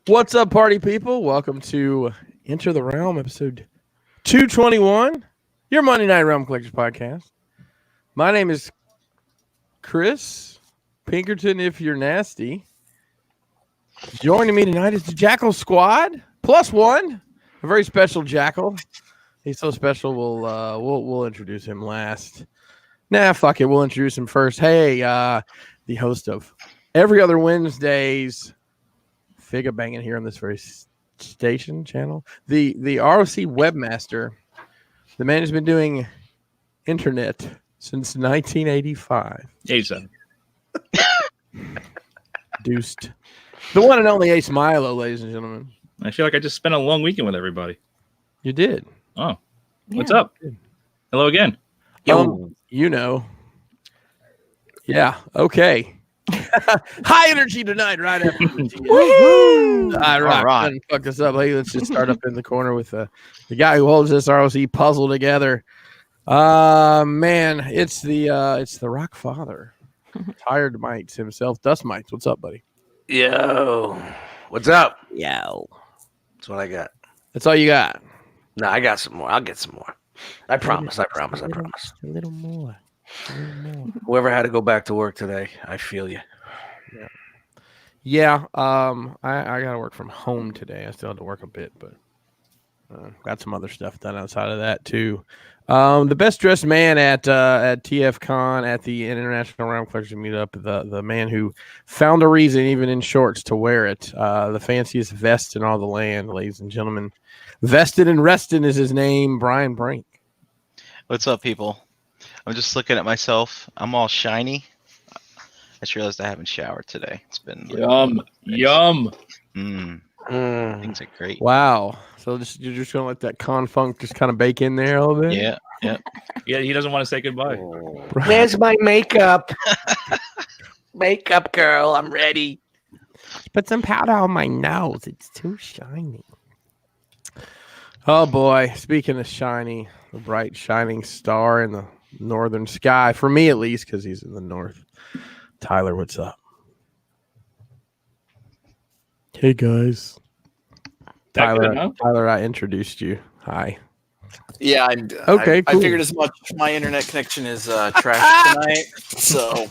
What's up, party people? Welcome to Enter the Realm, episode 221, your Monday Night Realm Collectors podcast. My name is Chris Pinkerton, if you're nasty. Joining me tonight is the Jackal Squad, plus one, a very special Jackal. He's so special, we'll introduce him last. Nah, fuck it, we'll introduce him first. Hey, the host of every other Wednesday's Figure Banging here on this very station channel, the R.O.C. webmaster, the man who's been doing internet since 1985. 87. Deuced. The one and only Ace Milo, ladies and gentlemen. I feel like I just spent a long weekend with everybody. You did. Oh, what's up? Hello again. You know. Yeah. Okay. High energy tonight, right after the All right. Fuck this up. Hey, let's just start up in the corner with the guy who holds this R.O.C. puzzle together. Man, it's the Rock Father. Tired Mites himself. Dust Mites. What's up, buddy? Yo. What's up? Yo. That's what I got. That's all you got. No, I got some more. I'll get some more. I promise. A little more. Whoever had to go back to work today, I feel you. Yeah. I got to work from home today. I still have to work a bit, but got some other stuff done outside of that too. The best dressed man at TFCON at the International Realm Collectors Meetup, the man who found a reason, even in shorts, to wear it. The fanciest vest in all the land, ladies and gentlemen. Vested and Restin is his name, Brian Brink. What's up, people? I'm just looking at myself. I'm all shiny. I just realized I haven't showered today. It's been Yum. Things are great. Wow. So you're just gonna let that con funk just kind of bake in there a little bit? Yeah. Yeah, he doesn't want to say goodbye. Where's my makeup? Makeup girl, I'm ready. Put some powder on my nose. It's too shiny. Oh boy. Speaking of shiny, the bright shining star in the northern sky, for me at least, because he's in the north. Tyler, what's up? Hey guys. Tyler, I introduced you. Hi. Yeah, okay, I cool. figured as much. My internet connection is trash tonight, so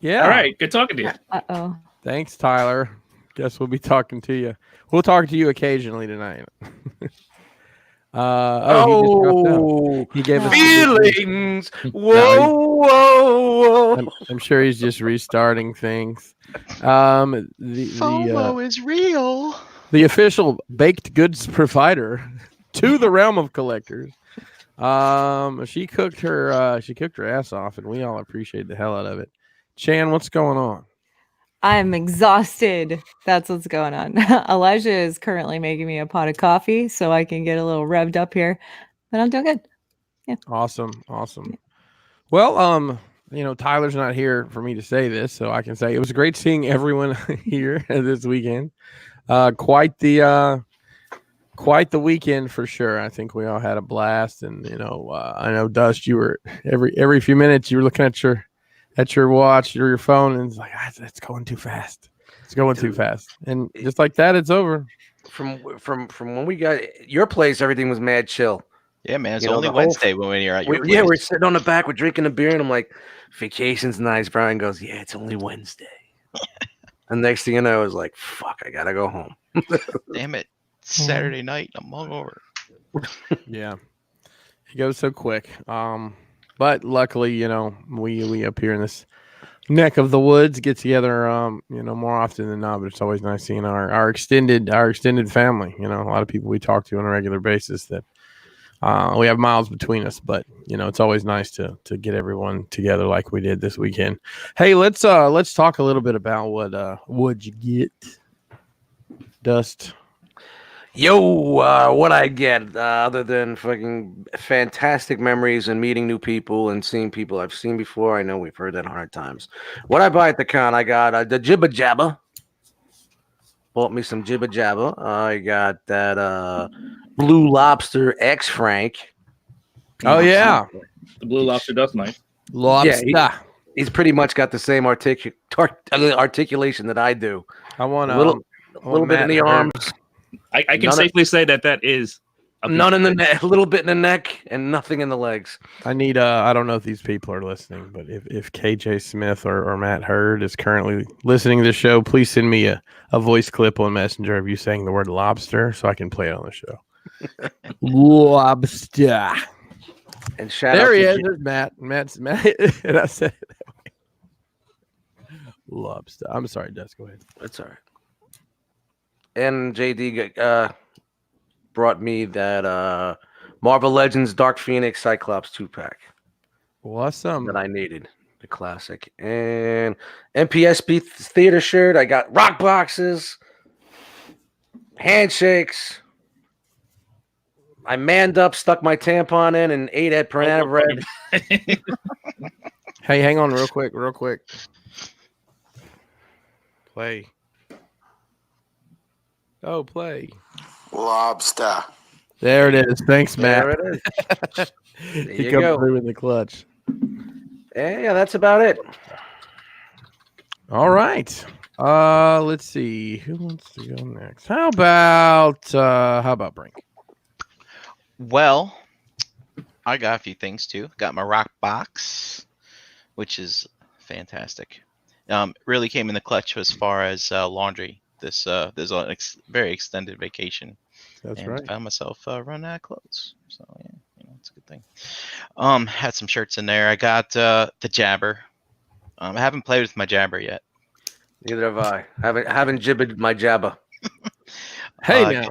Yeah. All right, good talking to you. Uh-oh. Thanks, Tyler. Guess we'll be talking to you. We'll talk to you occasionally tonight. He gave us feelings. Whoa. I'm sure he's just restarting things. FOMO is real. The official baked goods provider to the realm of collectors. She cooked her ass off, and we all appreciate the hell out of it. Chan, what's going on? I'm exhausted. That's what's going on. Elijah is currently making me a pot of coffee so I can get a little revved up here, but I'm doing good. Yeah. Awesome. Well, Tyler's not here for me to say this, so I can say it was great seeing everyone here this weekend. Quite the weekend for sure. I think we all had a blast, and I know Dust, you were every few minutes you were looking at your watch or your phone, and it's like it's going too fast. It's going too fast, and just like that, it's over. From when we got your place, everything was mad chill. Yeah, man. It's only Wednesday when we're at your place. Yeah, we're sitting on the back, we're drinking a beer, and I'm like, vacation's nice. Brian goes, yeah, it's only Wednesday. And next thing you know, I was like, fuck, I gotta go home. Damn it. Saturday night, I'm hungover. Yeah. It goes so quick. But luckily, we up here in this neck of the woods get together, more often than not. But it's always nice seeing our extended family. A lot of people we talk to on a regular basis that we have miles between us. But it's always nice to get everyone together like we did this weekend. Hey, let's talk a little bit about what'd you get, Dust. Yo, what I get other than fucking fantastic memories and meeting new people and seeing people I've seen before. I know we've heard that 100 times. What I buy at the con, I got the Jibba Jabba. Bought me some Jibba Jabba. I got that Blue Lobster X Frank. Oh yeah, The Blue Lobster Dust Knife. Lobster. He's pretty much got the same articulation that I do. I want A little bit in the arms, I can None of- safely say that is a piece none in of the cake. neck, a little bit in the neck, and nothing in the legs. I need. I don't know if these people are listening, but if KJ Smith or Matt Hurd is currently listening to the show, please send me a voice clip on Messenger of you saying the word lobster so I can play it on the show. Lobster. And shout There out he to is. There's Matt. Matt, and I said it that way. Lobster. I'm sorry, Des. Go ahead. That's all right. And JD brought me that Marvel Legends Dark Phoenix Cyclops 2-pack Awesome. that I needed. The classic. And MPSP theater shirt. I got rock boxes, handshakes. I manned up, stuck my tampon in, and ate at Panera Bread. Hey, hang on real quick. Play. Oh, play. Lobster. There it is. Thanks, Matt. There it is. He you come go. through in the clutch. Yeah, that's about it. All right. Let's see. Who wants to go next? How about Brink? Well, I got a few things too. Got my rock box, which is fantastic. Really came in the clutch as far as laundry. This is a very extended vacation. That's and right. found myself running out of clothes. So yeah, it's a good thing. Had some shirts in there. I got the jabber. I haven't played with my jabber yet. Neither have I. Haven't jibbered my jabba. Hey, now.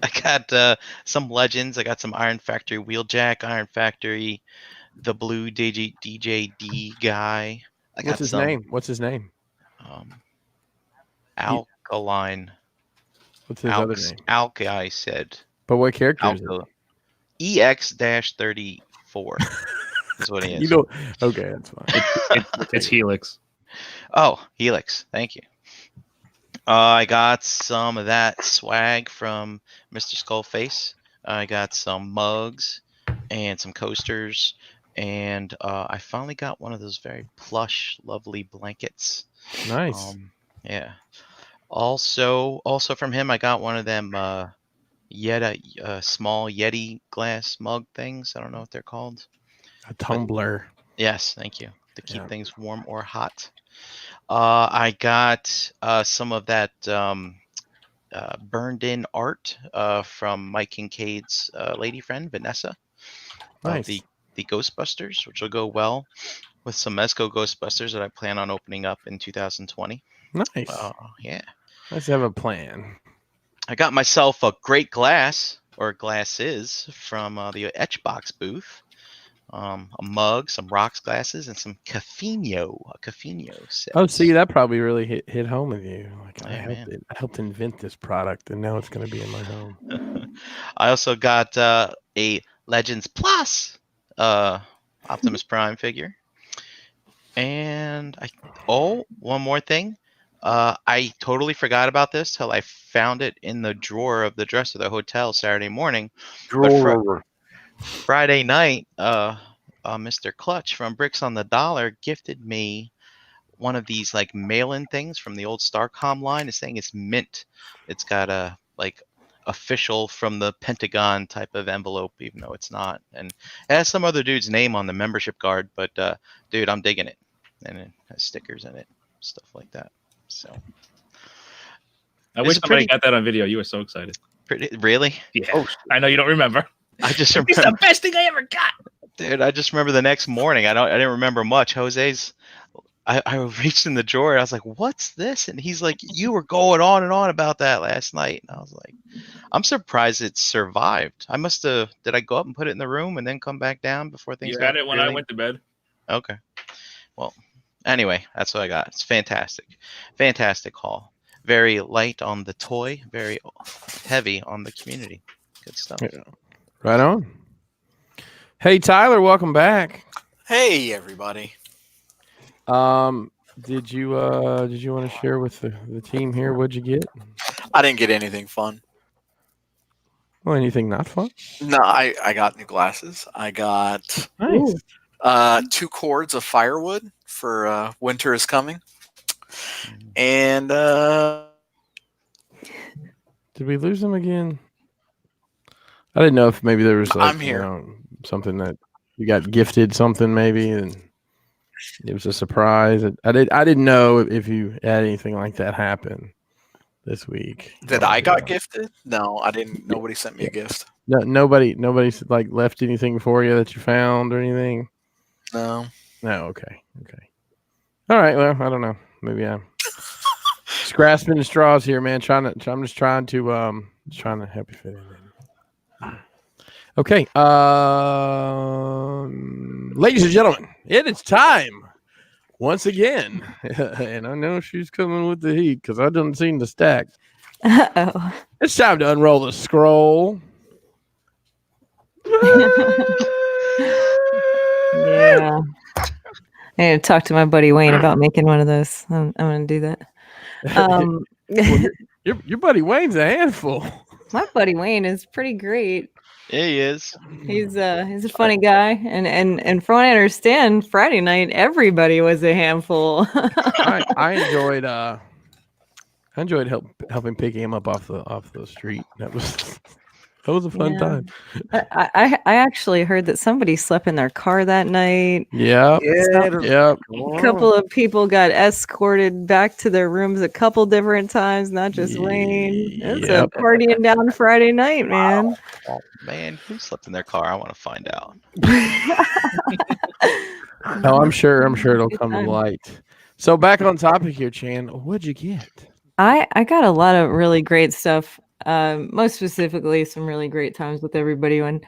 I got some legends. I got some Iron Factory Wheeljack, Iron Factory, the Blue DJD guy. I got What's his some, name? What's his name? Alkaline. What's his other name? Alk, I said. But what character is it? Alka. EX-34 is what he is. You know. Okay, that's fine. It's Helix. Oh, Helix. Thank you. I got some of that swag from Mr. Skullface. I got some mugs and some coasters. And I finally got one of those very plush, lovely blankets. Nice. Yeah. Also from him, I got one of them small Yeti glass mug things. I don't know what they're called. A tumbler. Yes, thank you. To keep things warm or hot. I got some of that burned in art from Mike Kincaid's lady friend, Vanessa. Nice. The Ghostbusters, which will go well with some Mezco Ghostbusters that I plan on opening up in 2020. Nice. Yeah. Let's have a plan. I got myself a great glass, or glasses, from the Etchbox booth. A mug, some rocks glasses, and some a Caffino set. Oh, see, that probably really hit home with you. Like I man. helped invent this product, and now it's going to be in my home. I also got a Legends Plus Optimus Prime figure, and one more thing. I totally forgot about this till I found it in the drawer of the dresser of the hotel Saturday morning. Friday night, Mr. Clutch from Bricks on the Dollar gifted me one of these like mail-in things from the old Starcom line. It's saying it's mint. It's got a like official from the Pentagon type of envelope, even though it's not. And it has some other dude's name on the membership card, but dude, I'm digging it. And it has stickers in it, stuff like that. So I wish somebody got that on video. You were so excited. Really? Yeah. Oh, I know you don't remember. I just remember. It's the best thing I ever got. Dude, I just remember the next morning. I didn't remember much. Jose's. I reached in the drawer. I was like, "What's this?" And he's like, "You were going on and on about that last night." And I was like, "I'm surprised it survived. I must have. Did I go up and put it in the room and then come back down before things?" You had it when I went to bed. Okay. Well, anyway, that's what I got. It's fantastic, fantastic haul. Very light on the toy, very heavy on the community. Good stuff. Yeah. Right on. Hey, Tyler, welcome back. Hey, everybody. Did you want to share with the team here? What'd you get? I didn't get anything fun. Well, anything not fun? No, I got new glasses. I got Nice. 2 cords of firewood for winter is coming. And Did we lose him again? I didn't know if maybe there was like I'm here. Something that you got gifted something maybe and it was a surprise. I didn't know if you had anything like that happen this week. That I got gifted? No, I didn't. Nobody sent me a gift. No, nobody like left anything for you that you found or anything. No. No. Okay. All right. Well, I don't know. Maybe I'm just grasping the straws here, man. I'm just trying to help you fit in. Okay. Ladies and gentlemen, it is time once again, and I know she's coming with the heat because I didn't see the stack. Uh-oh. It's time to unroll the scroll. Yeah. I need to talk to my buddy Wayne about making one of those. I'm going to do that. Well, your buddy Wayne's a handful. My buddy Wayne is pretty great. Yeah, he is. He's a funny guy, and from what I understand, Friday night everybody was a handful. I enjoyed helping pick him up off the street. That was a fun time. I actually heard that somebody slept in their car that night. Yep. A couple of people got escorted back to their rooms a couple different times, not just Wayne. It's a partying down Friday night, man. Oh, man, who slept in their car? I want to find out. Oh, I'm sure it'll come to light. So back on topic here, Chan. What'd you get? I got a lot of really great stuff. Most specifically, some really great times with everybody when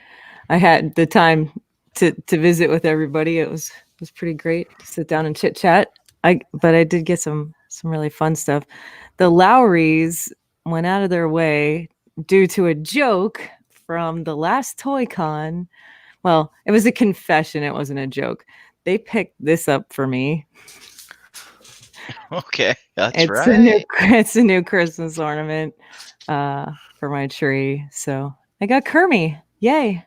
I had the time to visit with everybody. It was pretty great to sit down and chit chat. But I did get some really fun stuff. The Lowrys went out of their way due to a joke from the last TFCON. Well, it was a confession. It wasn't a joke. They picked this up for me. Okay, It's a new Christmas ornament for my tree. So I got Kermie. Yay.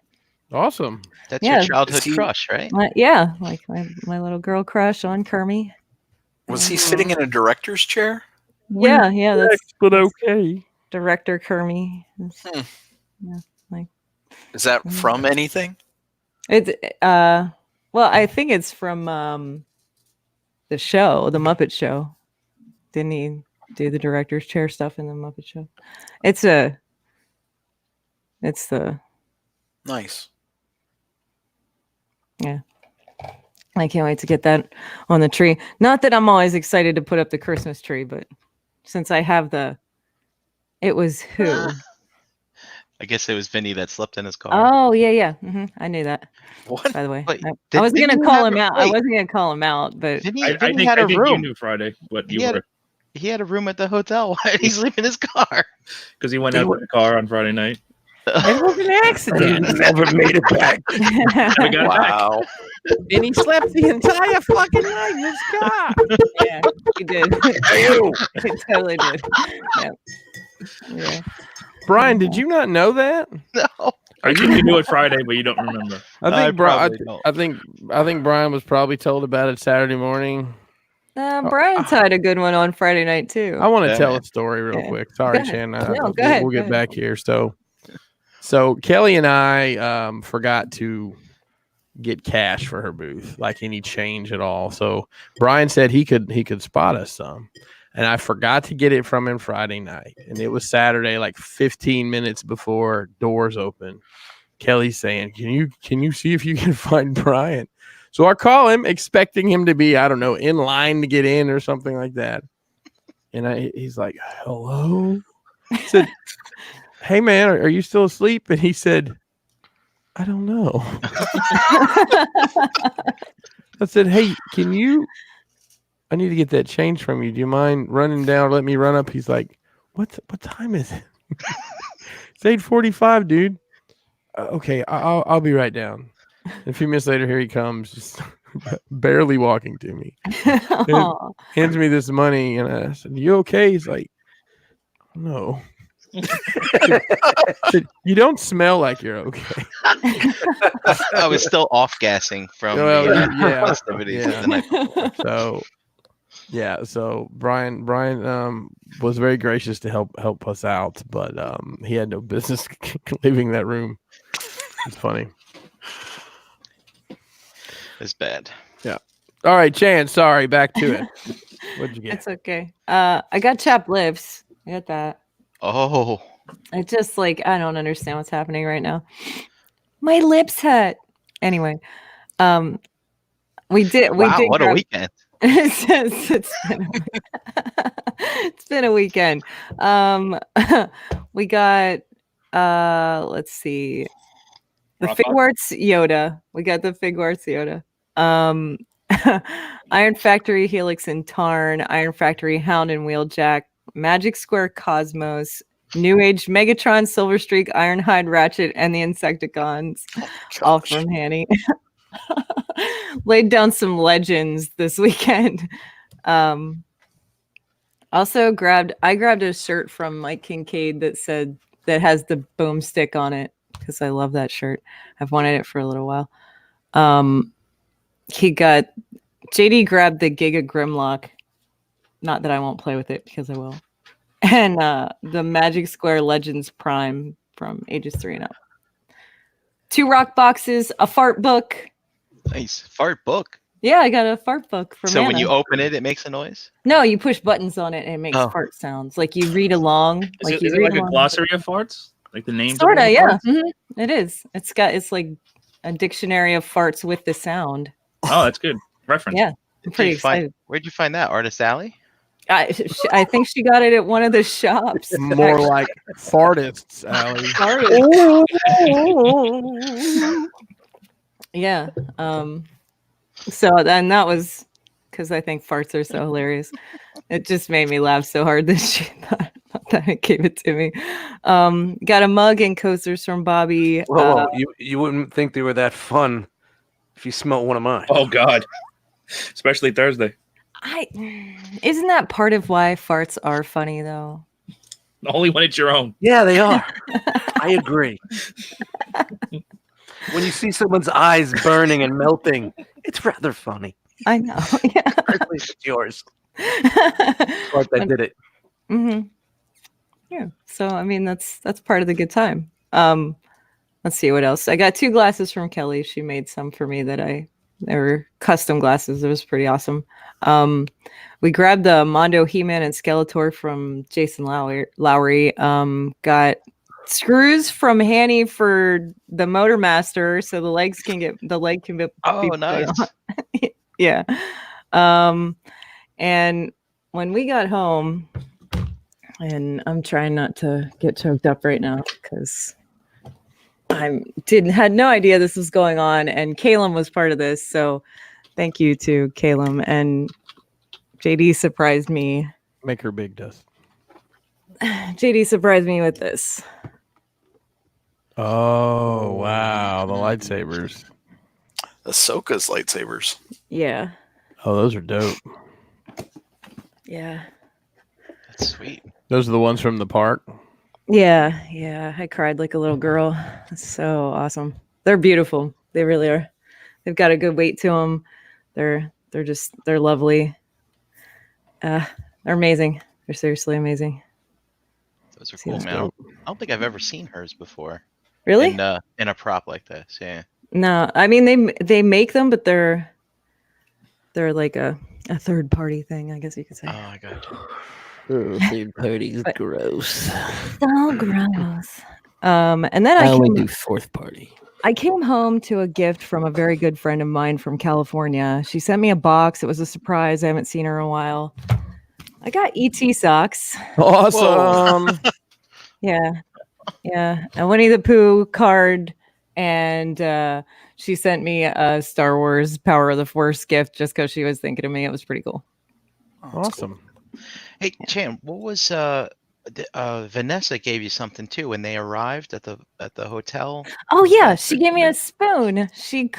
Awesome. That's your childhood crush, right? Yeah, like my little girl crush on Kermie. Was he sitting in a director's chair? Yeah, that's but okay. Director Kermie. Yeah, is that from anything? It's well, I think it's from the show, the Muppet Show. Didn't he do the director's chair stuff in the Muppet Show? It's the Nice. Yeah. I can't wait to get that on the tree. Not that I'm always excited to put up the Christmas tree, but since I have it was who? I guess it was Vinny that slept in his car. Oh, yeah. I knew that. What? By the way, Wait, I was going to Vinny call have him a- out. I wait. wasn't going to call him out, but Vinny, I Vinny think had a you room. knew Friday what you He had- were He had a room at the hotel. Why did he sleep in his car? because he went out to the car on Friday night. it was an accident. Never made it back. We got back. Wow. And he slept the entire fucking night in his car. Yeah, he did. He totally did. Yeah. Brian, did you not know that? No. I think you knew it Friday, but you don't remember. I probably don't. think Brian was probably told about it Saturday morning. Brian's had a good one on Friday night too. I want to Yeah. tell a story real Yeah. quick. Sorry, Go ahead. Shan. No, go ahead, We'll go get ahead. back here. So Kelly and I forgot to get cash for her booth, like any change at all. So Brian said he could spot us some, and I forgot to get it from him Friday night, and it was Saturday, like 15 minutes before doors open. Kelly's saying, "Can you see if you can find Brian?" So I call him, expecting him to be, I don't know, in line to get in or something like that. And he's like, "Hello?" I said, "Hey man, are you still asleep?" And he said, "I don't know." I said, "Hey, I need to get that change from you. Do you mind running down? Let me run up." He's like, what time is it? It's 8:45, dude. Okay, I'll be right down. A few minutes later, here he comes, just barely walking to me. Aw. Hands me this money, and I said, "You okay?" He's like, "No." You don't smell like you're okay. I was still off gassing from Well, the yeah, festivities yeah. the night before. So Brian was very gracious to help us out, but he had no business leaving that room. It's funny. It's bad. Yeah. All right, Chan, sorry, back to it. What'd you get? It's okay. I got chapped lips. I got that. Oh, It's just like I don't understand what's happening right now. My lips hurt. Anyway, we did wow! What a grab- weekend. It's been a weekend. We got let's see. The Rock Figwarts Yoda. We got the Figwarts Yoda. Iron Factory Helix and Tarn, Iron Factory Hound and Wheeljack, Magic Square Cosmos, New Age Megatron, Silver Streak, Ironhide Ratchet, and the Insecticons, all from Hanny. Laid down some legends this weekend. Also grabbed a shirt from Mike Kincaid that has the boomstick on it because I love that shirt. I've wanted it for a little while. He got JD grabbed the Giga Grimlock. Not that I won't play with it because I will. And the Magic Square Legends Prime from ages 3 and up. 2 rock boxes, a fart book. Nice fart book. Yeah, I got a fart book from So when Anna. you open it, it makes a noise. No, you push buttons on it and it makes Oh. fart sounds. Like you read along. Is it you like read a along. glossary of farts? Like the names? Sorta, of the yeah. farts? It is. It's like a dictionary of farts with the sound. Oh, that's good reference. Yeah, I'm pretty excited. Where'd you find that, Artist Alley? I think she got it at one of the shops. More like fartists, Allie. Yeah. So then that was because I think farts are so hilarious. It just made me laugh so hard that she thought that it gave it to me. Got a mug and coasters from Bobby. Whoa, you wouldn't think they were that fun if you smelt one of mine. Oh God, especially Thursday. Isn't that part of why farts are funny though? Only when it's your own. Yeah, they are. I agree. When you see someone's eyes burning and melting, it's rather funny. I know. Yeah. Especially if it's yours. Part that did it. Mm-hmm. Yeah. So I mean that's part of the good time. Let's see what else. I got 2 glasses from Kelly. She made some for me they were custom glasses. It was pretty awesome. We grabbed the Mondo He-Man and Skeletor from Jason Lowry. Got screws from Hanny for the Motor Master, so the leg can be. Oh, nice. Yeah. And when we got home, and I'm trying not to get choked up right now because I had no idea this was going on, and Caleb was part of this. So thank you to Caleb, and JD surprised me. Make her big, Dust. JD surprised me with this. Oh wow, the lightsabers. Ahsoka's lightsabers. Yeah. Oh, those are dope. Yeah. That's sweet. Those are the ones from the park. Yeah. I cried like a little girl. It's so awesome. They're beautiful. They really are. They've got a good weight to them. They're lovely. They're amazing. They're seriously amazing. Those are cool, man. I don't think I've ever seen hers before. Really? In a prop like this, yeah. No, I mean they make them, but they're like a third party thing, I guess you could say. Oh, I got you. Third party's gross. So gross. And then I only do fourth party. I came home to a gift from a very good friend of mine from California. She sent me a box. It was a surprise. I haven't seen her in a while. I got ET socks. Awesome. Yeah. A Winnie the Pooh card. And she sent me a Star Wars Power of the Force gift just because she was thinking of me. It was pretty cool. Awesome. Hey, Chan, what was Vanessa gave you something too when they arrived at the hotel? Oh yeah, she gave me a spoon. She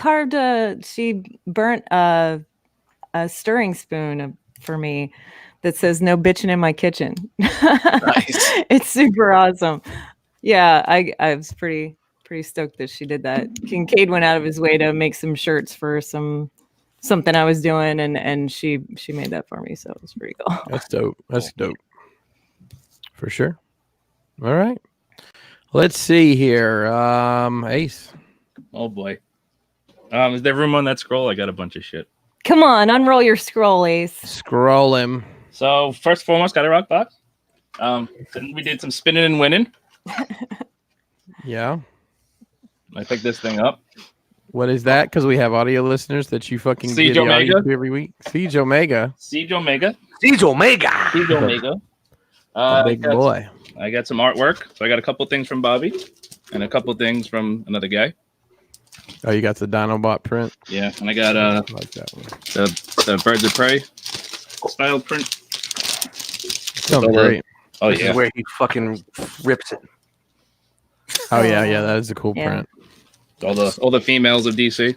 burnt a stirring spoon for me that says "No bitching in my kitchen." Nice. It's super awesome. Yeah, I was pretty stoked that she did that. Kincaid went out of his way to make some shirts for something I was doing, and she made that for me, so it was pretty cool. That's dope. That's dope. For sure. All right. Let's see here. Ace. Oh boy. Is there room on that scroll? I got a bunch of shit. Come on, unroll your scroll, Ace. Scroll him. So first and foremost, got a rock box. Then we did some spinning and winning. Yeah. I picked this thing up. What is that? Because we have audio listeners that you fucking Siege get the audio Omega. to every week. Siege Omega. Siege Omega. Siege Omega. Siege Omega. Big boy. I got some artwork. So I got a couple things from Bobby and a couple things from another guy. Oh, you got the Dinobot print? Yeah, and I got I like that one. the Birds of Prey style print. Sounds great. Oh This yeah. is where he fucking rips it. Oh yeah, that is a cool Yeah. print. All the females of DC.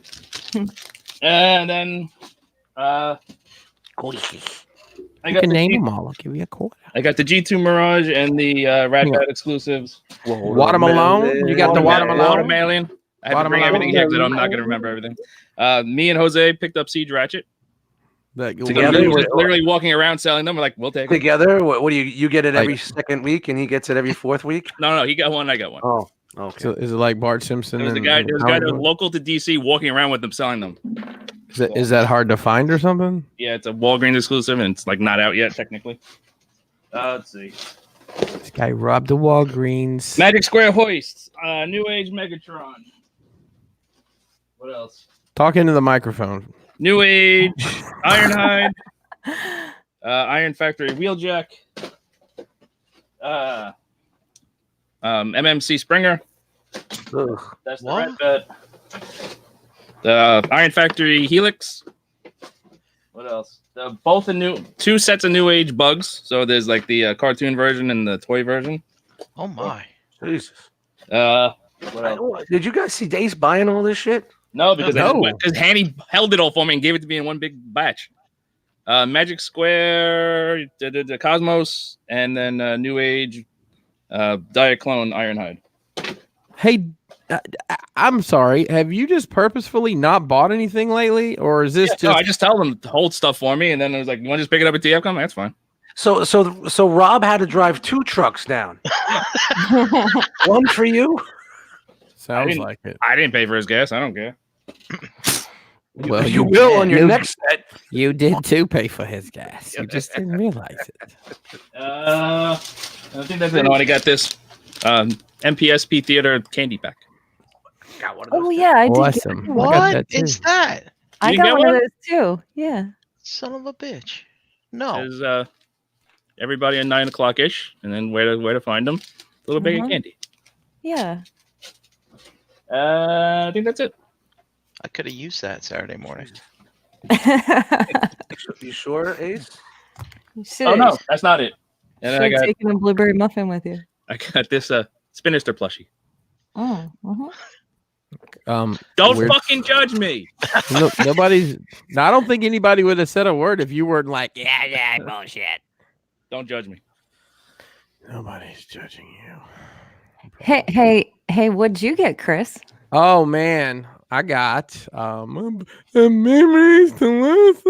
And then I You got can the name G- them all. I'll give you a quarter. I got the G2 Mirage and the Radbat exclusives. Watermelon? You got the watermelon? Watermelon. I have to bring Watermelon? everything here because I'm not going to remember everything. Me and Jose picked up Siege Ratchet. Together? We're just literally walking around selling them. We're like, we'll take it. Together? What do you get it every Like- second week and he gets it every fourth week? No, he got one. I got one. Oh, okay. So is it like Bart Simpson? There was a and- guy. and There was a guy that was Howard? local to DC walking around with them selling them. Is that hard to find or something? Yeah, it's a Walgreens exclusive and it's like not out yet technically. Let's see. This guy robbed the Walgreens. Magic Square Hoist, New Age Megatron. What else? Talk into the microphone. New Age Ironhide, Iron Factory Wheeljack, MMC Springer. Ugh. That's the What? Red Bet. The Iron Factory Helix. What else? Both the new 2 sets of New Age bugs. So there's like the cartoon version and the toy version. Oh my. Jesus. What else? Did you guys see Dace buying all this shit? No, because No. Hanny held it all for me and gave it to me in one big batch. Magic Square, the Cosmos, and then New Age, Diaclone Ironhide. Hey, I'm sorry. Have you just purposefully not bought anything lately, or is this No, I just tell them to hold stuff for me, and then I was like, "You want to just pick it up at TFCON? That's fine." So Rob had to drive 2 trucks down. One for you. sounds didn't- like it? I didn't pay for his gas. I don't care. Well, you will on your next set. You did too pay for his gas. You just didn't realize it. I think that's it. No, I got this MPSP Theater candy pack. Got one of those. Oh yeah, I did. Awesome. I got What that too. is that? I You got get one of one? those too. Yeah. Son of a bitch. No. There's everybody at 9 o'clock ish, and then where to find them? A little bag of candy. Yeah. I think that's it. I could have used that Saturday morning. You sure, Ace? You should Oh have no, that's not it. And then I got taken a blueberry muffin with you. this Spinister plushie. Oh. Don't Weird. fucking judge me. No, nobody's. I don't think anybody would have said a word if you weren't like, yeah, bullshit. Don't judge me. Nobody's judging you. Hey, what'd you get, Chris? Oh man, I got the memories to last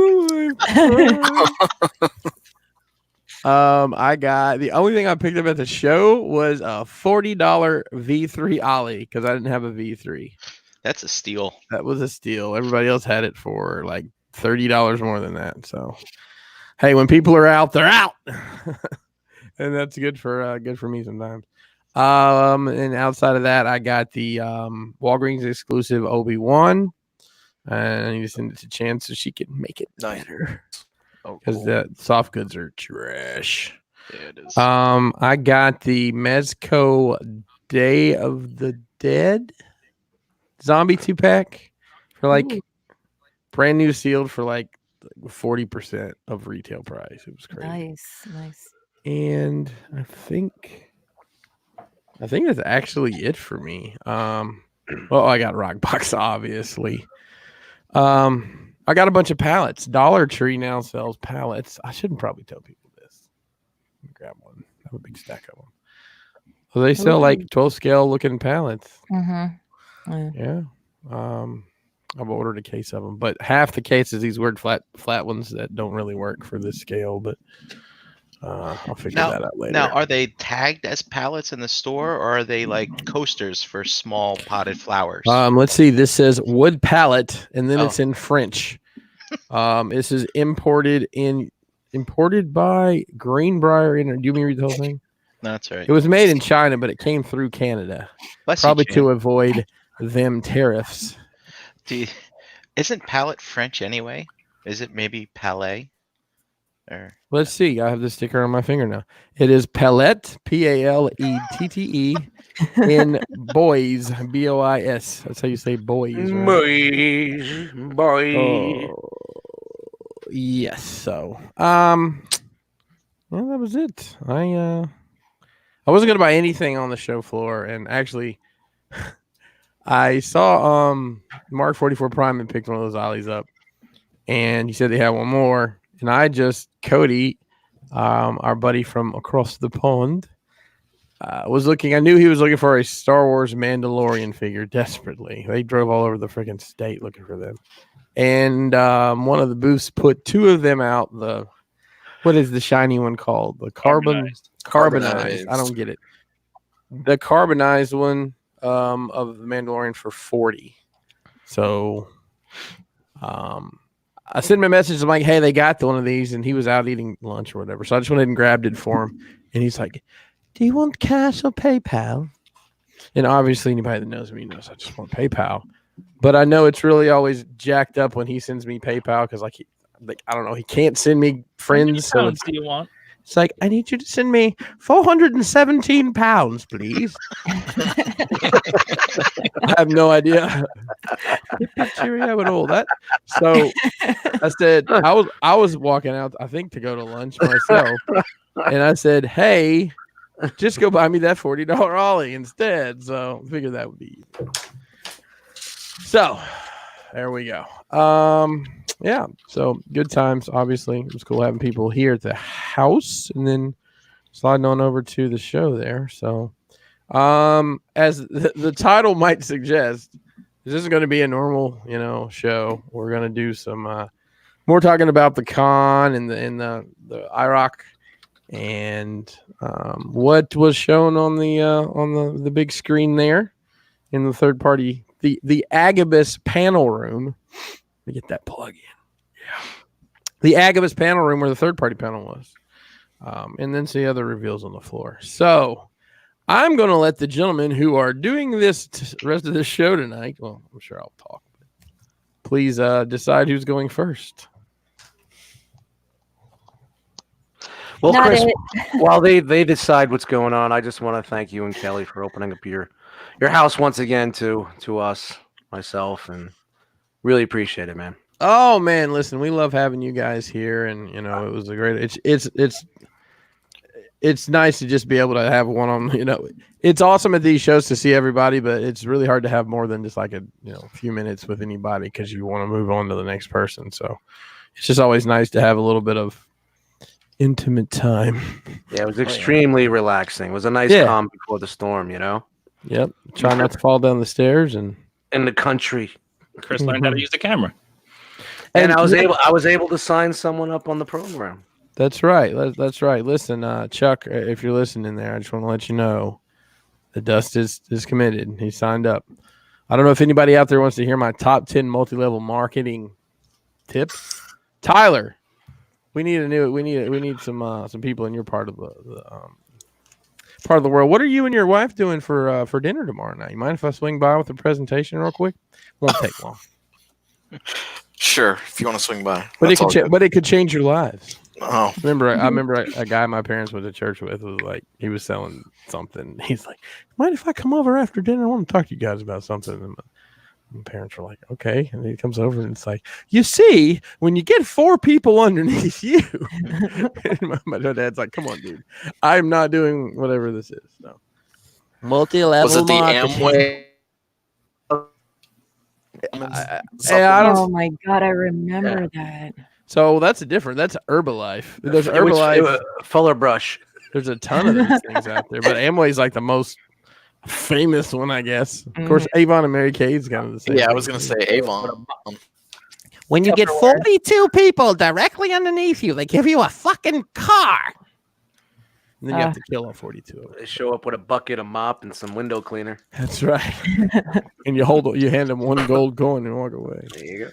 I got the only thing I picked up at the show was a $40 V3 Ollie because I didn't have a V3. That's a steal. That was a steal. Everybody else had it for like $30 more than that. So, hey, when people are out, they're out, and that's good for me sometimes. And outside of that, I got the Walgreens exclusive Obi-Wan, and I need to send it to Chance so she can make it better because the soft goods are trash. Yeah, it is. I got the Mezco Day of the Dead zombie 2-pack for like brand new sealed for like 40% of retail price. It was crazy. Nice. And I think that's actually it for me. Well, I got Rockbox, obviously. I got a bunch of pallets. Dollar Tree now sells pallets. I shouldn't probably tell people Grab one. Have a big stack of them. So they sell like 12 scale looking pallets. Mm-hmm. Yeah. I've ordered a case of them, but half the case is these weird flat ones that don't really work for this scale. But I'll figure that out later. Now, are they tagged as pallets in the store, or are they like coasters for small potted flowers? Let's see. This says wood pallet, and then Oh. it's in French. This is imported by Greenbrier. Do you want me to read the whole thing? No, that's right. It was made in China, but it came through Canada, probably to avoid them tariffs. Isn't pallet French anyway? Is it maybe palais? Or Let's see. I have the sticker on my finger now. It is palette, P-A-L-E-T-T-E, in boys, B-O-I-S. That's how you say boys. Right? Boy. Yes. So, well, that was it. I wasn't gonna buy anything on the show floor, and actually, I saw Mark 44 Prime and picked one of those ollies up, and he said they had one more, and Cody, our buddy from across the pond, was looking. I knew he was looking for a Star Wars Mandalorian figure desperately. They drove all over the freaking state looking for them, and one of the booths put two of them out. What is the shiny one called? The carbonized. I don't get it. The carbonized one of the Mandalorian for $40. So I sent him a message. I'm like, hey, they got one of these, and he was out eating lunch or whatever. So I just went ahead and grabbed it for him. And he's like, do you want cash or PayPal? And obviously anybody that knows me knows I just want PayPal. But I know it's really always jacked up when he sends me PayPal because I don't know, he can't send me friends. So How do you want? It's like, I need you to send me 417 pounds, please. I have no idea. Cheerio and all that. So I said, I was walking out, I think, to go to lunch myself. And I said, hey, just go buy me that $40 ollie instead. So I figured that would be easy. So there we go. Yeah, so good times. Obviously, it was cool having people here at the house, and then sliding on over to the show there. So, as the title might suggest, this isn't going to be a normal, show. We're going to do some more talking about the con and the R.O.C. and what was shown on the big screen there in the third party, the Agabucks panel room. Let me get that plug in. Yeah. The Agabucks panel room where the third party panel was. And then see other reveals on the floor. So I'm going to let the gentlemen who are doing this rest of the show tonight, well, I'm sure I'll talk. Please decide who's going first. Well, Chris, while they decide what's going on, I just want to thank you and Kelly for opening up your house once again to us, myself, and really appreciate it, man. Oh man, listen, we love having you guys here, and it was a great. It's nice to just be able to have one on. It's awesome at these shows to see everybody, but it's really hard to have more than just like a few minutes with anybody because you want to move on to the next person. So it's just always nice to have a little bit of intimate time. Yeah, it was extremely relaxing. It was a nice calm before the storm. Yep. Try not to fall down the stairs and in the country. Chris learned how to use the camera. And I was able to sign someone up on the program. That's right. That's right. Listen, Chuck, if you're listening there, I just want to let you know the dust is committed. He signed up. I don't know if anybody out there wants to hear my top 10 multi-level marketing tips. Tyler, we need some people in your part of the world. What are you and your wife doing for dinner tomorrow night? You mind if I swing by with a presentation real quick? Won't take long. Sure, if you want to swing by. But it could change your lives. Oh, I remember a guy my parents went to church with was like, he was selling something. He's like, mind if I come over after dinner? I want to talk to you guys about something. And my parents were like, okay. And he comes over and it's like, you see, when you get 4 people underneath you, and my dad's like, come on, dude, I'm not doing whatever this is. No. Multi-level was it the marketing. Amway? Oh my god, I remember that. So that's Herbalife. There's Herbalife. Fuller Brush. There's a ton of these things out there, but Amway's like the most famous one, I guess. Of course, Avon and Mary Kay's kind of the same. Yeah, I thing. was gonna say Avon. When you get 42 people directly underneath you, they give you a fucking car. And then you have to kill all 42 of them. They show up with a bucket, a mop, and some window cleaner. That's right. And you hand them one gold coin and walk away. There you go.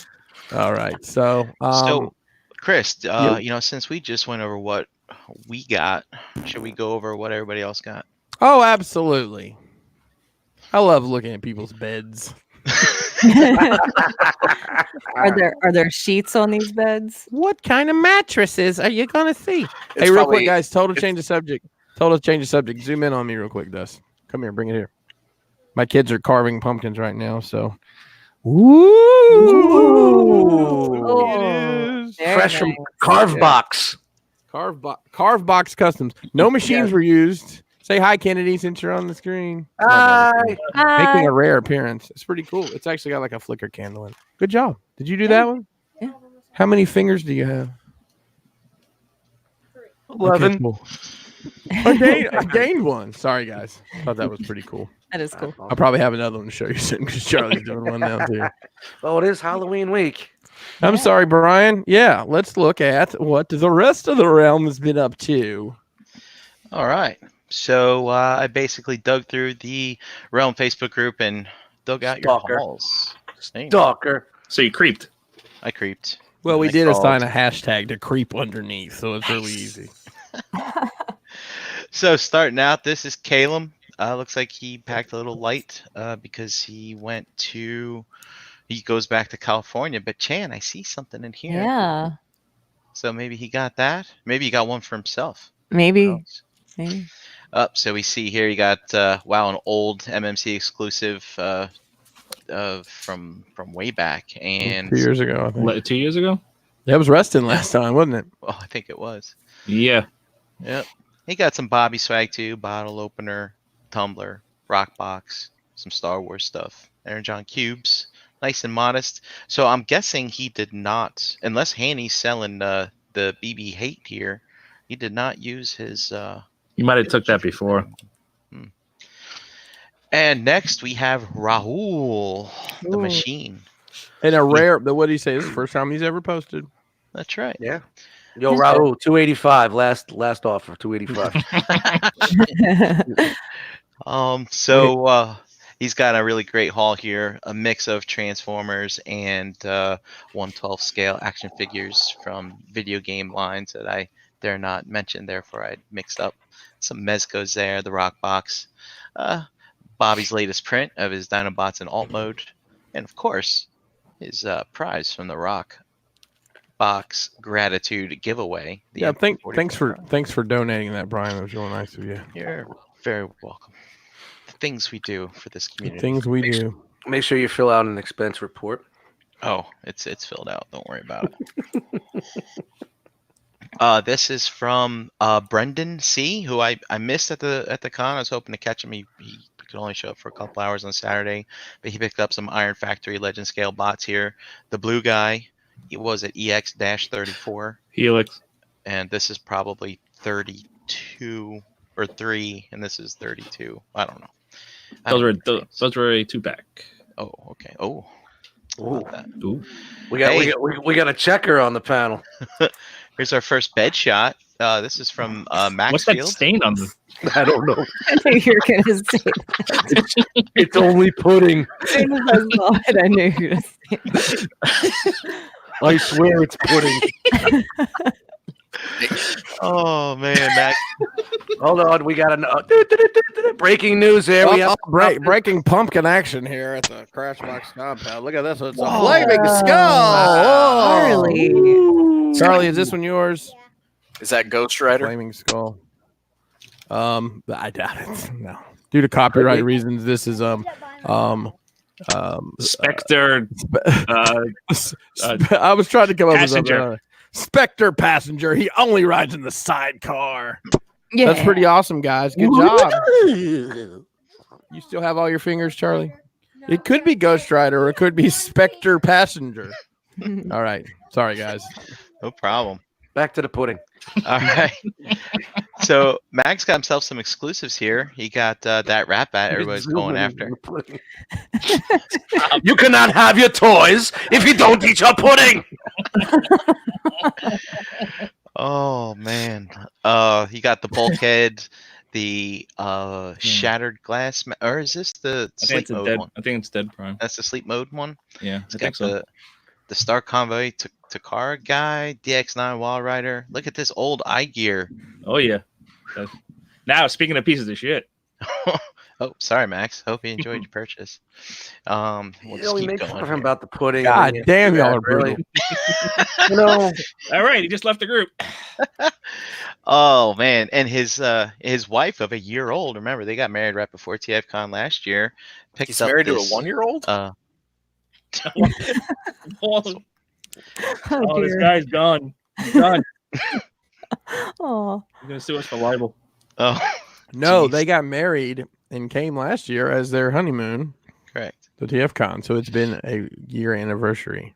All right. So, So, Chris, yep. you know, since we just went over what we got, should we go over what everybody else got? oh, absolutely. I love looking at people's beds. Are there sheets on these beds? What kind of mattresses are you gonna see? Hey, real probably- quick, guys. Total change of subject. Zoom in on me real quick, Dust. Come here. Bring it here. My kids are carving pumpkins right now, so. Ooh. Oh, It is. Fresh from nice. Carve Box. Carve Box Customs. No machines were used. Say hi, Kennedy, since you're on the screen. Hi. Making a rare appearance. It's pretty cool. It's actually got like a flicker candle in it. Good job. Did you do that one? Yeah. How many fingers do you have? 11. Okay, cool. I gained one. Sorry, guys. Thought that was pretty cool. That is cool. I'll probably have another one to show you soon because Charlie's doing one now too. Oh, it is Halloween week. I'm sorry, Brian. Yeah, let's look at what the rest of the realm has been up to. All right. So I basically dug through the Realm Facebook group and dug out Stalker. your halls. Snake. Stalker. So you creeped. I creeped. Well, we I did crawled. assign a hashtag to creep underneath, so it's really easy. So starting out, this is Calum. Looks like he packed a little light because he goes back to California. But Chan, I see something in here. Yeah, So maybe he got that. Maybe he got one for himself. Who maybe. knows? So we see here you got an old MMC exclusive from way back, and 2 years ago, I think. 2 years ago? That was Reston last time, wasn't it? oh, I think it was. Yeah. Yep. He got some Bobby swag too, bottle opener, tumbler, rock box, some Star Wars stuff. Aaron John cubes, nice and modest. So I'm guessing he did not, unless Hanny's selling the BB hate here, he did not use his. You might have took that before. And next we have Rahul, the Ooh. machine. And a rare, but what did he say? This is the first time he's ever posted. That's right. Yeah. Yo, Raul, 285. Last offer, 285. So he's got a really great haul here, a mix of Transformers and 1/12 scale action figures from video game lines that I dare not mention, therefore I mixed up. Some Mezcos there, the Rock Box, Bobby's latest print of his Dinobots in alt mode, and of course his prize from the Rock Box gratitude giveaway. The Yeah, MP44. thanks for donating that, Brian. It was really nice of you. You're very welcome. The things we do for this The community. things we do. Make sure you fill out an expense report. Oh, it's filled out. Don't worry about it. This is from Brendan C, who I missed at the con. I was hoping to catch him. He could only show up for a couple hours on Saturday, but he picked up some Iron Factory Legend scale bots here. The blue guy, he was at EX-34, Helix. and this is probably 32 or 3, and this is 32. I don't know. Those were a 2-pack. Oh, okay. Oh, Ooh. about that. Ooh. We got Hey. we got a checker on the panel. Here's our first bed shot. This is from What's that Maxfield. stain on them? I don't know. I knew you were gonna say that. It's only pudding. As soon as I saw it, I knew you were gonna say that. I swear it's pudding. Oh man, Max. Hold on, we got breaking news here. We have Breaking pumpkin action here at the Crashbox compound. Look at this. It's a Whoa. flaming skull. Charlie. Whoa. Charlie, is this one yours? Is that Ghost Rider? Flaming skull. I doubt it. No. Due to copyright reasons, this is Spectre. I was trying to come up Passenger. with something. Spectre passenger. He only rides in the sidecar. Yeah. That's pretty awesome, guys. Good job. You still have all your fingers, Charlie? It could be Ghost Rider or it could be Spectre passenger. All right. Sorry, guys. No problem. back to the pudding. All right. So Max got himself some exclusives here. He got that rap bat everybody's going after. You cannot have your toys if you don't eat your pudding. Oh man. He got the bulkhead, the shattered glass, or is this the I think sleep it's a mode dead. one? I think it's Dead Prime. That's the sleep mode one. Yeah, It's I got think so. the Star Convoy Takara guy, DX9 Wall Rider. Look at this old eye gear. Oh yeah. Now speaking of pieces of shit, Oh, sorry, Max. Hope you enjoyed your purchase. We'll just we keep make fun going of him here. about the pudding. God and damn, yeah, y'all are brutal. You know, all right, he just left the group. Oh man, and his wife of a year old. Remember, they got married right before TFCON last year. Picked He's up married to a this, 1-year-old. Oh, Oh, this dear. guy's gone. He's done. Oh. He's gonna sue us for libel. Oh, No, Jeez. they got married and came last year as their honeymoon correct. to TFCon. So it's been a year anniversary.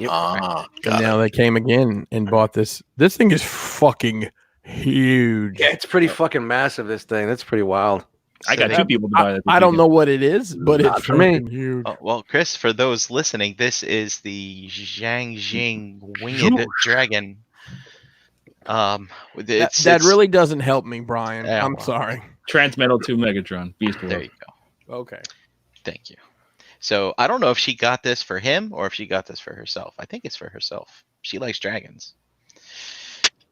Ah, And got now it. they came again and bought this. This thing is fucking huge. yeah, it's pretty fucking massive. This thing. That's pretty wild. I got So two people to buy that. I don't know what it is, but Not it's for me. fucking huge. Oh, well, Chris, for those listening, this is the Zhang Jing Winged Dragon. That really doesn't help me, Brian. Yeah, I'm well. sorry. Transmetal to Megatron. Beast There War. you go. Okay. Thank you. So I don't know if she got this for him or if she got this for herself. I think it's for herself. She likes dragons.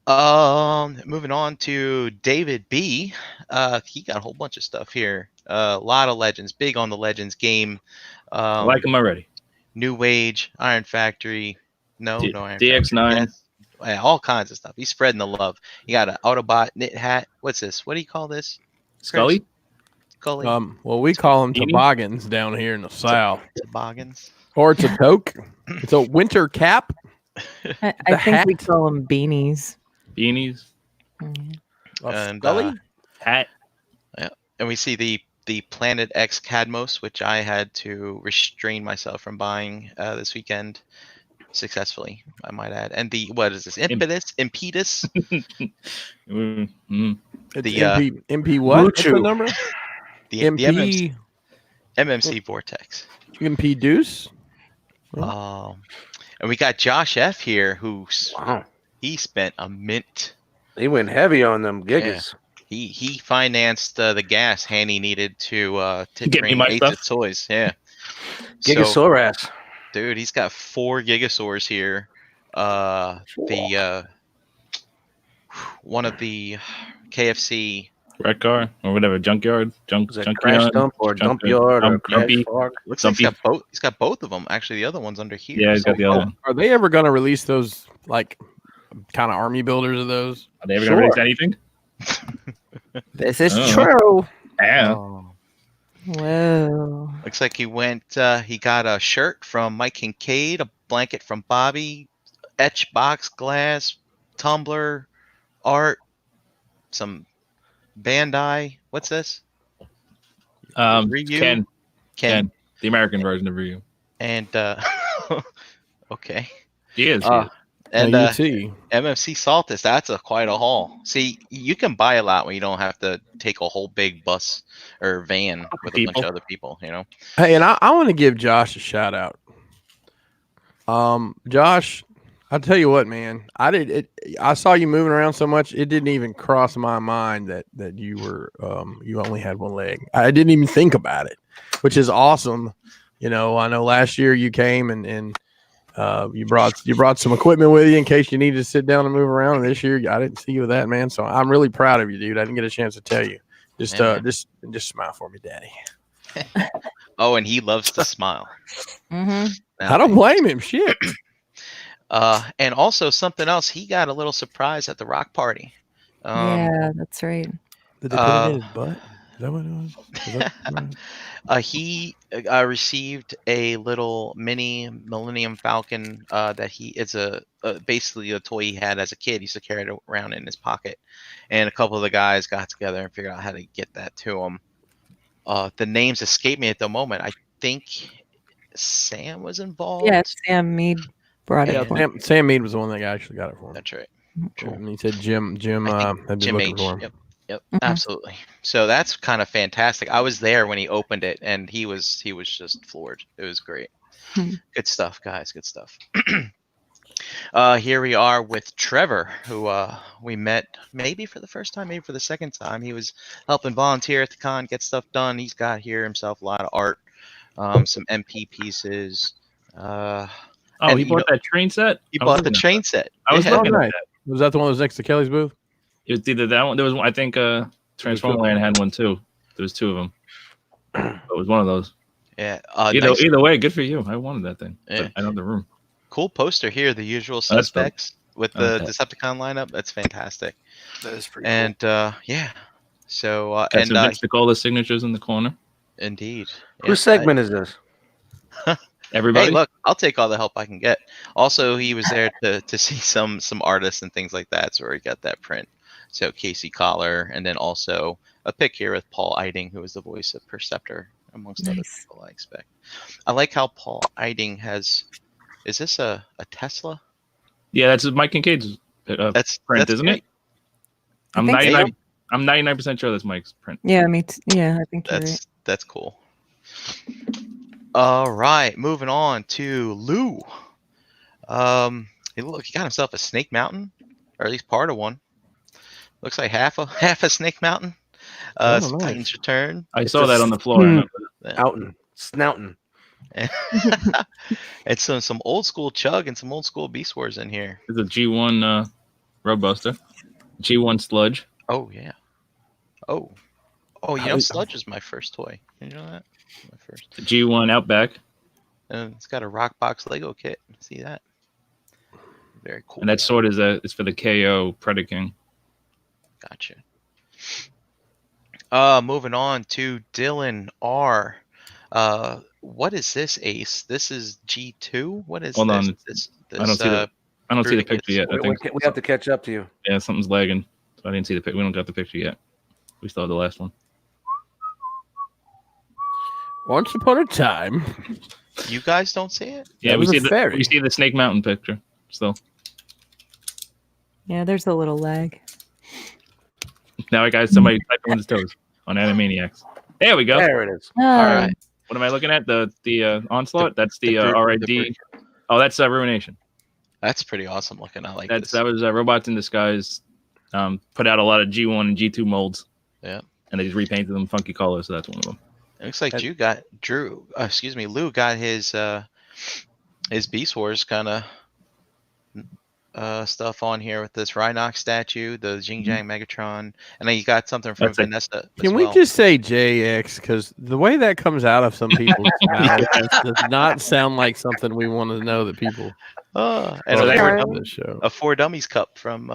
Moving on to David B. He got a whole bunch of stuff here. A lot of legends, big on the legends game. I like him already. New Age, Iron Factory. No Iron DX9. Factory. Yes. Yeah, all kinds of stuff. He's spreading the love. You got an Autobot knit hat. What's this? What do you call this? Scully. Scully. Well, we call them Beanie? toboggans down here in the south, Toboggans. or it's a toque. It's a winter cap. I The think we hat? call them beanies. Beanies. Mhm. A And, Scully? Hat. And we see the Planet X Cadmos, which I had to restrain myself from buying this weekend successfully, I might add. And the what is this? Impetus? Mm. It's the, MP what? What's the Muchu. number? The MMC, MP Vortex. MP Deuce. And we got Josh F here, who's Wow. he spent a mint. He went heavy on them gigas. He financed the gas Hanny needed to Get me bring my Ace stuff. of Toys. Yeah. Gigasaur ass. Dude, he's got 4 Gigasaurs here. One of the KFC. Red car or whatever. Junkyard. Is it crash dump or dump yard or crash Dumpy. park? Looks like Dumpy. he's got both of them. Actually, the other one's under here. Yeah, he's got the other one. Are they ever going to release those like kind of army builders of those? Are they ever gonna release anything? This is Oh. true. Yeah. Whoa. Looks like he went. He got a shirt from Mike Kincaid, a blanket from Bobby, etch box glass, tumbler, art, some Bandai. What's this? Ryu? Ken. The American version of Ryu. And okay. He is. And UT. MMC Saltus, that's quite a haul. See, you can buy a lot when you don't have to take a whole big bus or van with a bunch of other people, you know? Hey, and I want to give Josh a shout out. Josh, I'll tell you what, man. I saw you moving around so much, it didn't even cross my mind that you were you only had one leg. I didn't even think about it, which is awesome. You know, I know last year you came and you brought some equipment with you in case you needed to sit down and move around. And this year I didn't see you with that, man. So I'm really proud of you, dude. I didn't get a chance to tell you. Just smile for me, Daddy. Oh, and he loves to smile. Mm-hmm. I don't blame him. Shit. And also something else, he got a little surprise at the rock party. Yeah, that's right. Did they put it in his butt? Is that what it was? He received a little mini Millennium Falcon it's basically a toy he had as a kid. He used to carry it around in his pocket, and a couple of the guys got together and figured out how to get that to him. The names escape me at the moment. I think Sam was involved. Yeah, Sam Mead brought it. Yeah, for him. Sam Mead was the one that actually got it for him. That's right. True. And he said Jim I had think been Jim looking H. for him. Yep, Mhm. absolutely. So that's kind of fantastic. I was there when he opened it, and he was just floored. It was great. Hmm. Good stuff, guys. Good stuff. Here we are with Trevor, who we met maybe for the first time, maybe for the second time. He was helping volunteer at the con, get stuff done. He's got here himself a lot of art, some MP pieces. Oh, And, he you bought know, that train set. He I was bought the looking at train that. set. I was Yeah. Oh, looking at nice. that. Was that the one that was next to Kelly's booth? It was either that one. There was one. I think Transformer Land had one too. There was two of them. It was one of those. Yeah. Either way, good for you. I wanted that thing. Yeah. But I don't have the room. Cool poster here. The usual Oh, that's dope. suspects with I like the that. Decepticon lineup. That's fantastic. That is pretty And yeah. So Got and some Vince Nicola signatures in the corner. indeed. Whose segment is this? Everybody. Hey, look, I'll take all the help I can get. Also, he was there to see some artists and things like that. So he got that print. So Casey Collar, and then also a pic here with Paul Eiding, who is the voice of Perceptor, amongst other Nice. people. I expect. I like how Paul Eiding has. Is this a Tesla? Yeah, that's Mike Kincaid's That's print, that's isn't great. it? I'm think so. 99. I'm 99% sure that's Mike's print. Yeah, yeah, I think you're right. That's cool. All right, moving on to Lou. He got himself a Snake Mountain, or at least part of one. Looks like half a Snake Mountain. Oh, Some nice. Titan's Return. I It's saw a that on the floor. I remember that. Outin. Snoutin. It's some old school Chug and some old school Beast Wars in here. There's a G1 Roadbuster, G1 Sludge. Oh yeah. Oh, you How know, is- Sludge was my first toy. You know that? My first. The G1 Outback, And it's got a rock box Lego kit. See that? Very cool. and that sword is for the KO Predaking. Gotcha. Moving on to Dylan R. What is this, Ace? This is G2. What is Hold this? on. This I don't see the Bruticus. picture yet. I We think have to catch up to you. yeah, something's lagging. So I didn't see the picture. We don't got the picture yet. We still have the last one. Once upon a time. You guys don't see it? Yeah, That we was a see fairy. we see the Snake Mountain picture still. Yeah, there's a little lag. Now I got somebody typing with his toes on Animaniacs. There we go. There it is. Oh, All right. What am I looking at? The Onslaught? That's the, the RID. Oh, that's Ruination. That's pretty awesome looking. I like That this. was Robots in Disguise. Put out a lot of G1 and G2 molds. Yeah. And they just repainted them funky colors, so that's one of them. It looks like Lou got his Beast Wars kind of stuff on here with this Rhinox statue, the Jing Jang Megatron, and then you got something from That's it. Vanessa. as Can we well. just say JX? Because the way that comes out of some people's mouths does not sound like something we want to know that people And So a they four, were- on the show. a Four Dummies cup from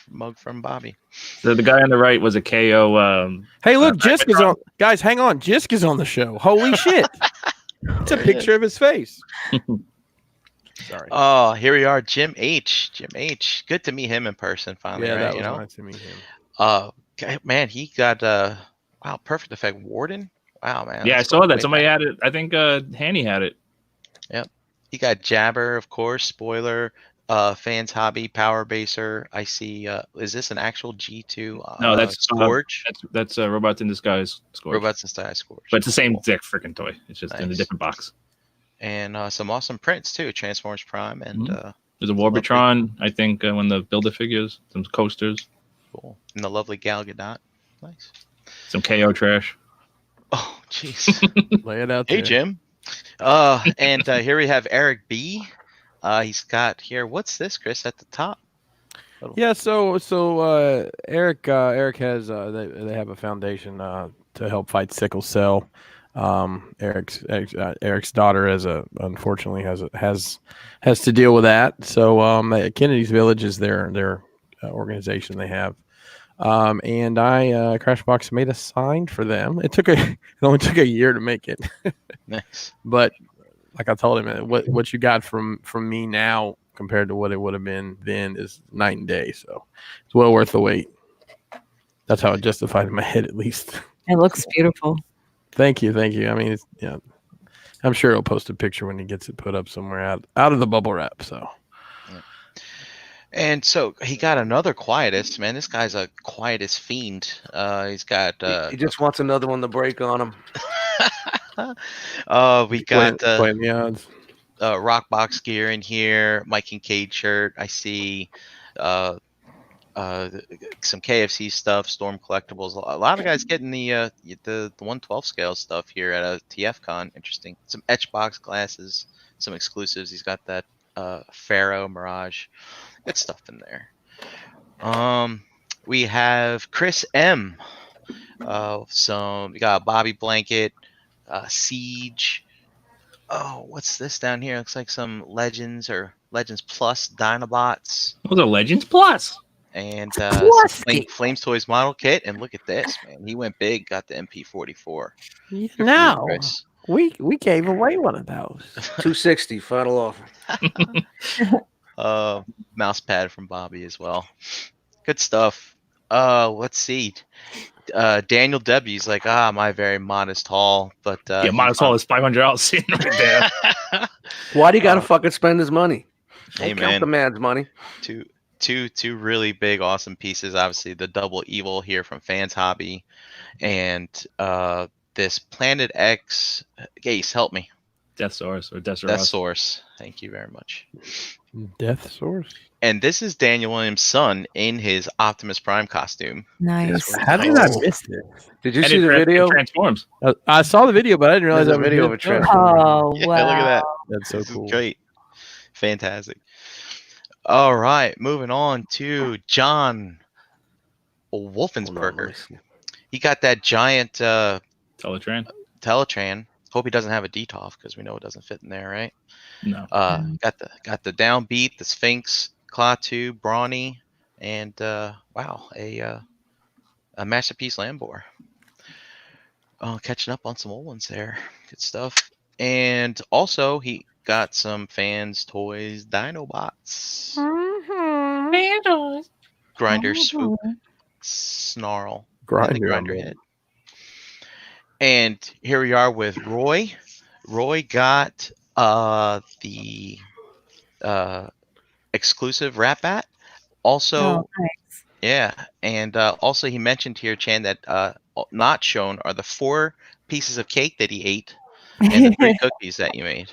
mug from Bobby. So the guy on the right was a KO. Hey, look, Megatron. Jisk is on. Guys, hang on. Jisk is on the show. Holy shit! It's a picture of his face. Sorry. Oh, here we are, Jim H. Good to meet him in person finally, yeah, right? that You was know, nice to meet him. man, he got wow, Perfect Effect Warden. Wow, man. Yeah, I that's saw going that. way Somebody back. had it. I think Hanny had it. He got Jabber, of course, Spoiler, Fans Hobby, Power Baser. I see. Is this an actual G2? No, that's Scourge. That's Robots in Disguise. Scourge. Robots and Style Scourge. But it's the same Cool. exact freaking toy. It's just in a Nice. different box. And some awesome prints too. Transformers Prime and There's a Warbitron. I think when the Builder figures, some coasters, cool. And the lovely Gal Gadot. Nice. some KO trash. Oh, jeez. Lay it out Hey, there. Jim. And here we have Eric B. He's got here. What's this, Chris? At the top. Yeah, so Eric has they have a foundation to help fight sickle cell. Eric's daughter unfortunately has to deal with that. So Kennedy's Village is their organization they have. And I Crashbox made a sign for them. It only took a year to make it. Nice. But like I told him, what you got from me now compared to what it would have been then is night and day. So it's well worth the wait. That's how it justified in my head, at least. it looks beautiful. Thank you. I mean, I'm sure he'll post a picture when he gets it put up somewhere out of the bubble wrap. So And so he got another quietist, man. This guy's a quietist fiend. He's got He just wants another one to break on him. we got playing the odds. rock box gear in here, Mike Kincaid shirt. I see some KFC stuff, Storm Collectibles. A lot of guys getting the 112 scale stuff here at a TFCON. Interesting. Some etchbox glasses, some exclusives. He's got that Pharaoh Mirage. Good stuff in there. We have Chris M. We got a Bobby blanket, Siege. Oh, what's this down here? Looks like some Legends or Legends Plus Dinobots. Those are Legends Plus. And some Flames Toys model kit. And look at this, man. He went big, got the MP44. No, we gave away one of those. 260 final offer. Mouse pad from Bobby as well. Good stuff. Let's see. Daniel W's like, my very modest haul, but modest haul is $500 sitting right there. Why do you gotta fucking spend his money? Hey, Don't count the man's money. Two really big, awesome pieces. Obviously, the Double Evil here from Fans Hobby, and this Planet X. Gase, help me. Death Source. Death Source. Thank you very much. Death Source. And this is Daniel Williams' son in his Optimus Prime costume. Nice. How did I miss it? Did you see the video? It transforms. I saw the video, but I didn't realize There's that a video of it transform. Oh, Yeah, wow. look at that. That's so This is cool. great. Fantastic. All right, moving on to John Wolfensberger. He got that giant Teletran. Hope he doesn't have a DTOF because we know it doesn't fit in there, right? No. Got the Downbeat, the Sphinx, Klaatu, Brawny, and a Masterpiece Lambor. Catching up on some old ones there. Good stuff. And also he got some Fans Toys Dinobots. Grinder Swoop, Snarl, and the Grinder Head. And here we are with Roy. Roy got the exclusive Rat Bat. Also, nice. yeah, and also he mentioned here, Chan, that not shown are the 4 pieces of cake that he ate and the 3 cookies that you made.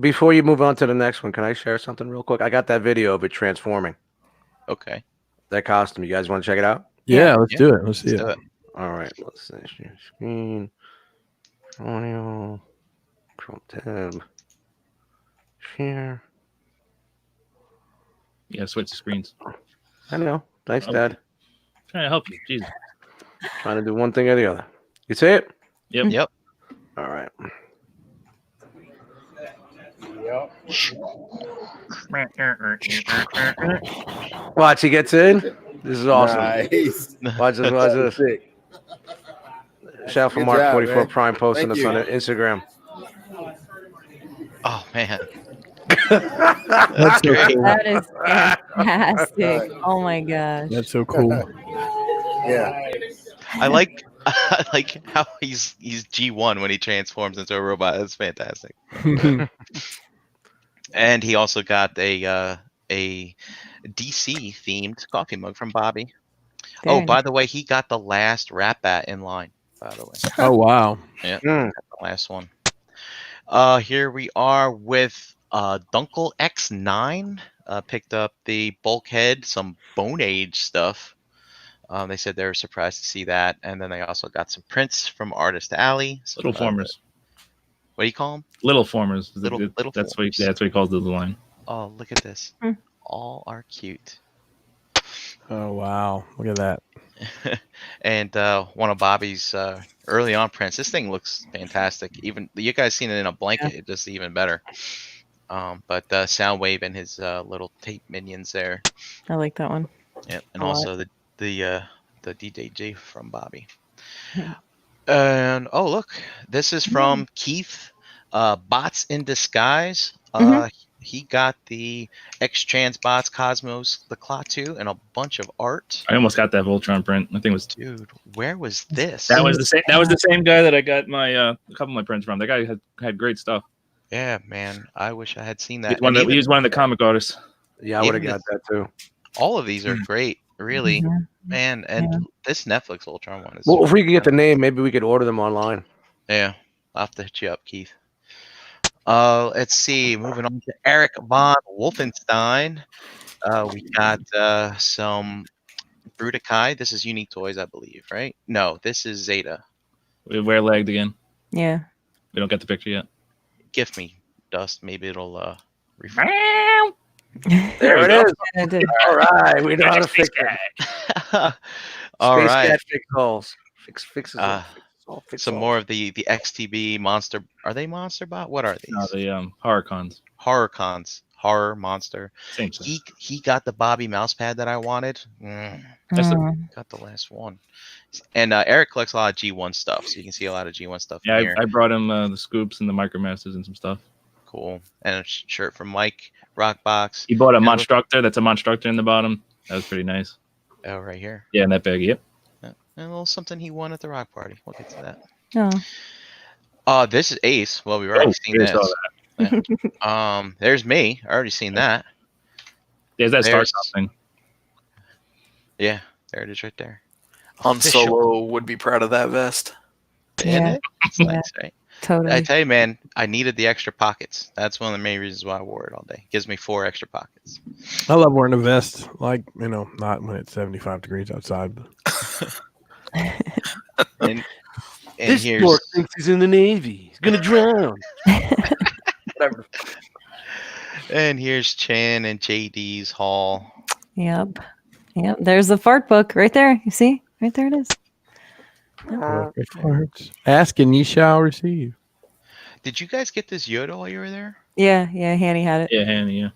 Before you move on to the next one, can I share something real quick? I got that video of it transforming. Okay. That costume. You guys want to check it out? Yeah, let's do it. Let's see do it. All right. Let's see. Share screen. Audio. Chrome tab. Share. You gotta switch the screens. I know. Thanks, Okay. Dad. Trying to help you. Jesus. Trying to do one thing or the other. You see it? Yep. All right. Watch, he gets in. This is awesome. Nice. Watch this. Watch this. Sick. Shout out for Good Mark job, 44 man. Prime posting Thank this on you. Instagram. Oh man. That's so cool. That is fantastic. Oh my gosh. That's so cool. Yeah. I like how he's G1 when he transforms into a robot. That's fantastic. And he also got a DC themed coffee mug from Bobby. Very Oh, by the way, he got the last Rat Bat in line, by the way. Oh wow. Yeah, Mm. the last one. Here we are with Dunkel X9. Picked up the bulkhead, some Bone Age stuff. They said they were surprised to see that. And then they also got some prints from Artist Alley. Some, Little formers. What do you call them? Little formers. Little That's formers. what he calls the line. Oh, look at this. Hmm. All are cute. Oh wow. Look at that. And one of Bobby's early on prints. This thing looks fantastic. Even you guys seen it in a blanket, it does even better. But Soundwave and his little tape minions there. I like that one. Yeah, and I like also the DJG from Bobby. And oh look, this is from Keith, Bots in Disguise. He got the X-Trans Bots, Cosmos, the Klaatu, and a bunch of art. I almost got that Voltron print. I think it was Dude, where was this? that was the same. That was the same guy that I got my a couple of my prints from. That guy had great stuff. Yeah, man. I wish I had seen that. He's one of the comic artists. Yeah, I would have Even got that too. all of these are great, really, Mhm. man. And Yeah. this Netflix Ultron one is. Well, if we could get the name, maybe we could order them online. Yeah, I'll have to hit you up, Keith. Let's see. Moving on to Eric von Wolfenstein. We got some Bruticai. This is Unique Toys, I believe, right? No, this is Zeta. We wear legged again. Yeah. We don't get the picture yet. Gift me, Dust. Maybe it'll There it is. I did. All right, we know how to fix it. All Space right. Cat fix calls. Fixes all. Fix Some all. more of the XTB monster. Are they monster bot? What are these? No, the horror cons. Horror cons. Horror monster. Same thing. He got the Bobby mouse pad that I wanted. That's the- Mm. Got the last one. And Eric collects a lot of G1 stuff, so you can see a lot of G1 stuff Yeah, here. I brought him the scoops and the Micromasters and some stuff. Cool. And a shirt from Mike. Rockbox. He bought a Yeah, look- Monstructor. That's a Monstructor in the bottom. That was pretty nice. Oh, right here. Yeah, in that bag. Yep. And a little something he won at the rock party. We'll get to that. Oh. This is Ace. Well, we've already seen there's this. all Yeah. There's me. I already seen that. There's that Star There's- Top thing. Yeah, there it is right there. Han Official. Solo would be proud of that vest. Isn't Yeah. it? It's Yeah. nice, right? Totally. I tell you, man, I needed the extra pockets. That's one of the main reasons why I wore it all day. Gives me 4 extra pockets. I love wearing a vest, like, not when it's 75 degrees outside. But And This here's dork thinks he's in the Navy. He's gonna drown. Whatever. and here's Chan and JD's haul. Yep. There's the fart book right there. You see? Right there it is. Ask and ye shall receive. Did you guys get this Yoda while you were there? Yeah. Hanny had it. Yeah, Hanny. Yeah.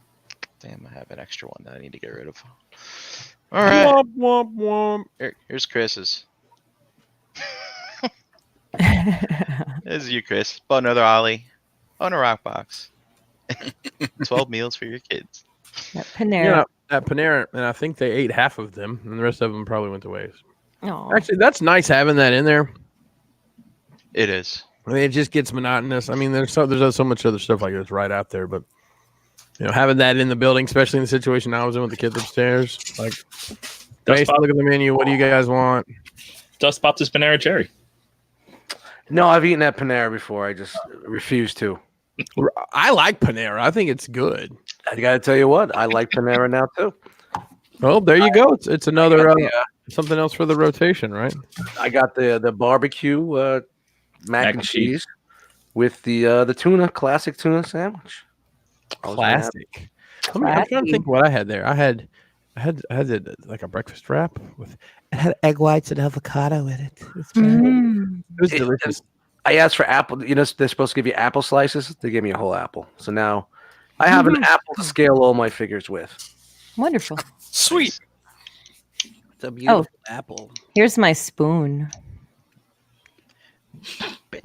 Damn, I have an extra one that I need to get rid of. All right, Womp, womp, womp. here's Chris's. This is you, Chris. Bought another Ollie on a rock box. 12 meals for your kids. That Panera. Yeah, at Panera, and I think they ate half of them, and the rest of them probably went to waste. Aw. Actually, that's nice having that in there. It is. I mean, it just gets monotonous. I mean, there's so much other stuff like this right out there, but having that in the building, especially in the situation I was in with the kids upstairs, like, Dust look at the menu. What do you guys want? Dust popped this Panera Cherry. No, I've eaten at Panera before. I just refuse to. I like Panera. I think it's good. I gotta tell you what, I like Panera now too. Well, there you go. It's another something else for the rotation, right? I got the barbecue mac and cheese with the tuna, classic tuna sandwich. Classic. I'm trying to think what I had there. I had like a breakfast wrap with it had egg whites and avocado in it. It was delicious. I asked for apple. They're supposed to give you apple slices. They gave me a whole apple. So now I have an apple to scale all my figures with. Wonderful. Sweet. It's a beautiful apple. Here's my spoon.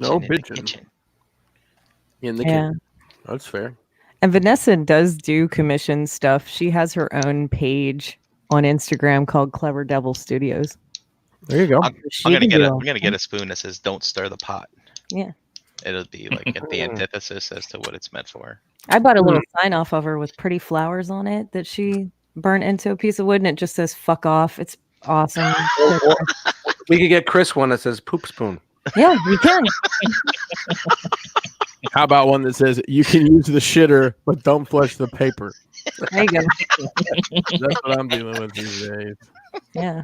No Bitchin' in the bitchin'. kitchen. In the Yeah. kitchen. That's fair. And Vanessa does do commission stuff. She has her own page on Instagram called Clever Devil Studios. There you go. I'm gonna get a spoon that says "Don't stir the pot." Yeah. It'll be like at the antithesis as to what it's meant for. I bought a little sign off of her with pretty flowers on it that she burnt into a piece of wood, and it just says "fuck off." It's awesome. We could get Chris one that says poop spoon. Yeah, you can. How about one that says you can use the shitter, but don't flush the paper? There you go. That's what I'm dealing with these days. Yeah.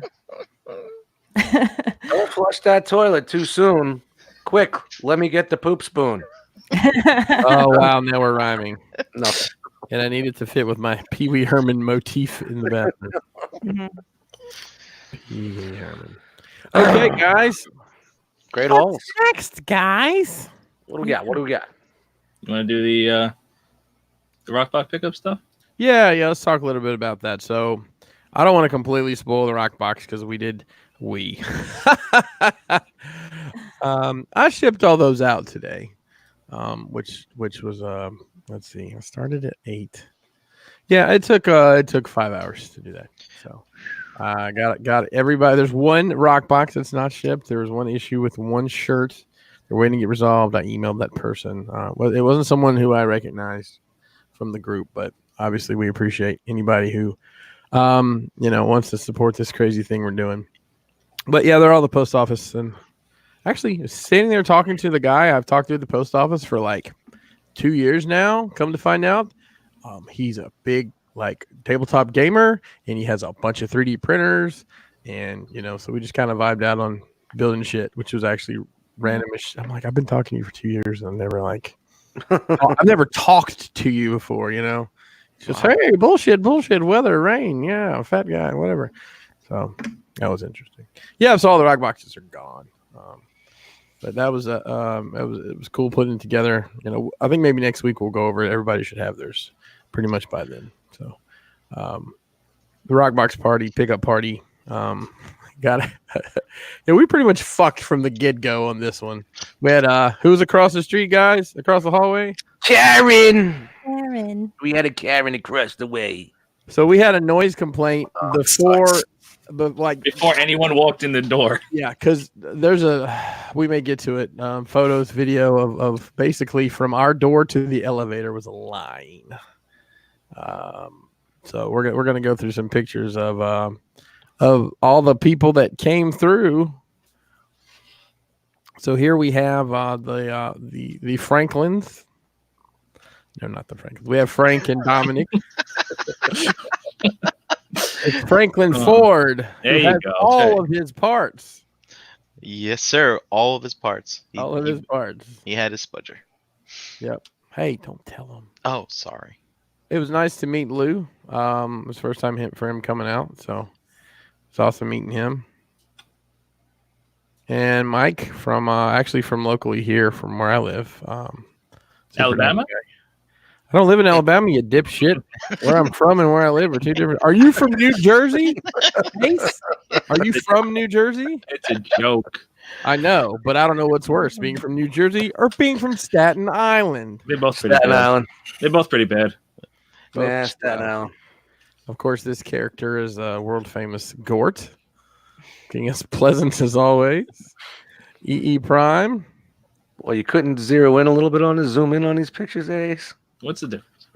Don't flush that toilet too soon. Quick, let me get the poop spoon. Oh wow, now we're rhyming. No, And I need it to fit with my Pee Wee Herman motif in the bathroom. Mhm. Pee Wee Herman. Okay, guys. great holes. Next, guys. What do we got? You want to do the Rockbox pickup stuff? Yeah. Let's talk a little bit about that. So, I don't want to completely spoil the rock box because I shipped all those out today, which was let's see, I started at 8. Yeah, it took 5 hours to do that. So I got everybody. There's one rock box that's not shipped. There was one issue with one shirt. They're waiting to get resolved. I emailed that person. Well, it wasn't someone who I recognized from the group, but obviously we appreciate anybody who wants to support this crazy thing we're doing. But yeah, they're all the post office, and actually standing there talking to the guy I've talked to at the post office for like 2 years now. Come to find out, he's a big like tabletop gamer, and he has a bunch of 3D printers, and so we just kind of vibed out on building shit, which was actually random. I'm like, I've been talking to you for 2 years, and I'm never like, I've never talked to you before, Just hey, bullshit, weather, rain, yeah, fat guy, whatever. So that was interesting. Yeah, so all the rock boxes are gone. But that was it was cool putting it together. I think maybe next week we'll go over it. Everybody should have theirs pretty much by then. So the rock box party, pickup party, got it. We pretty much fucked from the get-go on this one. We had who's across the street, guys? Across the hallway? Karen. Karen. We had a Karen across the way. So we had a noise complaint before anyone walked in the door. Yeah, because we may get to it. Photos, video of basically from our door to the elevator was a line. So we're gonna go through some pictures of all the people that came through. So here we have the Franklins. No, not the Franklins. We have Frank and Dominic. It's Franklin Ford. There who you has go. all of his parts. Yes, sir. All of his parts. All of his parts. He had his spudger. Yep. Hey, don't tell him. Oh, sorry. It was nice to meet Lou. It was the first time for him coming out, so it's awesome meeting him. And Mike from locally here, from where I live. Alabama? I don't live in Alabama, you dipshit. Where I'm from and where I live are two different. Are you from New Jersey? Ace? Are you from New Jersey? It's a joke. I know, but I don't know what's worse, being from New Jersey or being from Staten Island. They're both pretty Staten bad. Island. They're both pretty bad. Yeah, Staten Island. Of course, this character is world famous Gort, being as pleasant as always. EE Prime. Well, you couldn't zero in a little bit on this, zoom in on these pictures, Ace? What's the difference?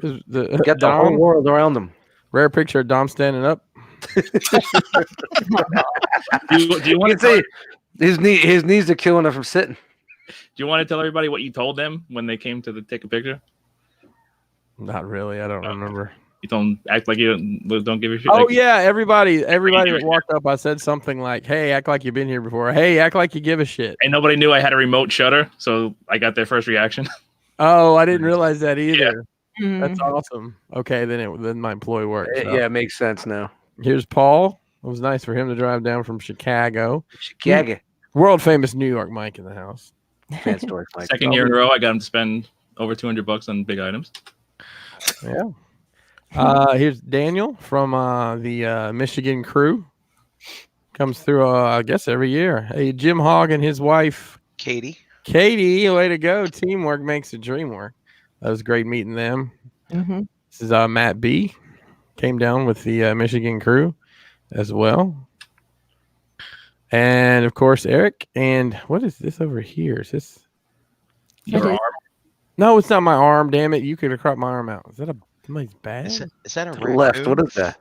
Get the whole world around them. Rare picture of Dom standing up. Do you want to say his knees are killing him from sitting? Do you want to tell everybody what you told them when they came to take a picture? Not really. I don't remember. You told them act like you don't give a shit. Oh yeah, everybody that walked up, I said something like, "Hey, act like you've been here before. Hey, act like you give a shit." And nobody knew I had a remote shutter, so I got their first reaction. Oh, I didn't realize that either. Mhm. That's awesome. Okay, then my employee works. So. Yeah, it makes sense now. Here's Paul. It was nice for him to drive down from Chicago. Chicago. World famous New York Mike in the house. Fan story, Mike. Second year in a row, I got him to spend over $200 on big items. Yeah. Here's Daniel from the Michigan crew. Comes through, I guess, every year. Hey, Jim Hogg and his wife, Katie. way to go. Teamwork makes the dream work. That was great meeting them. Mhm. This is Matt B. Came down with the Michigan crew as well. And, of course, Eric. And what is this over here? Is this Your arm? No, it's not my arm. Damn it! You could have cropped my arm out. Is that somebody's bag? Is that a Left. raccoon? What is that?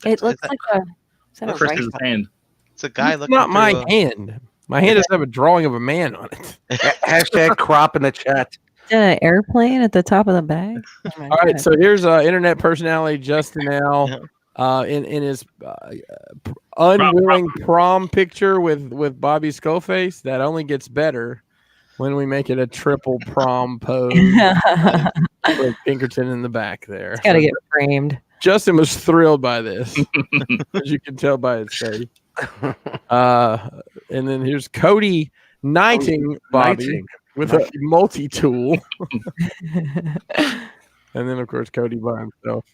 It looks like a. Is that a First rice? is his hand. It's a guy It's looking not my through a- hand. My hand doesn't have a drawing of a man on it. Hashtag crop in the chat. Is that an airplane at the top of the bag? Oh my All right, God. so here's internet personality Justin L. In his unwilling prom picture with Bobby Skullface. That only gets better when we make it a triple prom pose with Pinkerton in the back there. It's got to get framed. Justin was thrilled by this, as you can tell by his face. And then here's Cody knighting Bobby Knighting. with a multi-tool. And then, of course, Cody by himself.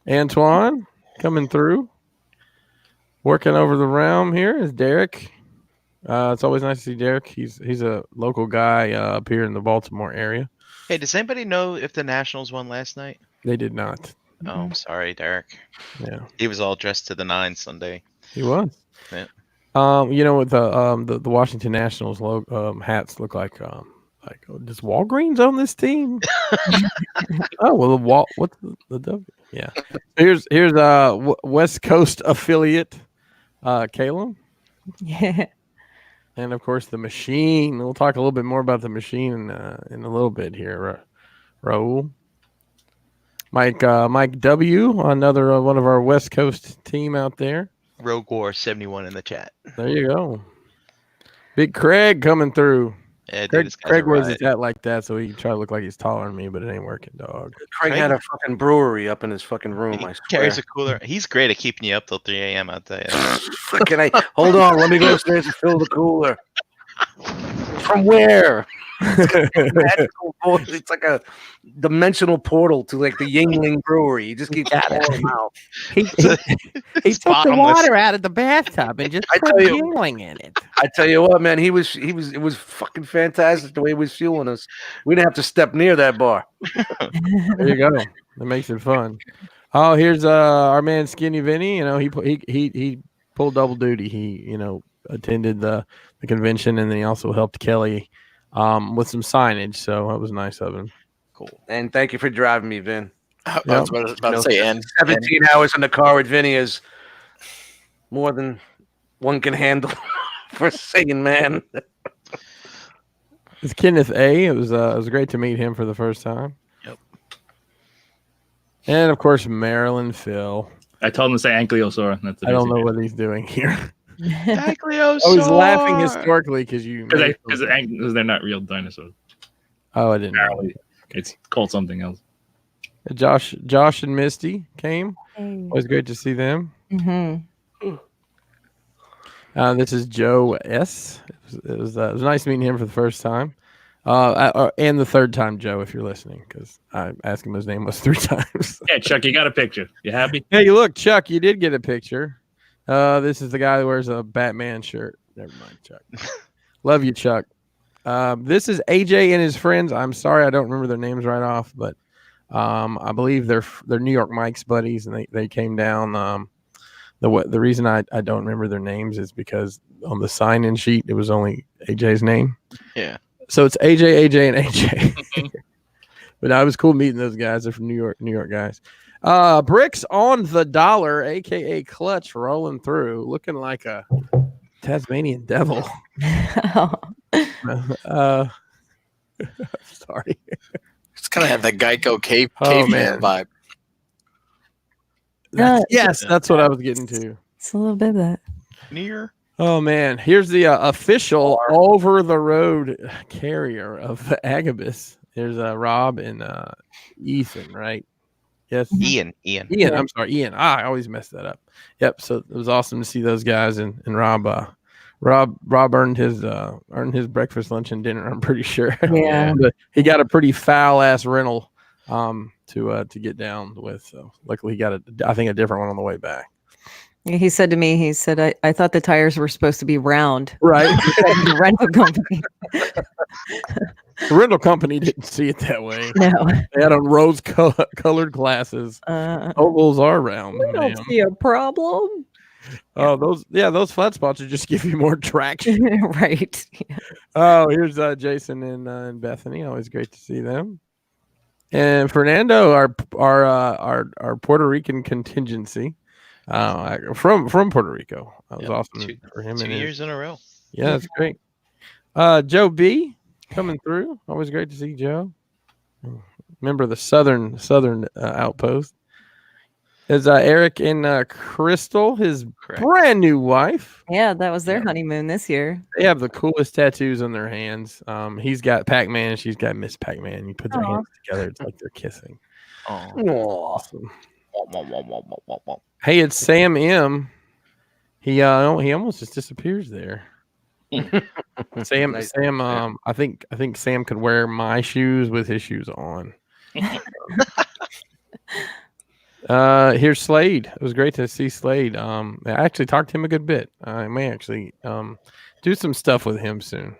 Antoine coming through. Working over the realm here is Derek. It's always nice to see Derek. He's a local guy up here in the Baltimore area. Hey, does anybody know if the Nationals won last night? They did not. Oh, sorry, Derek. Yeah, He was all dressed to the nines Sunday. he was. Yeah. With the Washington Nationals hats look like like, oh, does Walgreens own this team? Oh well, what's the W? Yeah. Here's West Coast affiliate, Caleb, Yeah. and of course the machine. We'll talk a little bit more about the machine in a little bit here. Raul, Mike W, another one of our West Coast team out there. Rogue War 71 in the chat. There you go. Big Craig coming through. Yeah, dude, this guy's Craig a wears riot. his hat like that so he can try to look like he's taller than me, but it ain't working, dog. Craig had a fucking brewery up in his fucking room. He I carries swear. a cooler. He's great at keeping you up till 3 a.m. I'll tell you. Can I hold on? Let me go upstairs and fill the cooler. From where? Magical voice. It's like a dimensional portal to like the Yingling Brewery. You just keep pouring them out. He took the bottomless. water out of the bathtub and just I put tell you- Yingling in it. I tell you what, man, it was fucking fantastic the way he was fueling us. We didn't have to step near that bar. There you go. That makes it fun. Oh, here's our man Skinny Vinny. You know, he pulled double duty. He attended the convention, and then he also helped Kelly with some signage. So that was nice of him. Cool. And thank you for driving me, Vin. I was about to say, and 17 hours in the car with Vinny is more than one can handle for singing, man. It's Kenneth A. It was great to meet him for the first time. Yep. And of course Marilyn Phil. I told him to say ankylosaur. That's I don't know what he's doing here. Ankylosaur. I was laughing historically because you because they're not real dinosaurs. Oh, I didn't know. Apparently, it's called something else. Josh and Misty came. It was great to see them. Mm-hmm. This is Joe S. It was nice meeting him for the first time, and the third time, Joe, if you're listening, because I asked him his name was 3 times. Yeah, Chuck, you got a picture. You happy? Hey, look, Chuck, you did get a picture. This is the guy that wears a Batman shirt. Never mind, Chuck. Love you, Chuck. This is AJ and his friends. I'm sorry I don't remember their names right off, but I believe they're New York Mike's buddies, and they came down. The reason I don't remember their names is because on the sign-in sheet it was only AJ's name. Yeah. So it's AJ, and AJ. But it was cool meeting those guys. They're from New York guys. Bricks on the dollar, aka Clutch, rolling through, looking like a Tasmanian devil. Sorry. it's kind of had the Geico Oh, caveman man. vibe. Yes, that's what I was getting to. It's a little bit of that. Near. Oh man, here's the official over-the-road carrier of the Agabus. There's Rob and Ethan, right? Yes, Ian. I'm sorry, Ian. I always mess that up. Yep. So it was awesome to see those guys and Rob. Rob earned his breakfast, lunch, and dinner. I'm pretty sure. Yeah. But he got a pretty foul ass rental to get down with. So luckily he got a different one on the way back. Yeah, he said to me, I thought the tires were supposed to be round. Right. The rental company. The rental company didn't see it that way. No. They had on rose colored glasses. Ovals are round. We don't ma'am. see a problem. Oh, those flat spots would just give you more traction. Right. Yeah. Oh, here's Jason and Bethany. Always great to see them. And Fernando, our Puerto Rican contingency, from Puerto Rico. That was awesome for him. 2 and years in a row. Yeah, that's great. Joe B coming through. Always great to see Joe. Member of the Southern Outpost. Is Eric and Crystal, his brand new wife. Yeah, that was their honeymoon this year. They have the coolest tattoos on their hands. He's got Pac-Man and she's got Miss Pac-Man. You put their hands together, it's like they're kissing. Awesome. Hey, it's Sam M. He almost just disappears there. Sam. I think Sam could wear my shoes with his shoes on. Here's Slade. It was great to see Slade. I actually talked to him a good bit. I may actually do some stuff with him soon.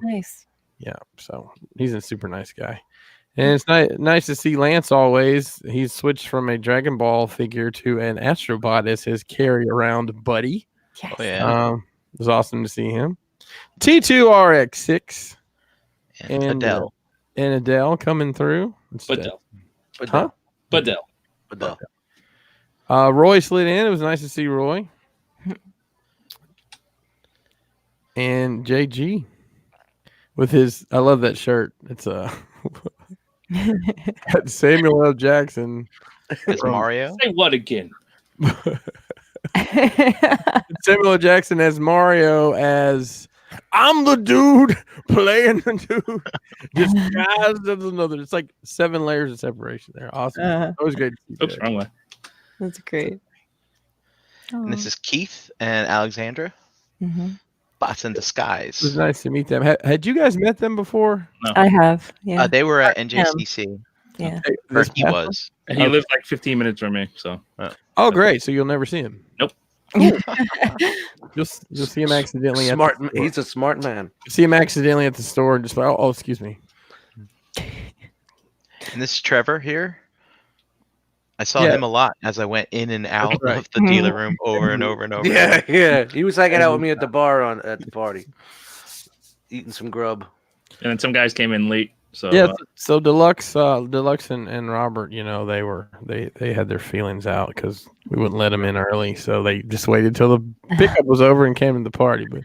Nice. Yeah, so he's a super nice guy. And it's nice to see Lance always. He's switched from a Dragon Ball figure to an Astrobot as his carry-around buddy. Yes. Oh, yeah. It was awesome to see him. T2RX6. And Adele. And Adele coming through. Adele. Huh? Adele. Roy slid in. It was nice to see Roy. And JG with his, I love that shirt. It's Samuel L. Jackson. As Mario. Say what again? Samuel L. Jackson as Mario, as I'm the dude playing the dude. Disguised as another. It's like 7 layers of separation there. Awesome. Always great to see Oops, that. wrong way. That's great. And this is Keith and Alexandra. Mhm. Bots in It was disguise. nice to meet them. Had you guys met them before? No. I have. Yeah. They were at NJCC. Yeah. Hey, Or this he past was. And he lives like 15 minutes from me, so. Oh, great! So you'll never see him. Nope. You'll see him accidentally. Smart. At the store. He's a smart man. You see him accidentally at the store and just like, oh, excuse me. And this is Trevor here. I saw Yeah. him a lot as I went in and out right. of the dealer room over and over and over. Yeah. He was hanging out with me at the bar at the party, eating some grub. And then some guys came in late, so. Yeah. So Deluxe and Robert, they had their feelings out because we wouldn't let them in early, so they just waited till the pickup was over and came to the party. But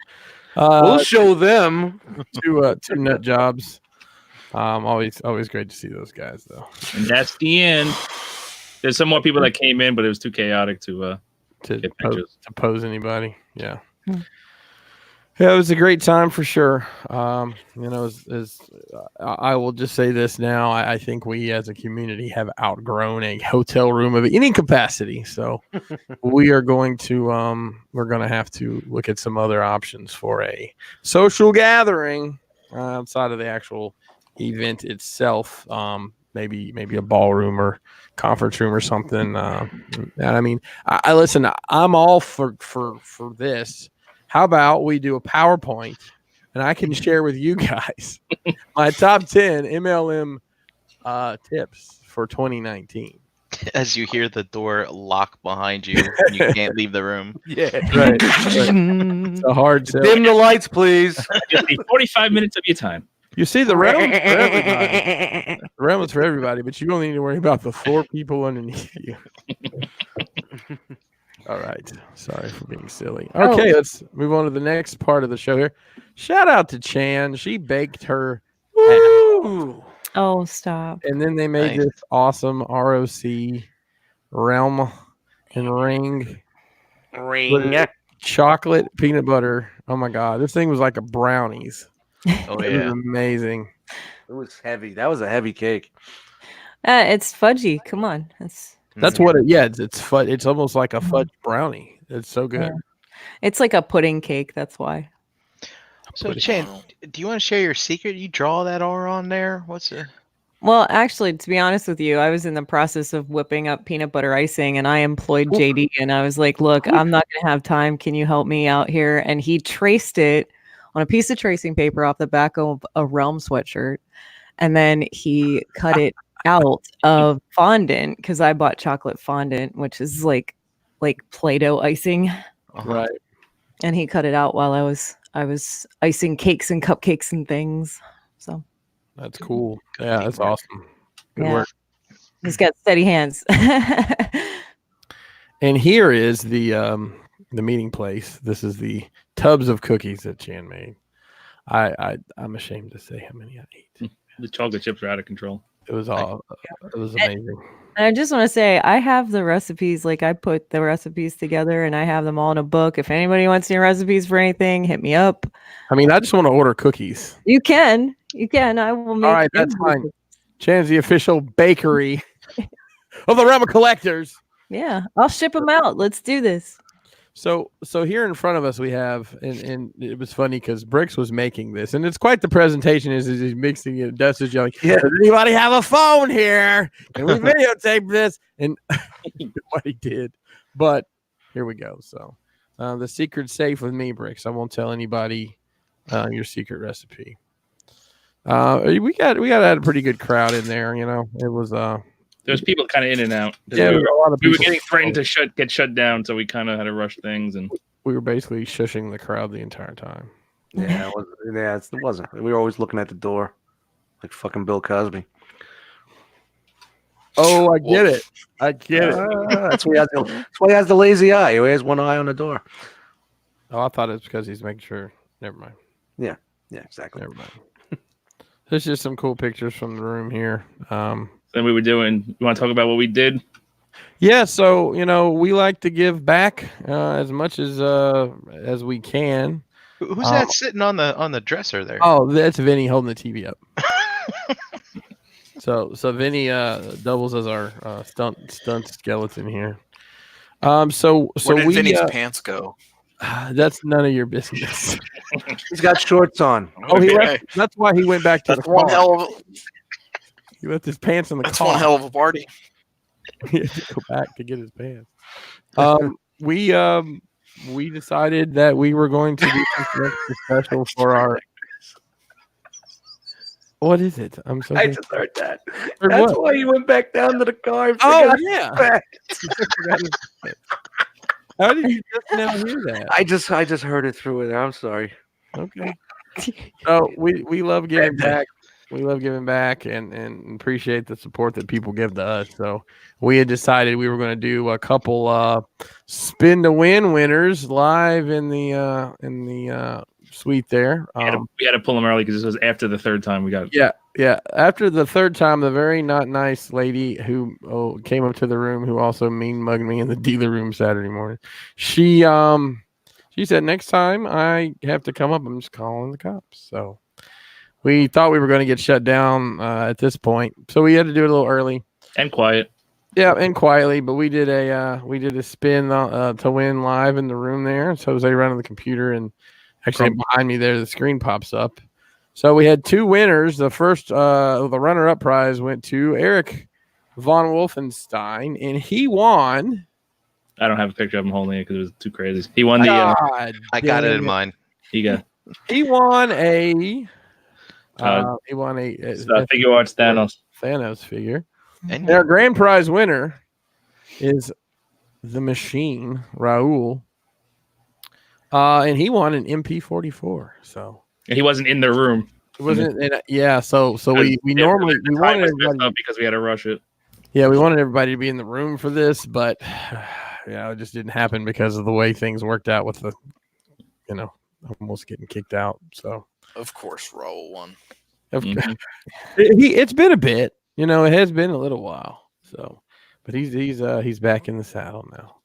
We'll show them. two nut jobs. Always great to see those guys though. And that's the end. There's some more people that came in, but it was too chaotic to get pictures. To pose anybody. Yeah. Yeah, it was a great time for sure. I will just say this now. I think we as a community have outgrown a hotel room of any capacity. So we are going to have to look at some other options for a social gathering outside of the actual event itself. Maybe a ballroom or conference room or something. And I mean, I listen. I'm all for this. How about we do a PowerPoint and I can share with you guys my top 10 MLM tips for 2019. As you hear the door lock behind you, and you can't leave the room. Yeah. Right. It's a hard sell. Dim the lights, please. Just need 45 minutes of your time. You see, the realm is for everybody. The realm is for everybody, but you only need to worry about the 4 people underneath you. All right. Sorry for being silly. Okay, let's move on to the next part of the show here. Shout out to Chan. She baked her. Oh, stop. And then they made Nice. this awesome R.O.C. realm and ring. Chocolate peanut butter. Oh my God. This thing was like a brownies. Oh It yeah. was amazing. It was heavy. That was a heavy cake. It's fudgy. Come on. That's what it's fudge. It's almost like a fudge brownie. It's so good. It's like a pudding cake. That's why. So Chan, do you want to share your secret? You draw that R on there? What's it? Well, actually, to be honest with you, I was in the process of whipping up peanut butter icing and I employed JD and I was like, look, I'm not going to have time. Can you help me out here? And he traced it on a piece of tracing paper off the back of a Realm sweatshirt. And then he cut it out of fondant because I bought chocolate fondant, which is like Play-Doh icing. Right. And he cut it out while I was icing cakes and cupcakes and things. So That's cool. Yeah, that's awesome. Good Yeah. work. he's got steady hands. And here is the meeting place. This is the tubs of cookies that Chan made. I'm ashamed to say how many I ate. The chocolate chips are out of control. It was amazing. And I just want to say, I have the recipes. Like I put the recipes together, and I have them all in a book. If anybody wants any recipes for anything, hit me up. I mean, I just want to order cookies. You can. I will make. All right, that's fine. Chan's the official bakery of the Realm of Collectors. Yeah, I'll ship them out. Let's do this. So here in front of us we have, and it was funny because Bricks was making this, and it's quite the presentation. Is he's mixing it? Dustin's yelling, Yeah. Does anybody have a phone here? Can we videotape this? And nobody did, but here we go. So the secret's safe with me, Bricks. I won't tell anybody your secret recipe. We got a pretty good crowd in there. You know, it was There's people kind of in and out. yeah, we, a lot of we were people. getting threatened to get shut down, so we kind of had to rush things. And We were basically shushing the crowd the entire time. Yeah, it wasn't. We were always looking at the door. like fucking Bill Cosby. Oh, I get it. I get it. That's why he has the lazy eye. He has one eye on the door. Oh, I thought it's because he's making sure. Never mind. Yeah, exactly. Never mind. There's just some cool pictures from the room here. Then we were doing. You want to talk about what we did? Yeah, so we like to give back as much as we can. Who's that sitting on the dresser there? Oh, that's Vinny holding the TV up. So Vinny doubles as our stunt skeleton here. So Where did we Vinny's pants go? that's none of your business. He's got shorts on. Oh, Okay. that's why he went back to That's the one car. hell of He left his pants in the that's car. one hell of a party. He had to go back to get his pants. We decided that we were going to do something extra special for our. What is it? I'm so. I just heard that. Heard That's what? why he went back down to the car. And Oh forgot yeah. his back. How did you just now hear that? I just heard it through it. I'm sorry. Okay. So we love giving back. We love giving back and appreciate the support that people give to us. So we had decided we were going to do a couple spin to win winners live in the suite there. We had to pull them early because this was after the third time we got. Yeah. After the third time, the very not nice lady who came up to the room, who also mean mugged me in the dealer room Saturday morning, she said, next time I have to come up, I'm just calling the cops. So we thought we were going to get shut down at this point, so we had to do it a little early And quiet. Yeah, and quietly, but we did a spin to win live in the room there. So as I run on the computer, and actually behind me there, the screen pops up. So we had two winners. The first, the runner-up prize went to Eric von Wolfenstein, and he won. I don't have a picture of him holding it because it was too crazy. He won the. I got it in mine. He got. He won a. He won Figure Arts Thanos figure. And Our grand prize winner is the Machine, Raul. And he won an MP44. So he wasn't in the room. it wasn't. So we normally we wanted everybody because we had to rush it. Yeah, we wanted everybody to be in the room for this, but it just didn't happen because of the way things worked out with the, almost getting kicked out. So Of course, Raul won. It's been a bit. It has been a little while. So, but he's back in the saddle now.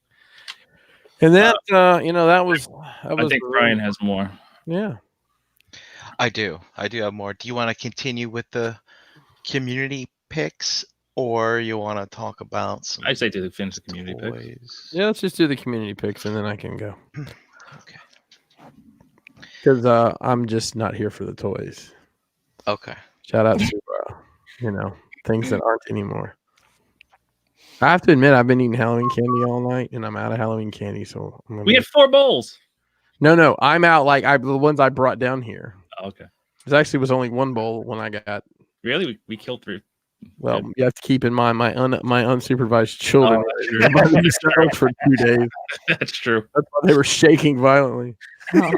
And that that was. I think Brian has more. Yeah, I do have more. Do you want to continue with the community picks, or you want to talk about some? I say to finish the community picks. toys? yeah. Let's just do the community picks, and then I can go Okay. because I'm just not here for the toys. Okay. Shout out to things that aren't anymore. I have to admit, I've been eating Halloween candy all night, and I'm out of Halloween candy. So We had 4 bowls. No, I'm out. Like the ones I brought down here. Oh, okay. There actually was only one bowl when I got. Really, we killed 3. Well, you have to keep in mind my unsupervised children Oh, for 2 days. That's true. That's why they were shaking violently. Oh.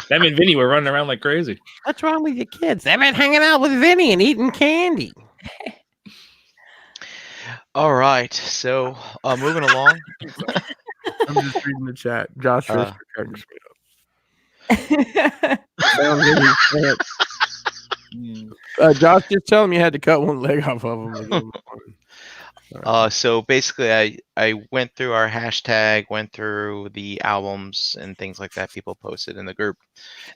Them and Vinny were running around like crazy. What's wrong with your kids? They've been hanging out with Vinny and eating candy. All right. So moving along. I'm just reading the chat. Josh Rister cracks me up. Josh, just tell him you had to cut one leg off of him. So basically, I went through our hashtag, went through the albums and things like that people posted in the group,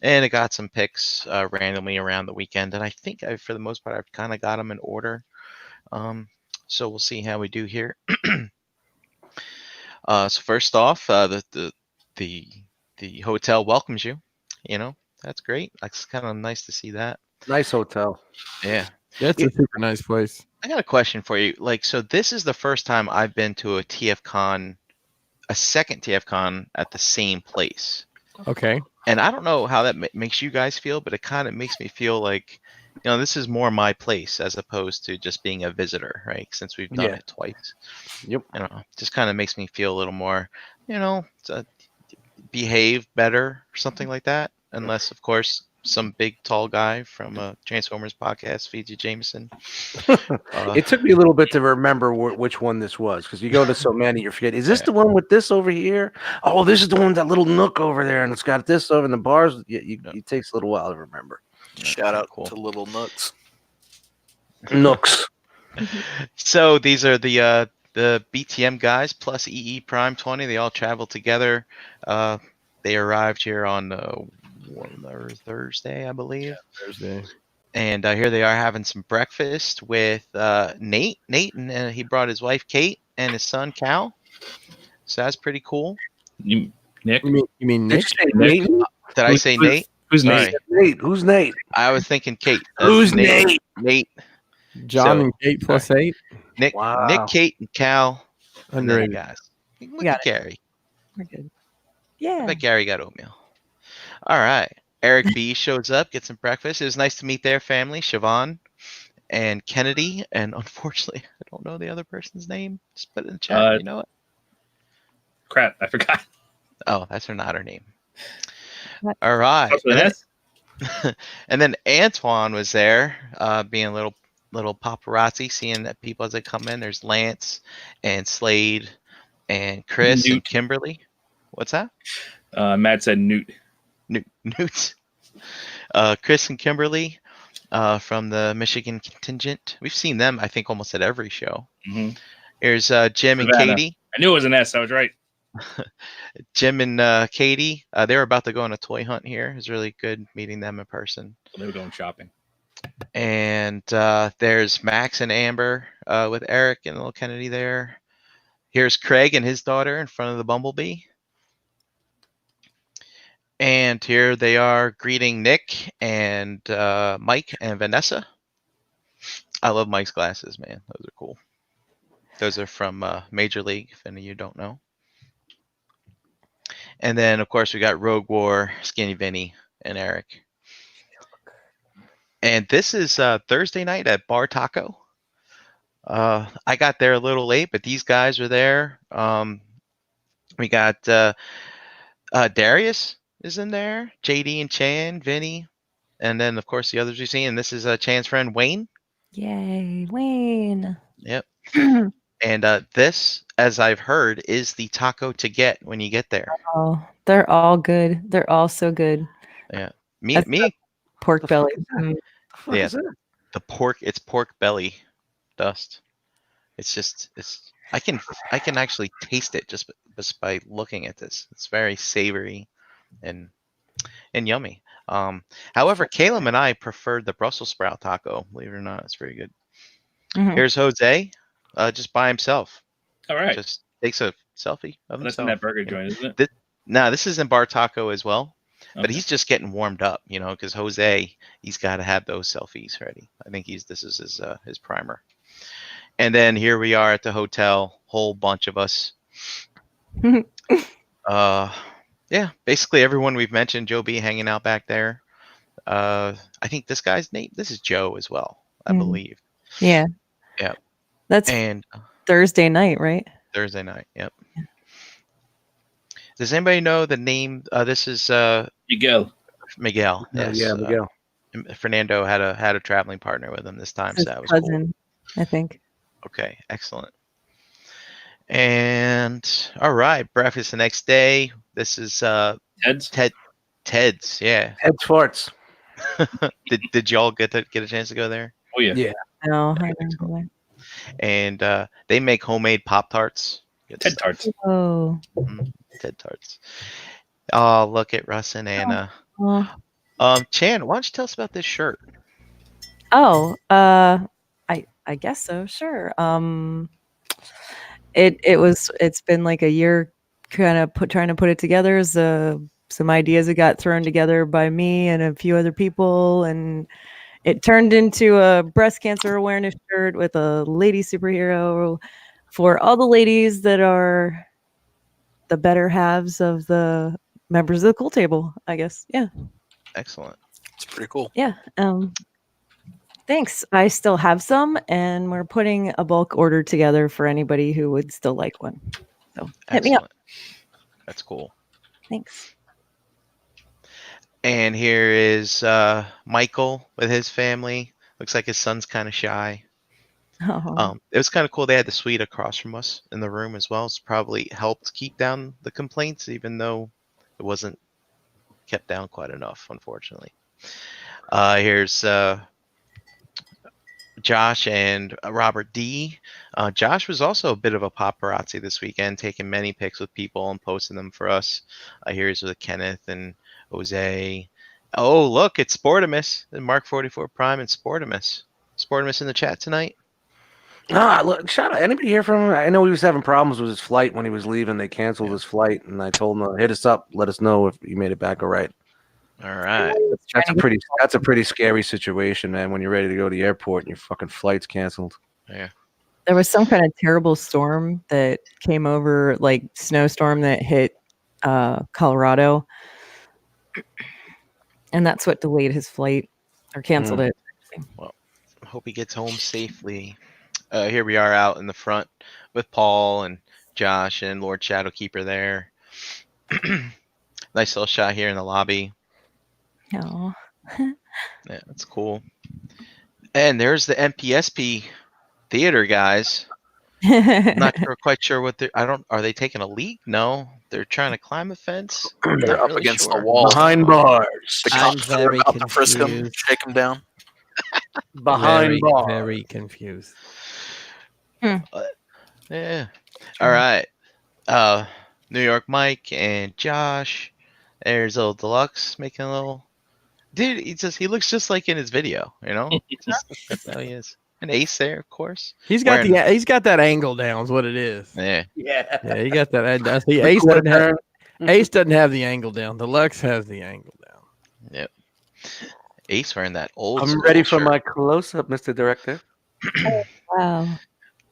and I got some picks randomly around the weekend. And I think for the most part, I've kind of got them in order. So we'll see how we do here. So first off, the hotel welcomes you. That's great. It's kind of nice to see that. Nice hotel. Yeah. That's a super nice place. I got a question for you. So this is the first time I've been to a TFCON, a second TFCON at the same place. Okay. And I don't know how that makes you guys feel, but it kind of makes me feel like, this is more my place as opposed to just being a visitor, right? Since we've done it twice. Yep. Just kind of makes me feel a little more, behave better or something like that. Unless, of course, some big tall guy from Transformers podcast, Fiji Jameson. It took me a little bit to remember which one this was because you go to so many, you forget. Is this the one with this over here? Oh, this is the one with that little nook over there, and it's got this over in the bars. It takes a little while to remember. Shout out to Little Nooks. Nooks. So these are the BTM guys plus EE Prime 20. They all traveled together. They arrived here on Thursday, I believe. Yeah, Thursday. And here they are having some breakfast with Nate. And he brought his wife Kate and his son Cal. So that's pretty cool. Nick? You mean Nick? Nate? Did I say Nate? Who's Sorry. Nate? Nate? Who's Nate? I was thinking Kate. Who's Nate? Nate. John So- and Kate plus 8? Nick, Wow. Nick, Kate, and Cal. And then the Underrated. guys. Look Got at Gary. We're good. I Yeah. bet Gary got oatmeal. All right. Eric B shows up, gets some breakfast. It was nice to meet their family, Siobhan and Kennedy. And unfortunately, I don't know the other person's name. Just put it in the chat. You know it? Crap, I forgot. Oh, that's not her name. What? All right. Also an S? And then Antoine was there, being a little paparazzi, seeing that people as they come in. There's Lance and Slade and Chris and Newt. Kimberly. What's that? Matt said Newt. Newt. Chris and Kimberly from the Michigan contingent. We've seen them, I think, almost at every show. Mm-hmm. Here's Jim and Savannah. Katie. I knew it was an S. I was right. Jim and Katie. They were about to go on a toy hunt here. It was really good meeting them in person. They were going shopping. And there's Max and Amber with Eric and little Kennedy there. Here's Craig and his daughter in front of the Bumblebee. And here they are greeting Nick and Mike and Vanessa. I love Mike's glasses, man. Those are cool. Those are from Major League, if any of you don't know. And then, of course, we got Rogue War, Skinny Vinny, and Eric. And this is Thursday night at Bar Taco. I got there a little late, but these guys are there. We got Darius is in there, JD and Chan, Vinny, and then, of course, the others we've seen. And this is Chan's friend, Wayne. Yay, Wayne. Yep. And this, as I've heard, is the taco to get when you get there. Oh, they're all good. They're all so good. Me, That's me, Pork belly. yeah, the pork. It's pork belly dust. It's just, I can actually taste it just by looking at this. It's very savory and yummy. However, Caleb and I preferred the Brussels sprout taco. Believe it or not, it's very good. Mhm. Here's Jose, just by himself. All right. Just takes a selfie of That's in himself. that burger joint, isn't it? No, this is in Bar Taco as well. But Okay. he's just getting warmed up, because Jose, he's got to have those selfies ready. I think this is his primer. And then here we are at the hotel, whole bunch of us. Yeah, basically everyone we've mentioned. Joe B hanging out back there. I think this guy's name. This is Joe as well, I Mhm. believe. Yeah. Yeah. That's And Thursday night, right? Thursday night. Yep. Does anybody know the name? This is Miguel. Miguel. Yes. Yeah, Miguel. Fernando had a traveling partner with him this time, His so that was cool. cousin, I think. Okay, excellent. And all right, breakfast the next day. This is Ted's. Ted's. Yeah. Head farts. Did y'all get a chance to go there? Oh yeah. Yeah. No, I don't know that. And they make homemade Pop Tarts. Ted Tarts. Oh. Ted Tarts. Oh, look at Russ and Anna. Chan, why don't you tell us about this shirt? Oh, I guess so. Sure. It's been like a year kind of trying to put it together. Some ideas that got thrown together by me and a few other people, and it turned into a breast cancer awareness shirt with a lady superhero for all the ladies that are the better halves of the members of the Cool Table, I guess. Yeah. Excellent. It's pretty cool. Yeah. Thanks. I still have some, and we're putting a bulk order together for anybody who would still like one. So hit me up. That's cool. Thanks. And here is Michael with his family. Looks like his son's kind of shy. Oh. It was kind of cool. They had the suite across from us in the room as well. It's probably helped keep down the complaints, even though it wasn't kept down quite enough, unfortunately. Here's Josh and Robert D. Josh was also a bit of a paparazzi this weekend, taking many pics with people and posting them for us. Here's with Kenneth and Jose. Oh, look, it's Sportimus and Mark 44 Prime and Sportimus. Sportimus in the chat tonight. Look, shout out. Anybody hear from him? I know he was having problems with his flight when he was leaving. They canceled his flight, and I told him, hit us up, let us know if you made it back all right. All right. That's a pretty scary situation, man, when you're ready to go to the airport and your fucking flight's canceled. Yeah. There was some kind of terrible storm that came over, like snowstorm that hit Colorado. And that's what delayed his flight or canceled it. Well, I hope he gets home safely. Here we are out in the front with Paul and Josh and Lord Shadowkeeper there. Nice little shot here in the lobby. Oh. Yeah, that's cool. And there's the MPSP theater guys. Not quite sure what they're. Are they taking a leak? No, they're trying to climb a fence. They're Not up really against sure. the wall. Behind bars. The I'm cops very are up to frisk him, confused. shake him down. Behind bars. Very confused. Yeah. All right. New York Mike and Josh. There's old Deluxe making a little. Dude, he looks just like in his video, you know? That's how he is. And Ace there, of course. He's got that angle down. Is what it is. Yeah. Yeah, he got that. I see. Ace doesn't have the angle down. Deluxe has the angle down. Yep. Ace wearing that old. I'm school ready for shirt. my close-up, Mr. Director. Wow.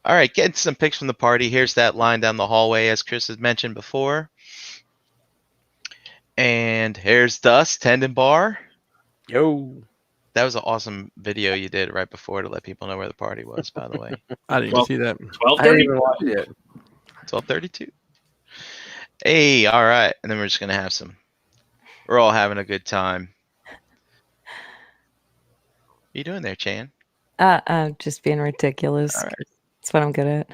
All right, getting some pics from the party. Here's that line down the hallway, as Chris has mentioned before. And here's Dust, Tendon Bar. Yo. That was an awesome video you did right before to let people know where the party was, by the way. I didn't even see that. I didn't even watch it yet. 12:32. Hey, all right. And then we're just going to we're all having a good time. What are you doing there, Chan? Just being ridiculous. All right. That's what I'm good at.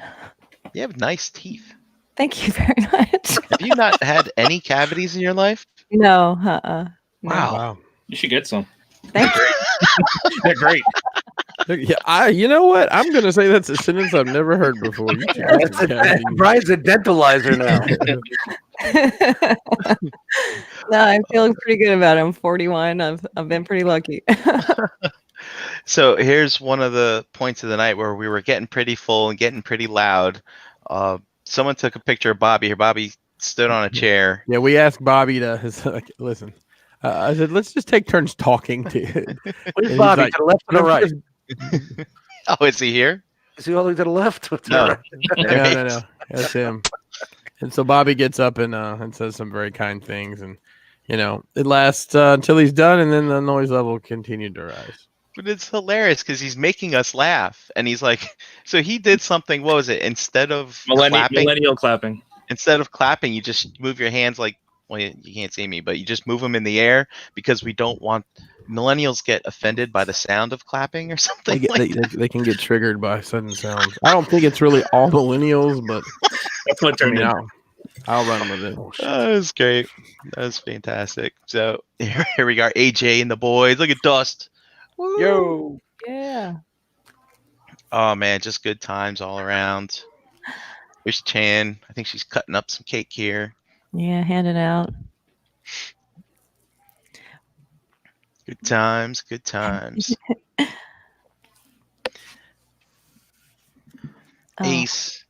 You have nice teeth. Thank you very much. Have you not had any cavities in your life? No, Wow. Wow. You should get some. Thank you. They're great. Yeah, you know what? I'm gonna say that's a sentence I've never heard before. You should get some cavities. Brian's a dentalizer now. No, I'm feeling pretty good about it. I'm 41. I've been pretty lucky. So here's one of the points of the night where we were getting pretty full and getting pretty loud. Someone took a picture of Bobby here. Bobby stood on a chair. Yeah, we asked Bobby to listen. I said, let's just take turns talking to you. Where's Bobby? like, to the left or the right? Oh, is he here? Is he all the way to the left or to No. the right? No. That's him. And so Bobby gets up and says some very kind things. And, it lasts until he's done. And then the noise level continued to rise. But it's hilarious because he's making us laugh. And he's like, so he did something. What was it? Instead of Millennial clapping. Instead of clapping, you just move your hands like, well, you can't see me, but you just move them in the air because we don't want millennials get offended by the sound of clapping or something. They can get triggered by sudden sounds. I don't think it's really all millennials, but That's what turned out. I'll run with it. That was great. That was fantastic. So here we got AJ and the boys. Look at Dust. Woo. Yo. Yeah. Oh man, just good times all around. Here's Chan. I think she's cutting up some cake here. Yeah, hand it out. Good times, good times. Ace.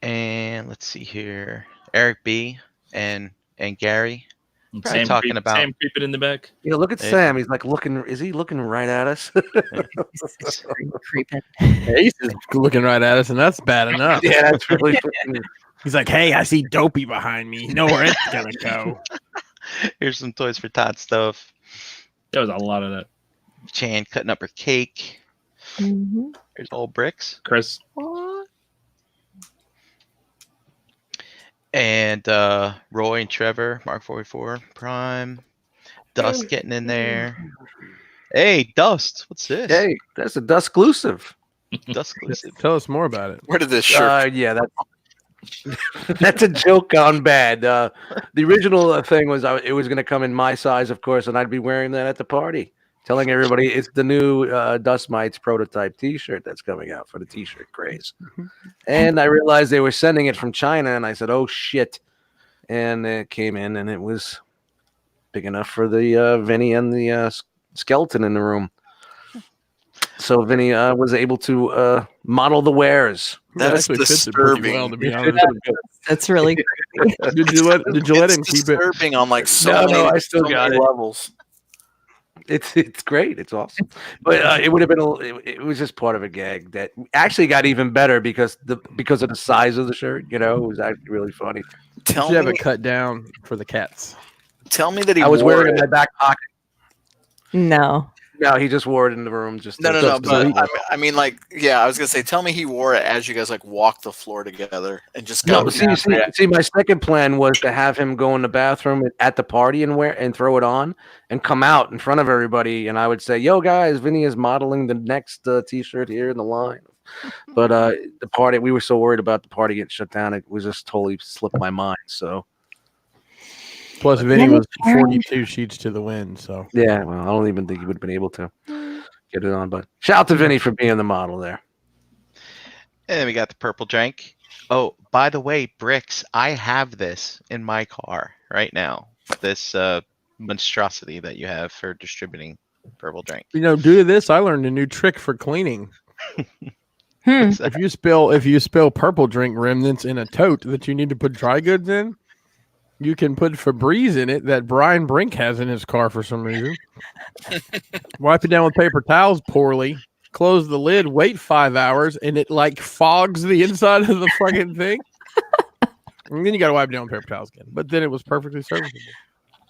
And let's see here. Eric B and Gary. Probably talking about Sam creeping in the back. Yeah, look at Sam. He's like looking. Is he looking right at us? Creeping. Ace is looking right at us, and that's bad enough. Yeah, that's really. He's like, hey, I see Dopey behind me. You know where it's going to go. Here's some Toys for Tot stuff. There was a lot of that. Chan cutting up her cake. Mm-hmm. Here's old bricks. Chris. What? And Roy and Trevor, Mark 44 Prime. Dust getting in there. Hey, Dust, what's this? Hey, that's a Dust exclusive. Dust exclusive. Tell us more about it. Where did this shirt? Yeah, that's a joke gone bad. The original thing was it was going to come in my size, of course, and I'd be wearing that at the party, telling everybody it's the new Dust Mites prototype T-shirt that's coming out for the T-shirt craze. And I realized they were sending it from China, and I said, "Oh shit!" And it came in, and it was big enough for the Vinny and the skeleton in the room. So Vinny was able to model the wares. That is actually fits it pretty disturbing. well, to be honest. That's really creepy. Did you let him It's keep it? disturbing on like I still got it. levels. It's great. It's awesome. But it would have been it was just part of a gag that actually got even better because of the size of the shirt. You know, it was actually really funny. You Tell should have me, it cut down for the cats. that he I was wore wearing it in it. my back pocket. No. No, he just wore it in the room. Just No, to- but I mean, like, yeah, I was gonna say, tell me he wore it as you guys like walked the floor together and just got. No, see, my second plan was to have him go in the bathroom at the party and throw it on and come out in front of everybody, and I would say, "Yo, guys, Vinny is modeling the next T-shirt here in the line." But the party, we were so worried about the party getting shut down, it was just totally slipped my mind. So Plus, Vinny was 42 sheets to the wind, so yeah, well, I don't even think he would have been able to get it on. But shout out to Vinny for being the model there. And then we got the purple drink. Oh, by the way, Bricks, I have this in my car right now. This monstrosity that you have for distributing purple drink. due to this, I learned a new trick for cleaning. What's that? If you spill purple drink remnants in a tote that you need to put dry goods in, you can put Febreze in it that Brian Brink has in his car for some reason. Wipe it down with paper towels poorly. Close the lid. Wait 5 hours, and it like fogs the inside of the fucking thing. And then you got to wipe it down with paper towels again. But then it was perfectly serviceable.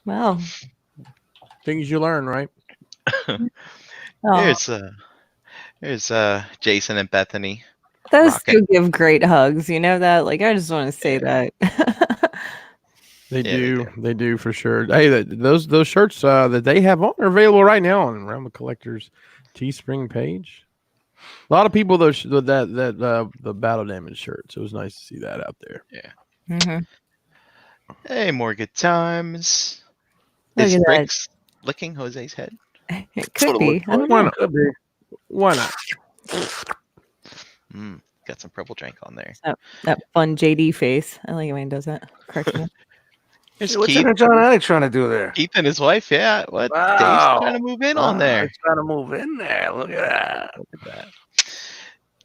Wow. Things you learn, right? Oh, Here's Jason and Bethany. those rocking. two give great hugs. You know that? Like, I just want to say that. They Yeah, do. They do for sure. Hey, those shirts that they have on are available right now on Realm of Collectors Teespring page. A lot of people though the battle damage shirts. It was nice to see that out there. Mhm. Hey, more good times. Look Is at that. Bricks licking Jose's head? It could what it be. I don't Why know. not? Why not? Got some purple drink on there. That fun JD face. I like it when he does that. Cracks me up. Here's What's Keith. John Alec trying to do there? Keith and his wife. Yeah, what? Wow. Dave's trying to move in on there. He's trying to move in there. Look at that. Look at that.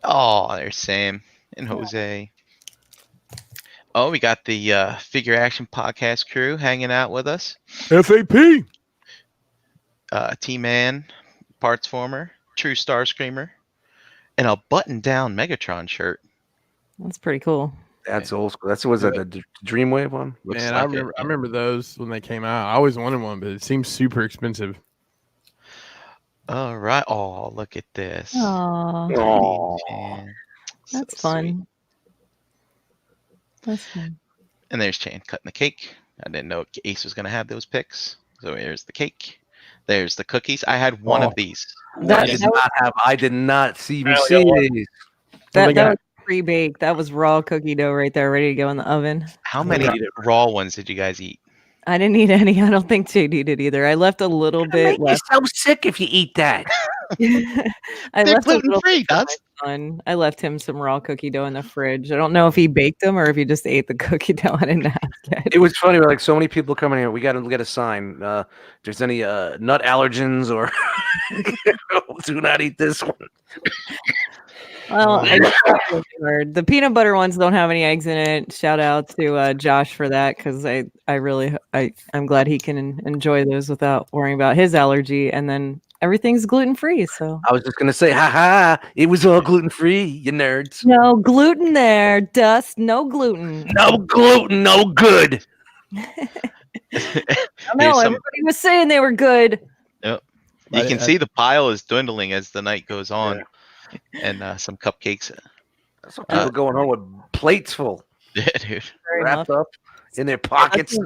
Oh, there's Sam and Jose. Oh, we got the Figure Action Podcast crew hanging out with us. FAP. T-Man, Parts Former, True Star Screamer, and a button-down Megatron shirt. That's pretty cool. That's old school. Was that the Dreamwave one? Looks Man, like it. I remember those when they came out. I always wanted one, but it seems super expensive. All right. Oh, look at this. Oh, Oh, Chan. that's So sweet. fun. That's fun. And there's Chan cutting the cake. I didn't know Ace was going to have those picks. So here's the cake. There's the cookies. I had one of these. I did not see me Apparently see got one. these. That got? was pre-baked. That was raw cookie dough right there, ready to go in the oven. How many raw ones did you guys eat? I didn't eat any. I don't think JD did either. I left a little bit left. so sick if you eat that. I They're left a little gluten-free, bit for Dust. my son. I left him some raw cookie dough in the fridge. I don't know if he baked them or if he just ate the cookie dough. I didn't ask yet. It was funny. Like so many people coming here. We got to get a sign. If there's any nut allergens or do not eat this one. Well, I just got the word. The peanut butter ones don't have any eggs in it. Shout out to Josh for that because I'm glad he can enjoy those without worrying about his allergy. And then everything's gluten free. So I was just gonna say, it was all gluten free, you nerds. no gluten there, Dust. No gluten. No gluten, no good. I Here's know some- everybody was saying they were good. You can see the pile is dwindling as the night goes on. And some cupcakes. That's what people going home with plates full. Yeah, dude. Very wrapped much. up in their pockets.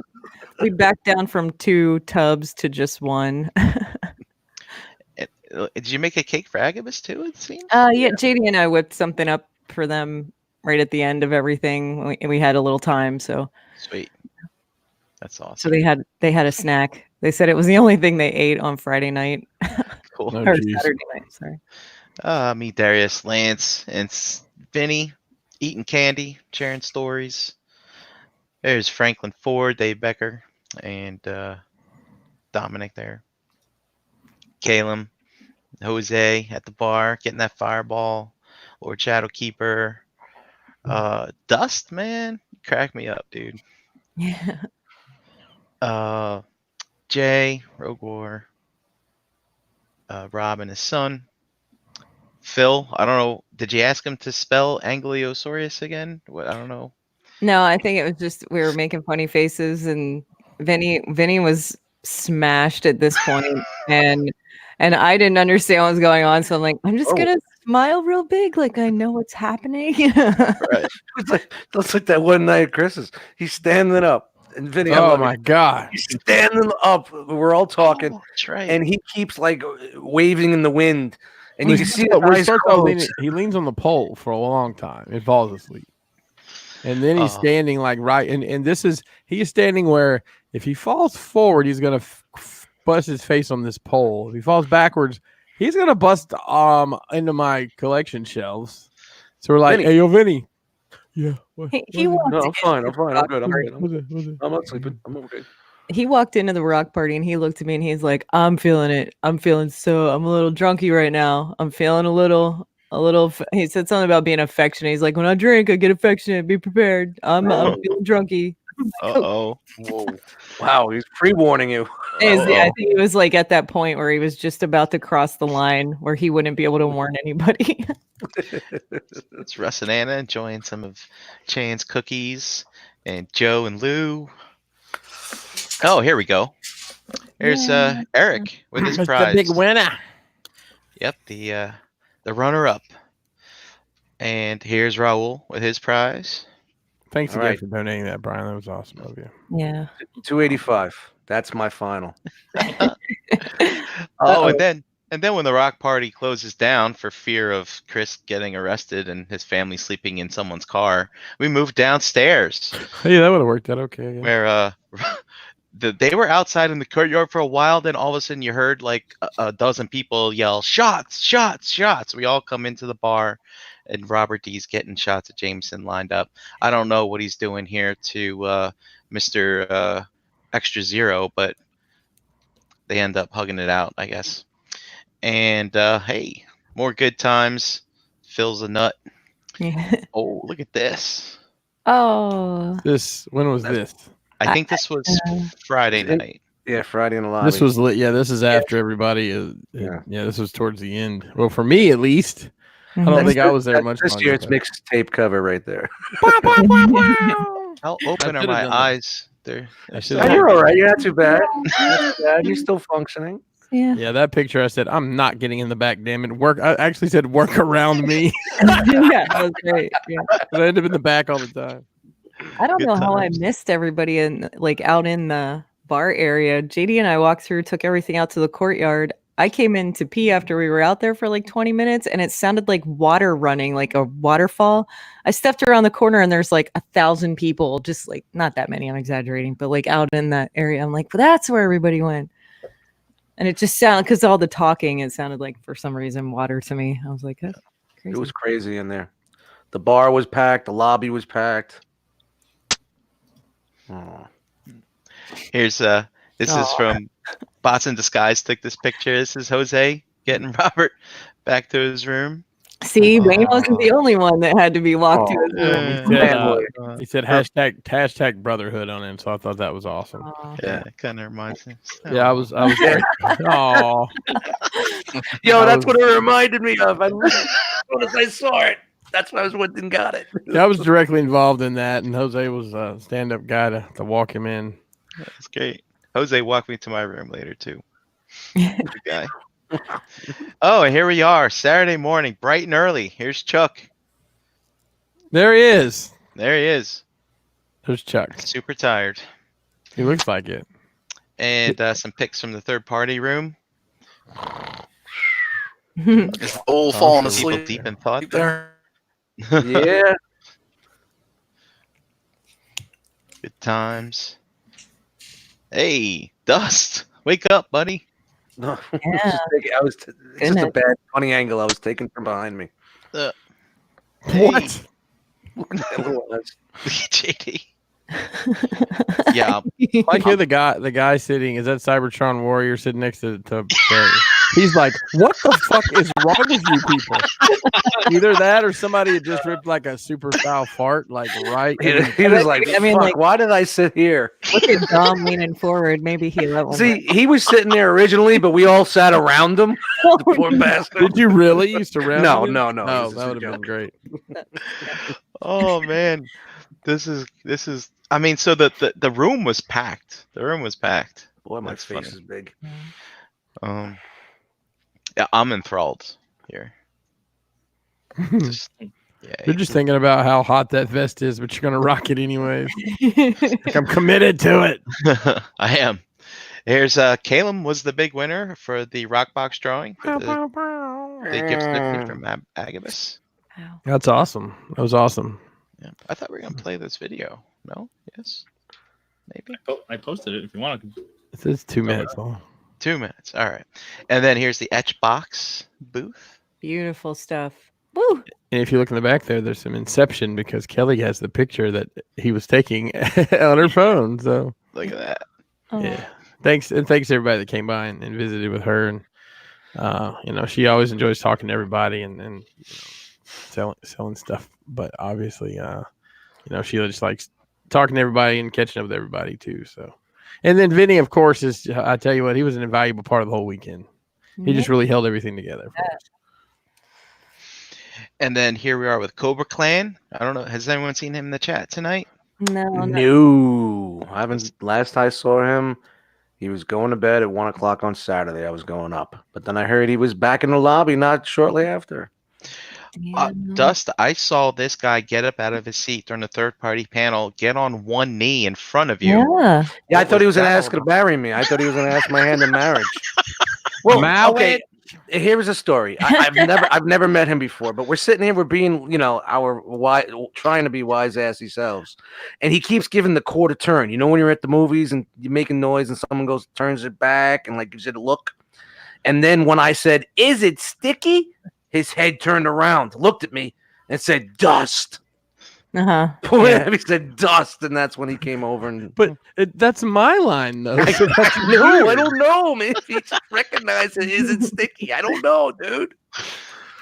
We backed down from 2 tubs to just 1. Did you make a cake for Agabus too? It seems. Yeah, JD and I whipped something up for them right at the end of everything. We had a little time, so Sweet. That's awesome. so they had a snack. They said it was the only thing they ate on Friday night Cool. No, or geez. Saturday night. Sorry. Me, Darius, Lance, and Vinny eating candy, sharing stories. There's Franklin Ford, Dave Becker, and Dominic there. Caleb, Jose at the bar, getting that fireball. Lord Shadowkeeper. Dust, man. Crack me up, dude. Yeah. Jay, Rogue War. Rob and his son. Phil, I don't know. Did you ask him to spell Angliosaurus again? What, I don't know. No, I think it was just we were making funny faces, and Vinny was smashed at this point, and I didn't understand what was going on, so I'm like, I'm just gonna smile real big, like I know what's happening. Right. It's like that one night at Chris's. He's standing up, and Vinny. I Oh love my it. god! He's standing up. We're all talking, Oh, that's right. and he keeps like waving in the wind, and you can see his We're eyes supposed to close. lean- he leans on the pole for a long time and falls asleep. And then he's Oh. standing like right, and this is he's standing where if he falls forward, he's gonna bust his face on this pole. If he falls backwards, he's gonna bust into my collection shelves. So we're like, Vinny. "Hey, yo, Vinny, yeah, what, He walked No, I'm in fine. the I'm fine. I'm rock good. I'm party. good. was it? I'm not sleeping. I'm okay. He walked into the rock party and he looked at me and he's like, I'm feeling it. I'm a little drunky right now. I'm feeling a little. He said something about being affectionate. He's like, when I drink, I get affectionate. Be prepared. I'm feeling drunky. Uh-oh. Whoa. Wow, he's pre-warning you. Yeah, I Uh-oh. think he was like at that point where he was just about to cross the line where he wouldn't be able to warn anybody. It's Russ and Anna enjoying some of Chan's cookies, and Joe and Lou. Oh, here we go. Here's Yeah. Eric with his That's prize. the big winner. Yep, the runner-up. And here's Raul with his prize. Thanks All again right. for donating that, Brian. That was awesome of you. Yeah. 285. That's my final. Oh, and then when the rock party closes down for fear of Chris getting arrested and his family sleeping in someone's car, we moved downstairs Hey, that would have worked out okay. Yeah. where they were outside in the courtyard for a while. Then all of a sudden you heard like a dozen people yell, "Shots! Shots! Shots!" We all come into the bar, and Robert D's getting shots at Jameson lined up. I don't know what he's doing here to Mr. Extra Zero, but they end up hugging it out, I guess. And hey, more good times. Phil's a nut. Yeah. Oh, look at this. Oh. When was this? I think this was Friday night. Yeah, Friday in the lobby. This was lit. Yeah, this is after everybody. Yeah. This was towards the end. Well, for me at least. I don't Mhm. think I was there much. This longer, year, it's but- mixtape cover right there. How open I are should've my done that. eyes? They're I Oh, should've- you're all right. You're not too bad. Not too bad. You're still functioning. Yeah. Yeah, that picture. I said, I'm not getting in the back. Damn it, work. I actually said work around me, Yeah, that was great. Yeah. but I end up in the back all the time. I don't Good know how I times. missed everybody in like out in the bar area. JD and I walked through, took everything out to the courtyard. I came in to pee after we were out there for like 20 minutes and it sounded like water running, like a waterfall. I stepped around the corner and there's like 1,000 people, just like not that many, I'm exaggerating, but like out in that area. I'm like, well, that's where everybody went. And it just sounded, because all the talking, it sounded like for some reason water to me. I was like, that's crazy. It was crazy in there. The bar was packed. The lobby was packed. Oh. Here's this is from Bots in Disguise took this picture. This is Jose getting Robert back to his room. See, Wayne wasn't the only one that had to be walked to his room. He said hashtag brotherhood on him, so I thought that was awesome. Yeah, it kind of reminds me. Yeah, I was. Oh, Yo, I that's was- what it reminded me of. As soon as I saw it, that's why I went and got it. yeah, I was directly involved in that, and Jose was a stand-up guy to walk him in. That's great. Jose walked me to my room later too. Good guy. Oh, and here we are, Saturday morning, bright and early. Here's Chuck. There he is. There he is. There's Chuck. Super tired. He looks like it. And some pics from the third party room. Is Old falling People asleep deep in thought there. there? Yeah. Good times. Hey, Dust. Wake up, buddy. No, Yeah. it's just a Goodness. bad, funny angle I was taking from behind me. What? JD. Yeah. Like here, the guy sitting, is that Cybertron Warrior sitting next to Barry? He's like, what the fuck is wrong with you people? Either that or somebody had just ripped like a super foul fart, like right. He was like, I mean, fuck, like- why did I sit here? Look at Dom leaning forward. Maybe he leveled. See, he was sitting there originally, but we all sat around him. The poor bastard. Did you really used to round? No, him? no, no. No, This is that a would have been joke. great. Oh man. This is I mean, so the room was packed. The room was packed. Boy, my That's face funny. is big. Yeah, I'm enthralled here. Just, yeah, You're just thinking about how hot that vest is, but you're gonna rock it anyways. Like I'm committed to it. I am. Here's Calum was the big winner for the rock box drawing for the gift certificate from Agabus. Wow. That's awesome. That was awesome. Yeah. I thought we were gonna play this video. No? Yes? Maybe? I posted it if you want to. It says 2 minutes long. 2 minutes. All right. And then here's the etch box booth. Beautiful stuff. Woo! And if you look in the back there, there's some Inception because Kelly has the picture that he was taking on her phone. So Look at that. Oh. yeah, thanks to everybody that came by and visited with her. And she always enjoys talking to everybody and selling stuff. But obviously, she just likes talking to everybody and catching up with everybody too. So, and then Vinny, of course, I tell you what, he was an invaluable part of the whole weekend. He just really held everything together for us. And then here we are with Cobra Clan. I don't know. Has anyone seen him in the chat tonight? No, no. No, I haven't. Last I saw him, he was going to bed at 1 o'clock on Saturday. I was going up, but then I heard he was back in the lobby not shortly after. Yeah. Dust, I saw this guy get up out of his seat during the third party panel, get on one knee in front of you. Yeah. Yeah, I What thought he was was going to that ask all her to marry me. I thought he was going to ask my hand in marriage. Well, okay. Here's a story. I've never met him before, but we're sitting here, we're being, trying to be wise assy selves, and he keeps giving the quarter turn. You know, when you're at the movies and you're making noise and someone turns it back and like gives it a look, and then when I said, "Is it sticky?" his head turned around, looked at me, and said, "Dust." Uh-huh. He said dust, and that's when he came over and. But that's my line though. So that's No, I weird. don't know, man. He just recognized it. Is it sticky? I don't know, dude.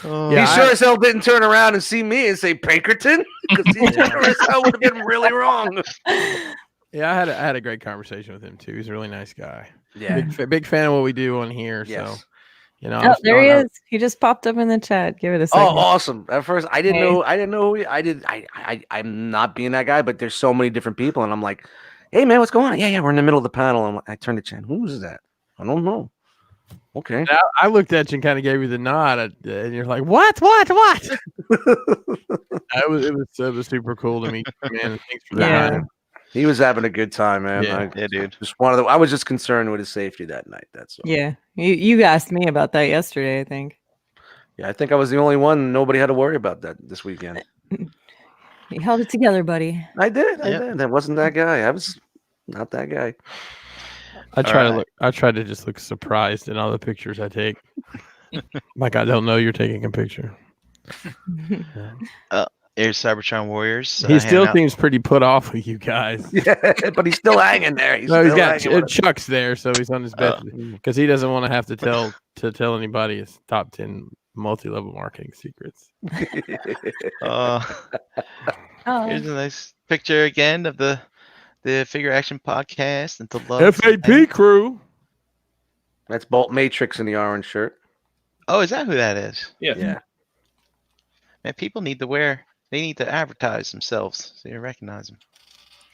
Yeah, He sure as hell didn't turn around and see me and say Pinkerton, because he sure as hell would have been really wrong. Yeah, I had a great conversation with him too. He's a really nice guy. Yeah. Big fan of what we do on here. Yes. So, Oh, there he is. He just popped up in the chat. Give it a second. Oh, awesome! At first, I didn't Hey. know. I didn't know. I'm not being that guy, but there's so many different people, and I'm like, "Hey, man, what's going on?" Yeah, we're in the middle of the panel. And I turned to Chen. Who is that? I don't know. Okay. I looked at you and kind of gave you the nod, and you're like, "What? It was super cool to meet you, man. And thanks for that. Yeah. time. He was having a good time, man. Yeah. Yeah, dude. I was just concerned with his safety that night. That's all. Yeah. You asked me about that yesterday, I think. Yeah, I think I was the only one. Nobody had to worry about that this weekend. You held it together, buddy. I did. Yeah. I wasn't that guy. I was not that guy. I try to right. look. I try to just look surprised in all the pictures I take. Like I don't know you're taking a picture. Here's Cybertron Warriors. He still handing out- seems pretty put off with you guys. Yeah, but he's still hanging there. No, he's still got hanging with us. Chuck's there, so he's on his bed because he doesn't want to have to tell anybody his top 10 multi-level marketing secrets. Oh, Oh, here's a nice picture again of the Figure Action Podcast and the love. FAP crew. That's Bolt Matrix in the orange shirt. Oh, is that who that is? Yeah. Man, people need to wear. They need to advertise themselves so you recognize them.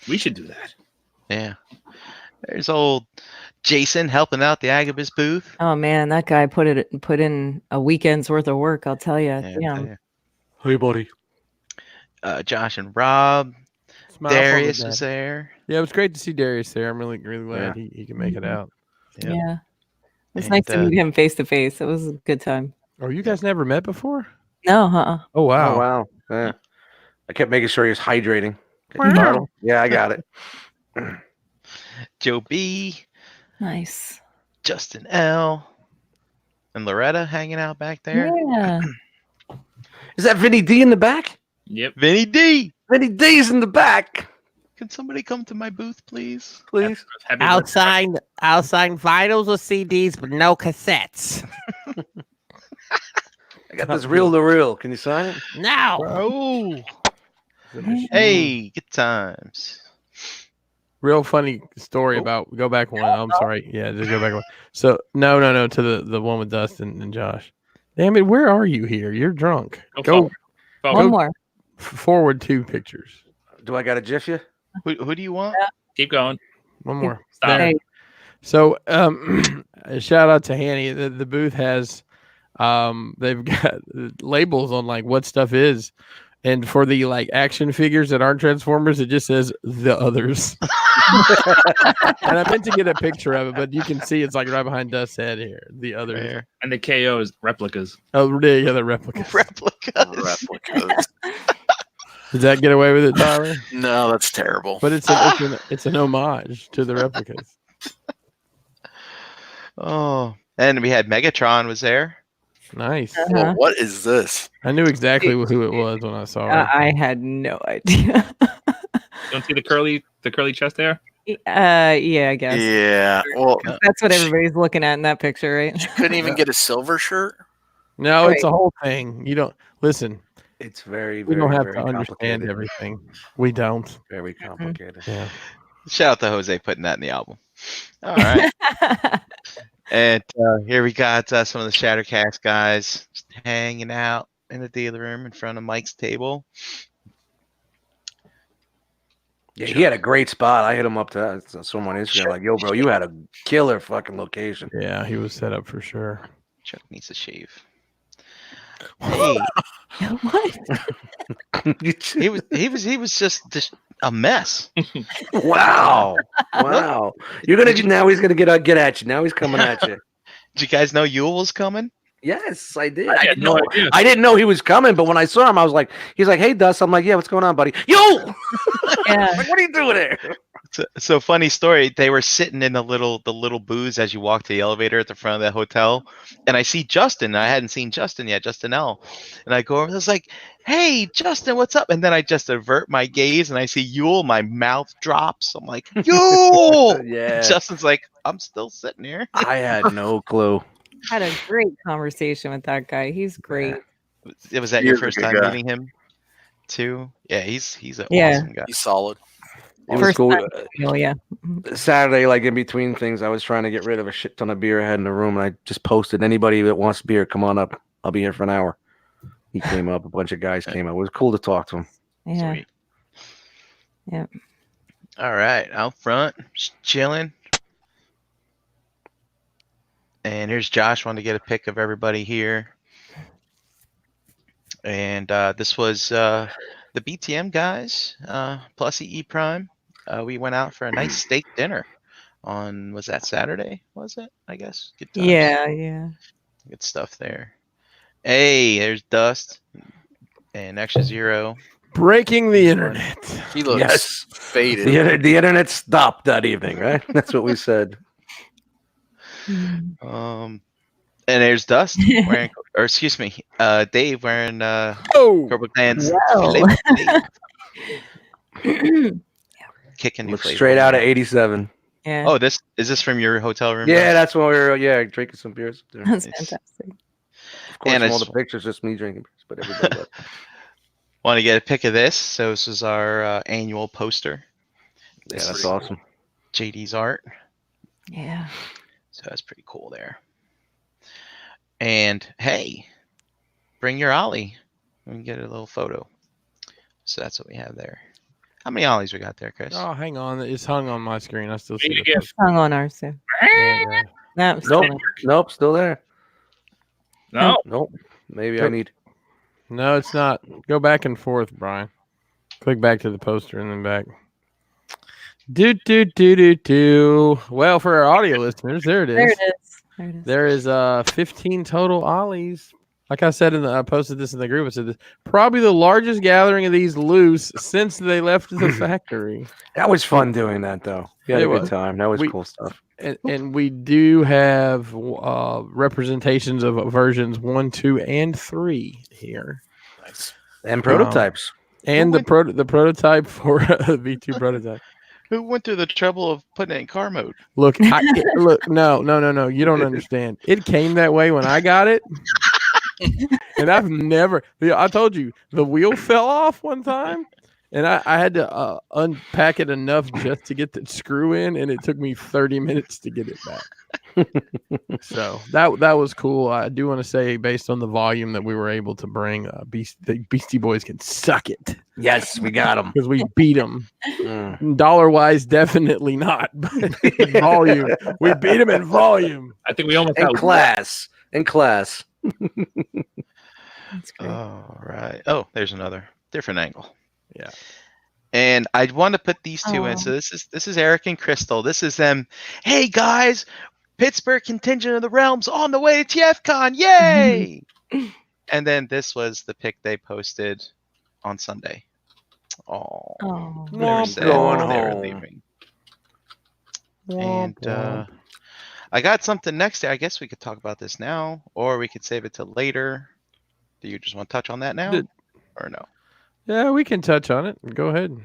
We should do that. Yeah. There's old Jason helping out the Agabus booth. oh man, that guy put in a weekend's worth of work, I'll tell you. Yeah, Damn. Hey, buddy. Josh and Rob. Smile for me, Darius Daddy. was there. Yeah, it was great to see Darius there. I'm really glad Yeah. he can make it out. Yep. Yeah. It's And, nice to meet him face to face. It was a good time. Oh, you guys never met before? No, Oh wow. Oh wow. Yeah. I kept making sure he was hydrating. Wow. Startled? Yeah, I got it. Joe B, Nice. Justin L, and Loretta hanging out back there. Yeah. Is that Vinny D in the back? Yep. Vinny D, Vinny D's in the back. can somebody come to my booth, please? Please. Happy I'll birthday. sign vinyls or CDs, but no cassettes. I got this reel to reel. Can you sign it? No. Oh, Hey. hey, good times. Real funny story about go back one. I'm sorry. Yeah, just go back one. So no to the one with Dustin and Josh. Damn it, where are you here? You're drunk. Go Go forward. One Forward. more. forward 2 pictures. Do I got to jiff you? Who do you want? Keep going. One more. Stop. There. Hey. So a shout out to Hanny. The booth has they've got labels on like what stuff is. And for the like action figures that aren't Transformers, it just says the others. And I meant to get a picture of it, but you can see it's like right behind Dust's head here. The others. There. And the KOs replicas. Oh, yeah, the replicas. Replicas. Replicas. Did that get away with it, Tyler? No, that's terrible. But it's an homage to the replicas. Oh, and we had Megatron was there. Nice. Uh-huh. What is this? I knew exactly who it was when I saw her. I had no idea. Don't see the curly chest there? Yeah, I guess. Yeah. Well, That's what everybody's looking at in that picture, right? couldn't even get a silver shirt. No, it's a whole thing. You don't listen. It's very, We very, don't have very to understand complicated. everything. We don't. Very complicated. Yeah. Shout out to Jose putting that in the album. All right. And here we got some of the Shattercast guys just hanging out in the dealer room in front of Mike's table. Yeah, he had a great spot. I hit him up to someone on Instagram like, "Yo, bro, you had a killer fucking location." Yeah, he was set up for sure. Chuck needs a shave. Hey, What? he was just a mess. Wow, wow. You're gonna now. He's gonna get at you. Now he's coming at you. Did you guys know Yule was coming? Yes, I did. I had no idea. I didn't know he was coming, but when I saw him, I was like, he's like, "Hey, Dust." I'm like, "Yeah, what's going on, buddy?" Yo, Yeah. like, what are you doing there? So funny story. They were sitting in the little booths as you walk to the elevator at the front of the hotel, and I see Justin. I hadn't seen Justin yet, Justin L. And I go over. I was like, "Hey, Justin, what's up?" And then I just avert my gaze, and I see Yule. My mouth drops. I'm like, "Yule!" Yeah, Justin's like, "I'm still sitting here." I had no clue. Had a great conversation with that guy. He's great. Was that He your is a first good time guy. meeting him, too? Yeah, he's an Yeah. awesome guy. He's solid. It was First cool. time. Oh yeah. Saturday, like in between things, I was trying to get rid of a shit ton of beer I had in the room, and I just posted, "Anybody that wants beer, come on up. I'll be here for an hour." He came up. A bunch of guys came up. It was cool to talk to him. Yeah. Sweet. Yep. All right, out front, just chilling. And here's Josh. Wanted to get a pic of everybody here. And this was the BTM guys plus EE Prime. We went out for a nice steak dinner on, was that Saturday? Was it? I guess. Good times. Yeah. Good stuff there. Hey, there's Dust and Extra Zero. Breaking the internet. He looks Yes. faded. The internet stopped that evening, right? That's what we said. And there's Dust wearing, or excuse me, Dave wearing Oh, Cobra Clan's Wow. Flavor Flav. Kicking new Looks flavor. straight out of '87. Yeah. Oh, is this from your hotel room? Yeah, Dust? that's when we were drinking some beers. Of That's Nice. fantastic. course, And from all it's- the pictures, just me drinking beers, but everybody else. Want to get a pic of this? So this is our annual poster. Yeah, This that's is awesome. JD's art. Yeah. So that's pretty cool there. And hey, bring your Ollie. We can get a little photo. So that's what we have there. How many Ollies we got there, Chris? oh, hang on. It's hung on my screen. I still see Need it. a gift. Hung on ours too. Yeah. No, still Nope, nope, still there. No. Nope. Maybe I need. No, it's not. Go back and forth, Brian. Click back to the poster and then back. Do. Well, for our audio listeners, there it is. There it is. There it is. There is 15 total ollies. Like I said I posted this in the group. I said this probably the largest gathering of these loose since they left the factory. That was fun doing that, though. We had It a good was. time. That was cool stuff. And we do have representations of versions 1, 2, and 3 here. Nice. And prototypes. And the prototype for the V2 prototype. Who went through the trouble of putting it in car mode? Look, no. You don't understand. It came that way when I got it. And I've never, I told you, the wheel fell off one time. And I had to unpack it enough just to get the screw in. And it took me 30 minutes to get it back. So that was cool. I do want to say, based on the volume that we were able to bring, the Beastie Boys can suck it. Yes, we got them. Because we beat them. Dollar wise, definitely not. But in volume, we beat them in volume. I think we almost In got class. In class. That's great. All right. Oh, there's another different angle. Yeah. And I want to put these two in. So this is Eric and Crystal. This is them. Hey guys, Pittsburgh contingent of the Realms on the way to TFCON. Yay! And then this was the pic they posted on Sunday. Oh, they were sad Going when they were home. leaving. And I got something next. I guess we could talk about this now, or we could save it till later. Do you just want to touch on that now, or no? Yeah, we can touch on it. Go ahead.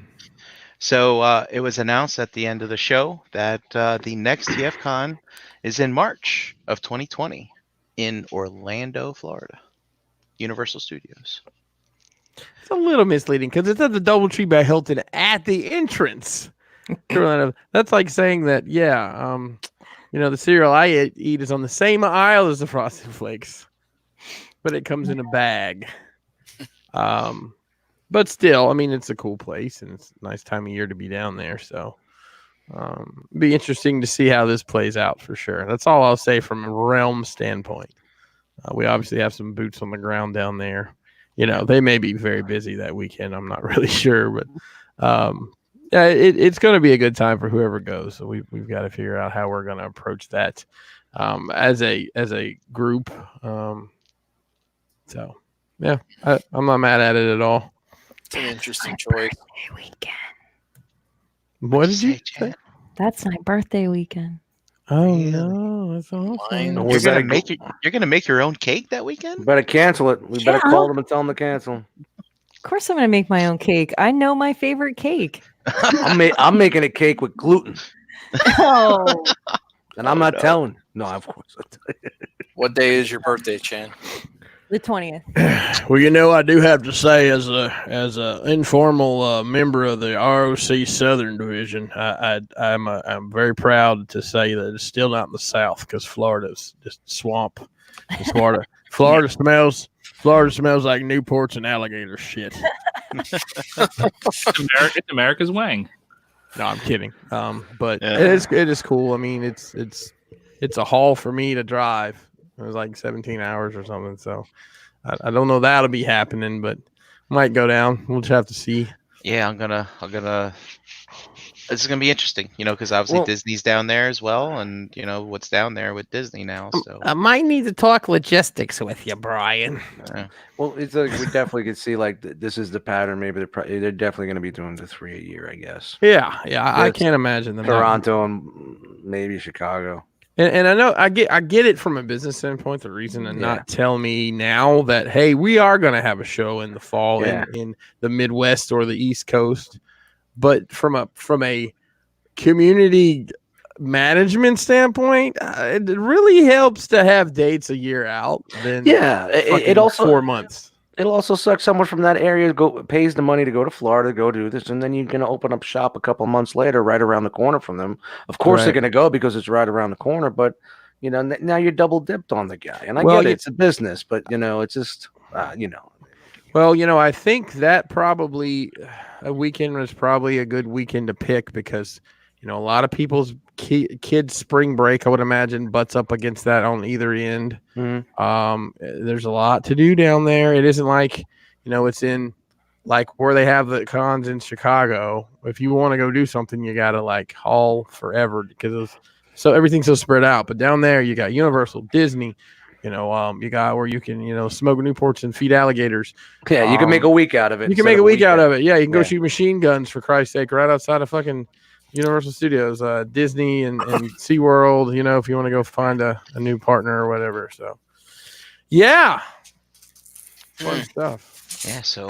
So it was announced at the end of the show that the next TFCON is in March of 2020 in Orlando, Florida, Universal Studios. It's a little misleading because it's at the DoubleTree by Hilton at the entrance. Carolina. That's like saying that, the cereal I eat is on the same aisle as the Frosted Flakes, but it comes in a bag. But still, I mean, it's a cool place and it's a nice time of year to be down there. So be interesting to see how this plays out for sure. That's all I'll say from a realm standpoint. We obviously have some boots on the ground down there. They may be very busy that weekend. I'm not really sure, but it's going to be a good time for whoever goes. So we've got to figure out how we're going to approach that as a group. I'm not mad at it at all. It's an interesting choice. Birthday weekend. What did you say? That's my birthday weekend. Oh no, that's awesome. Mine. You're gonna make your own cake that We weekend? better cancel it. We better call them and tell them to cancel. Of course, I'm gonna make my own cake. I know my favorite cake. I'm making a cake with gluten. Oh, And I'm not telling. No, of course. What day is your birthday, Chan? the 20th. Well, I do have to say, as a informal member of the R.O.C. Southern Division, I'm very proud to say that it's still not in the South because Florida's just swamp. Florida smells like Newports and alligator shit. It's America's Wang. No, I'm kidding. But Yeah. it is cool. I mean, it's a haul for me to drive. It was like 17 hours or something. So I don't know that'll be happening, but might go down. We'll just have to see. Yeah, I'm gonna. This is gonna be interesting, because obviously Disney's down there as well, and what's down there with Disney now. So I might need to talk logistics with you, Brian. Well, it's like we definitely could see like this is the pattern. Maybe they're definitely going to be doing the 3 a year, I guess. Yeah. I can't imagine them. Toronto and maybe Chicago. And I know I get it from a business standpoint. The reason to not tell me now that, hey, we are going to have a show in the fall in the Midwest or the East Coast, but from a community management standpoint, it really helps to have dates a year out. Then it also 4 months. It'll also suck someone from that area pays the money to go to Florida to go do this, and then you're going to open up shop a couple months later, right around the corner from them. Of course, they're going to go because it's right around the corner, but now you're double dipped on the guy. And I get it, it's a business, but it's just Well, I think that probably a weekend was probably a good weekend to pick because a lot of people's kids' spring break, I would imagine, butts up against that on either end. Mm-hmm. There's a lot to do down there. It isn't like, it's in like where they have the cons in Chicago, if you want to go do something, you got to like haul forever because so everything's so spread out. But down there, you got Universal, Disney, you got where you can, smoke Newports and feed alligators. Yeah, you can make a week out of it. You can make a week out of it. Yeah, you can go shoot machine guns for Christ's sake right outside of fucking Universal Studios, Disney and SeaWorld, if you want to go find a new partner or whatever. So, yeah. Fun stuff. Yeah, so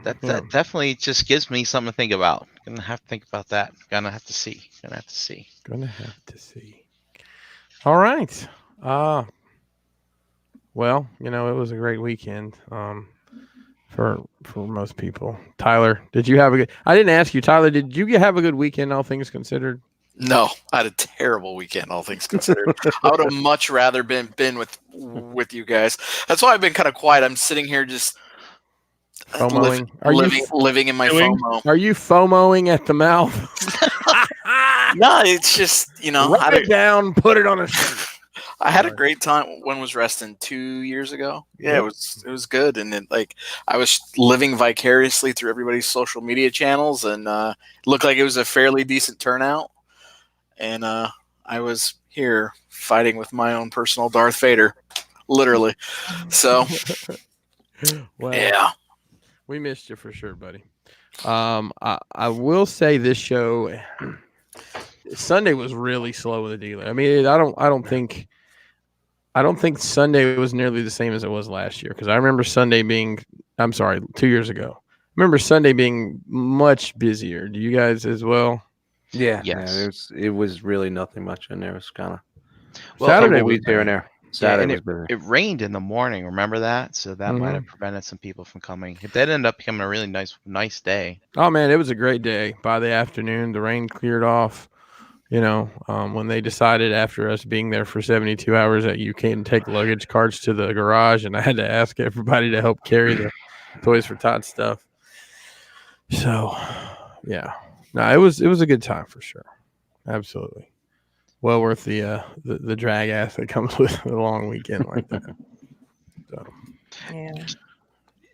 that definitely just gives me something to think about. Gonna have to think about that. Gonna have to see. All right. Well, it was a great weekend. For most people. Tyler, did you have a good? I didn't ask you, Tyler. Did you have a good weekend, all things considered? No, I had a terrible weekend, all things considered. I would have much rather been with you guys. That's why I've been kind of quiet. I'm sitting here just FOMOing. Living in my FOMO. Are you FOMOing at the mouth? No, it's just write it down, put it on a shirt. I had a great time. When was Reston? 2 years ago? Yeah, it was good, and then I was living vicariously through everybody's social media channels, and it looked like it was a fairly decent turnout. And I was here fighting with my own personal Darth Vader, literally. So, yeah, we missed you for sure, buddy. I will say this show Sunday was really slow with the dealer. I mean, I don't think Sunday was nearly the same as it was last year because I remember 2 years ago. I remember Sunday being much busier. Do you guys as well? Yeah. Yes. It was really nothing much in there. It was kind of Saturday was here and there. Saturday was busy. It rained in the morning. Remember that? So that might have prevented some people from coming. If that ended up becoming a really nice day. Oh man, it was a great day. By the afternoon, the rain cleared off. When they decided after us being there for 72 hours that you can't take luggage carts to the garage, and I had to ask everybody to help carry the Toys for Tot stuff. So, yeah, no, it was a good time for sure, absolutely. Well worth the drag ass that comes with a long weekend like that. So. Yeah.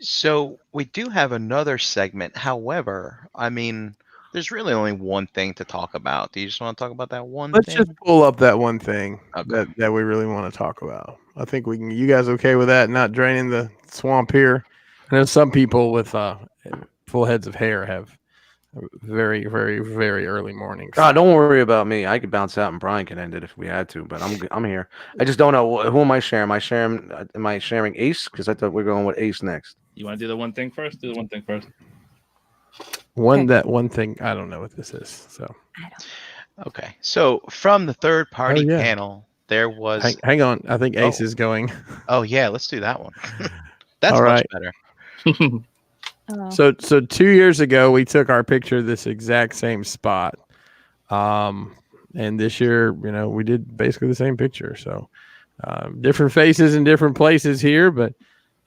So we do have another segment. However, I mean, there's really only one thing to talk about. Do you just want to talk about that one Let's thing? just pull up that one thing Okay. that we really want to talk about. I think we can. You guys okay with that? Not draining the swamp here. I know some people with full heads of hair have very, very, very early mornings. God, don't worry about me. I could bounce out and Brian can end it if we had to, but I'm here. I just don't know who am I sharing. Am I sharing Ace? Because I thought we are going with Ace next. You want to do the one thing first? Do the one thing first. That one thing, I don't know what this is. So Okay. So from the third party panel, there was. Hang on. I think Ace is going. Oh yeah, let's do that one. That's All much right. better. So 2 years ago, we took our picture this exact same spot. And this year, we did basically the same picture. So different faces in different places here, but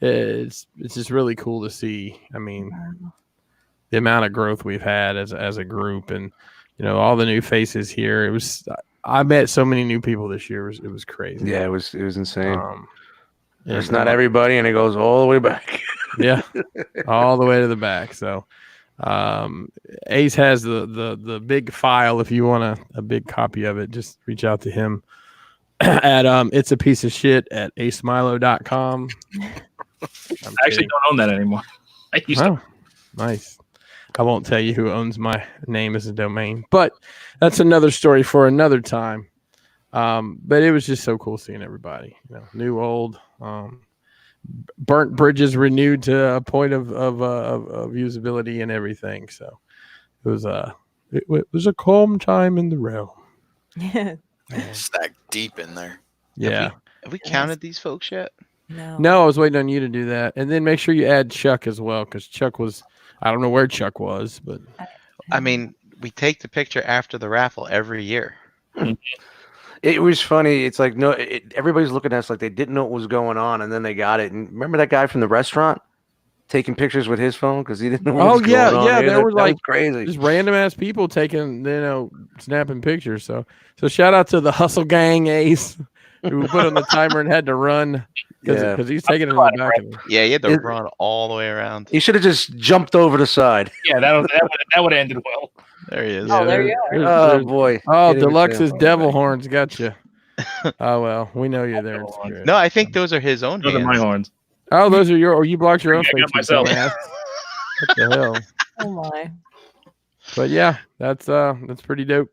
it's just really cool to see. I mean, the amount of growth we've had as a group, and all the new faces here. I met so many new people this year. It was crazy. Yeah, it was insane. It's and, not everybody, and it goes all the way back. Yeah, all the way to the back. So Ace has the big file. If you want a big copy of it, just reach out to him at it's a piece of shit at acemilo.com. I actually don't own that anymore. I used to. Nice. I won't tell you who owns my name as a domain, but that's another story for another time. But it was just so cool seeing everybody, new, old, burnt bridges renewed to a point of usability and everything. So it was a calm time in the realm. Yeah. Stacked deep in there. Yeah. Have we counted these folks yet? No, I was waiting on you to do that. And then make sure you add Chuck as well, because Chuck was, I don't know where Chuck was, but I mean, we take the picture after the raffle every year. It was funny. It's like everybody's looking at us like they didn't know what was going on, and then they got it. And remember that guy from the restaurant taking pictures with his phone because he didn't know what was going on? Yeah, there were that like was crazy, just random ass people taking, snapping pictures. So shout out to the Hustle Gang, Ace, who put on the timer and had to run because he's taking it in the back of him. Yeah, you had to It- run all the way around. He should have just jumped over the side. Yeah, that would have ended well. There he is. Oh, there you are. Oh boy. Oh, Can't even Deluxe's say devil horns got you. Oh well, we know you're there in spirit. No, I think those are his own Those are my hands. horns. Oh, those are your. Oh, you blocked your own I face. got myself. What the hell? Oh my. But yeah, that's pretty dope.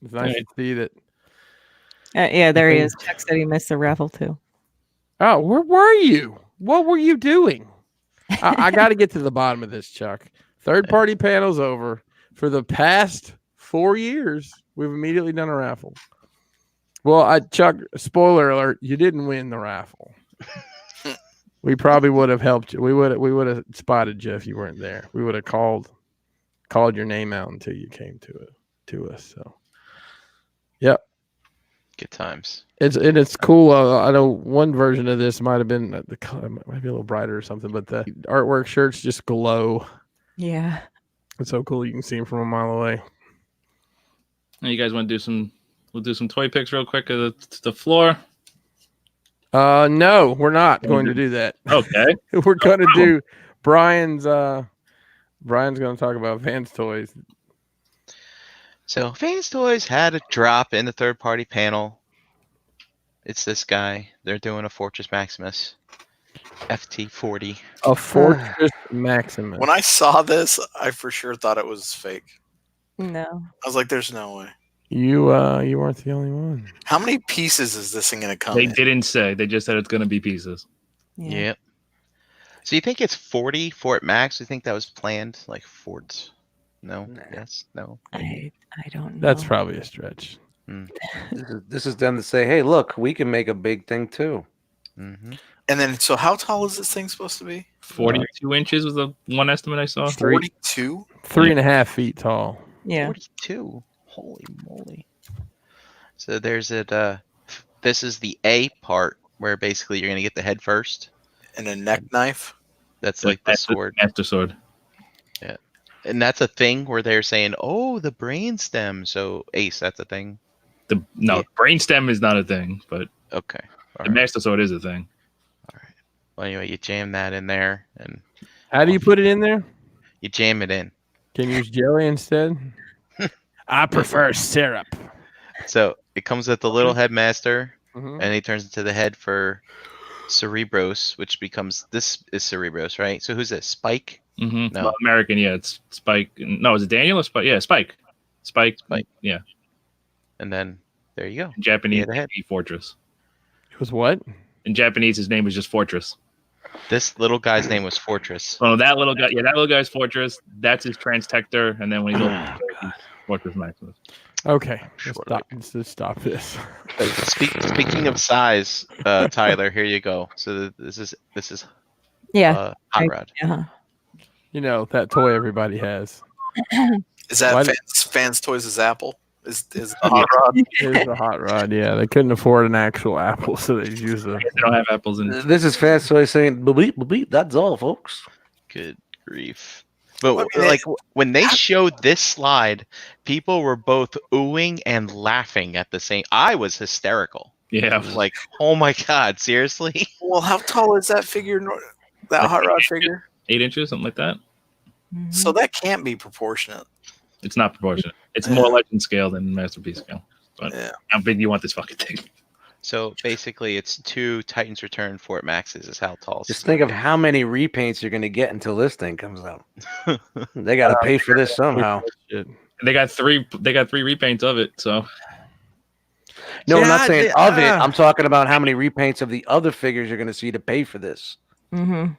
It's nice Right. to see that. Yeah, there he is. Chuck said he missed the raffle too. Oh, where were you? What were you doing? I got to get to the bottom of this, Chuck. Third party panels over. For the past 4 years, we've immediately done a raffle. Well, Chuck, spoiler alert, you didn't win the raffle. We probably would have helped you. We would have spotted you if you weren't there. We would have called your name out until you came to us. So, yep. Good times. It's cool. I know one version of this might have been the color might be a little brighter or something, but the artwork shirts just glow. Yeah. It's so cool. You can see them from a mile away. Now you guys want to do some? We'll do some toy pics real quick of the floor. No, we're not going to do that. Okay. We're going to do Brian's. Brian's going to talk about Vans toys. So Vans Toys had a drop in the third party panel. It's this guy. They're doing a Fortress Maximus FT40. A Fortress Maximus. When I saw this, I for sure thought it was fake. No. I was like, "There's no way." You weren't the only one. How many pieces is this thing gonna come They in? didn't say. They just said it's going to be pieces. Yeah. Yep. So you think it's 40 Fort Max? You think that was planned? Like Fords? No. Nah. Yes. No. I don't know. That's probably a stretch. This is them to say, hey, look, we can make a big thing too. Mm-hmm. And then, so how tall is this thing supposed to be? 42 inches was the one estimate I saw. 42. 3.5 feet tall. Yeah. 42. Holy moly. So there's it. This is the A part where basically you're gonna get the head first. And a neck knife. That's like the That's sword. Master sword. And that's a thing where they're saying, "Oh, the brainstem." So Ace, that's a thing. No, brainstem is not a thing, but Okay. All the right. master sword is a thing. All right. Well, anyway, you jam that in there, and How do you put it in there? you jam it in. Can you use jelly instead? I prefer syrup. So it comes with the little headmaster, Mhm. and he turns into the head for Cerebros, which becomes this is Cerebros, right? So who's this? Spike? Mm-hmm. No. American, yeah, it's Spike. No, is it Daniel or Spike? Yeah, Spike. Spike. Yeah. And then there you go. In Japanese, Yeah, the head. Fortress. It was what? In Japanese, his name was just Fortress. This little guy's name was Fortress. Oh, that little guy. Yeah, that little guy's Fortress. That's his Transtector, and then when he's older, he's Fortress Maximus. Okay. Sure. Let's just stop this. Speaking of size, Tyler, here you go. So this is Yeah. Hot Rod. Yeah. You know, that toy everybody has. Is that Why- fans Toys' Apple? Is the hot rod? Here's the hot rod. Yeah, they couldn't afford an actual apple, so they use a. They don't have apples in. This is fast toy saying, bleep, bleep, that's all, folks. Good grief. But I mean, like when they showed this slide, people were both oohing and laughing at the same. I was hysterical. Yeah. Like, oh my god, seriously? Well, how tall is that figure? That Like hot rod 8 inches? figure? 8 inches, something like that. Mhm. So that can't be proportionate. It's not proportionate. It's Yeah. more legend scale than masterpiece scale. But Yeah. how big do you want this fucking thing? So basically, it's 2 Titans Return Fort Maxes is how tall. Just think of how many repaints you're going to get until this thing comes out. They got to pay for this somehow. Shit. They got three repaints of it. So No, I'm not Yeah, saying yeah. of it. I'm talking about how many repaints of the other figures you're going to see to pay for this. Mhm.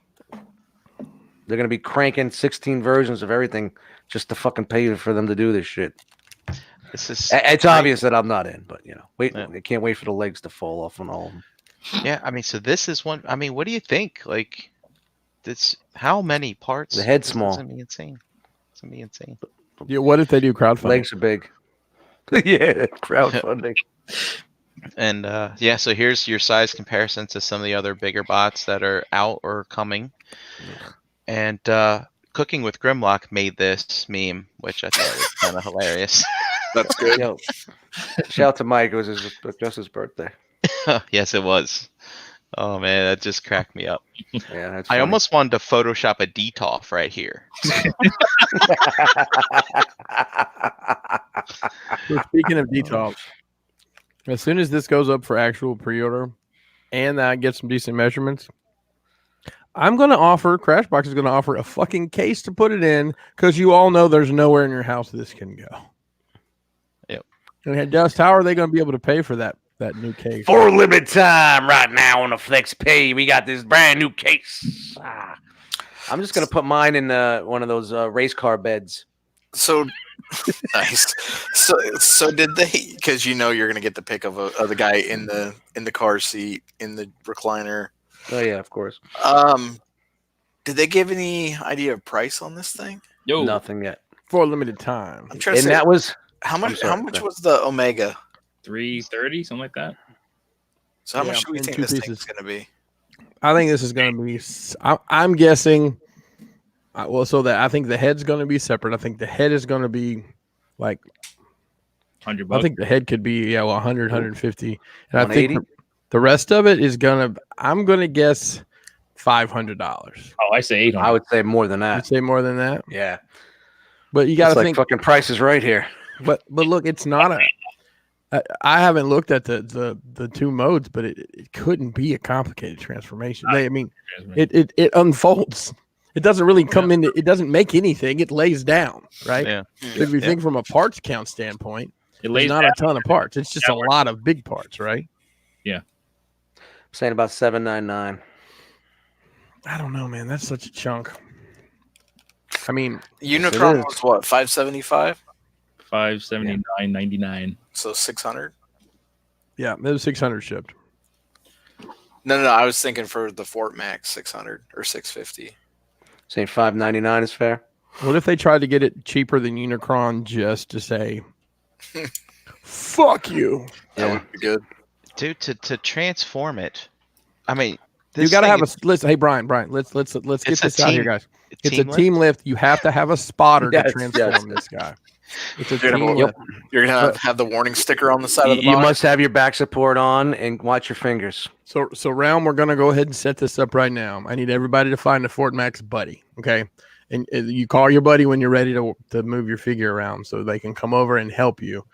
They're going to be cranking 16 versions of everything just to fucking pay for them to do this shit. This is It's obvious that I'm not in, but wait, Yeah. I can't wait for the legs to fall off on all of them. yeah. I mean, so this is one. I mean, what do you think? Like, this how many parts? The head's This is small. gonna be insane. It's gonna be insane. Yeah, what if they do crowdfunding? Legs are big. Yeah, crowdfunding. And yeah, so here's your size comparison to some of the other bigger bots that are out or coming. And Cooking with Grimlock made this meme, which I thought was kind of hilarious. That's good. Yo, shout out to Mike. It was just his birthday. Yes, it was. Oh man, that just cracked me up. Yeah, that's I funny. almost wanted to Photoshop a DTOF right here. So speaking of detox, as soon as this goes up for actual pre-order, and I get some decent measurements, I'm going to offer, Crashbox is going to offer a fucking case to put it in, because you all know there's nowhere in your house this can go. Yep. And Dust, how are they going to be able to pay for that new case? For a limited time right now on the Flex Pay, we got this brand new case. I'm just going to put mine in one of those race car beds. So nice. So did they? Because you know you're gonna get the pic of the guy in the car seat in the recliner. Oh yeah, of course. Did they give any idea of price on this thing? Yo, Nothing yet. For a limited time. I'm trying to And say, that was how much? sorry, How much was the Omega? 330, something like that. So how Yeah, much do we in think two this pieces. thing's gonna be? I think this is going to be, I'm guessing, I think the head's going to be separate. I think the head is going to be like, $100. I think the head could be 100, 150. And I think 180? the rest of it is I'm going to guess $500. Oh, I say 800. I would say more than I'd that. say more than that. Yeah. But you got It's to like think, fucking Price is Right here. but look, it's not I haven't looked at the two modes, but it couldn't be a complicated transformation. It unfolds. It doesn't really come into. It doesn't make anything. It lays down, right? Yeah. So if you think from a parts count standpoint, It there's lays not down. a ton of parts. It's just a lot of big parts, right? I'm saying about $799. I don't know, man. That's such a chunk. I mean, Unicron is. was what, 575? 579.99. So 600? yeah, it was 600 shipped. No. I was thinking for the Fort Max 600 or 650. Saying $599 is fair. What if they tried to get it cheaper than Unicron just to say, "Fuck you"? That Yeah. would be good. Dude, to transform it. I mean, You got to have a listen. Hey, Brian, let's get It's a this out here, team- guys. It's team a team lift. You have to have a spotter Yes, to transform yes. this guy. It's a You're gonna, team lift. you're gonna have the warning sticker on the side of the You box. must have your back support on and watch your fingers. So Realm, we're gonna go ahead and set this up right now. I need everybody to find a Fort Max buddy, okay? And you call your buddy when you're ready to move your figure around, so they can come over and help you.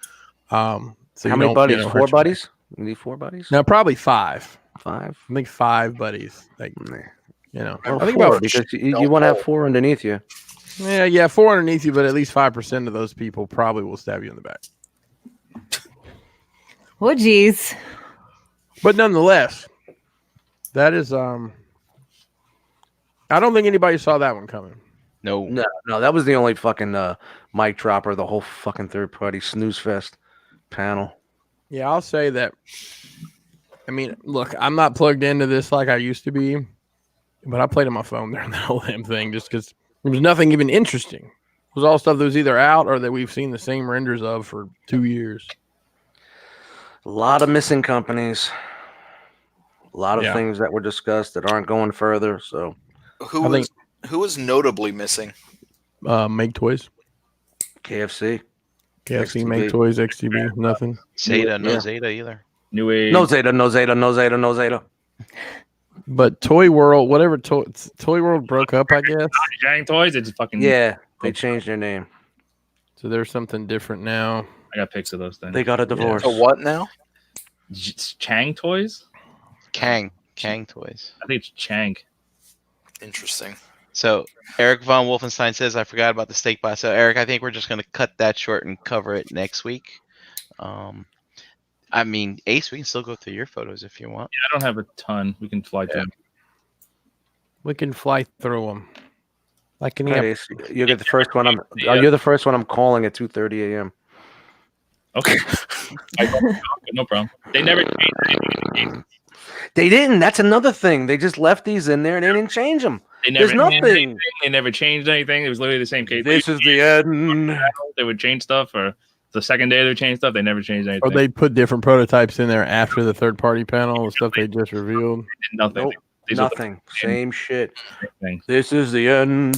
So How you many don't, buddies? you know, hurt 4 your- buddies? You need 4 buddies? No, probably 5. 5? I think 5 buddies. Like you know, Or I think 4, about because you want to have 4 underneath you. yeah 4 underneath you, but at least 5% of those people probably will stab you in the back. Oh, geez. But nonetheless, that is I don't think anybody saw that one coming. No. No, that was the only fucking mic dropper, the whole fucking third party snooze fest panel. Yeah, I'll say that. I mean, look, I'm not plugged into this like I used to be, but I played on my phone during the whole damn thing just because there was nothing even interesting. It was all stuff that was either out or that we've seen the same renders of for 2 years. A lot of missing companies. A lot of Yeah. things that were discussed that aren't going further. So Who was notably missing? Make Toys, KFC. KFC, XTB. Make Toys, XTB, nothing. Zeta, no Yeah. Zeta either. New Age. No Zeta, no Zeta, no Zeta, no Zeta. But Toy World, whatever Toy World broke up, I guess. Giant Toys. It's fucking. Yeah, they changed their name. So there's something different now. I got pics of those things. They got a divorce. So what now? It's Chang Toys. Kang Toys. I think it's Chang. Interesting. So Eric von Wolfenstein says, I forgot about the steak box. So Eric, I think we're just going to cut that short and cover it next week. I mean, Ace, we can still go through your photos if you want. I don't have a ton. We can fly through. We can fly through them. Like an Right, Ace, you get the first one. You're the first one I'm calling at 2:30 a.m. Okay. No problem. They never changed anything. They didn't. That's another thing. They just left these in there and they didn't change them. They never There's changed nothing. anything. They never changed anything. It was literally the same case. This is the end. They would change stuff, or the second day they would change stuff. They never changed anything. Or they put different prototypes in there after the third party panel, the stuff they just revealed. did nothing. Nope, These are the nothing. Same shit. things. This is the end.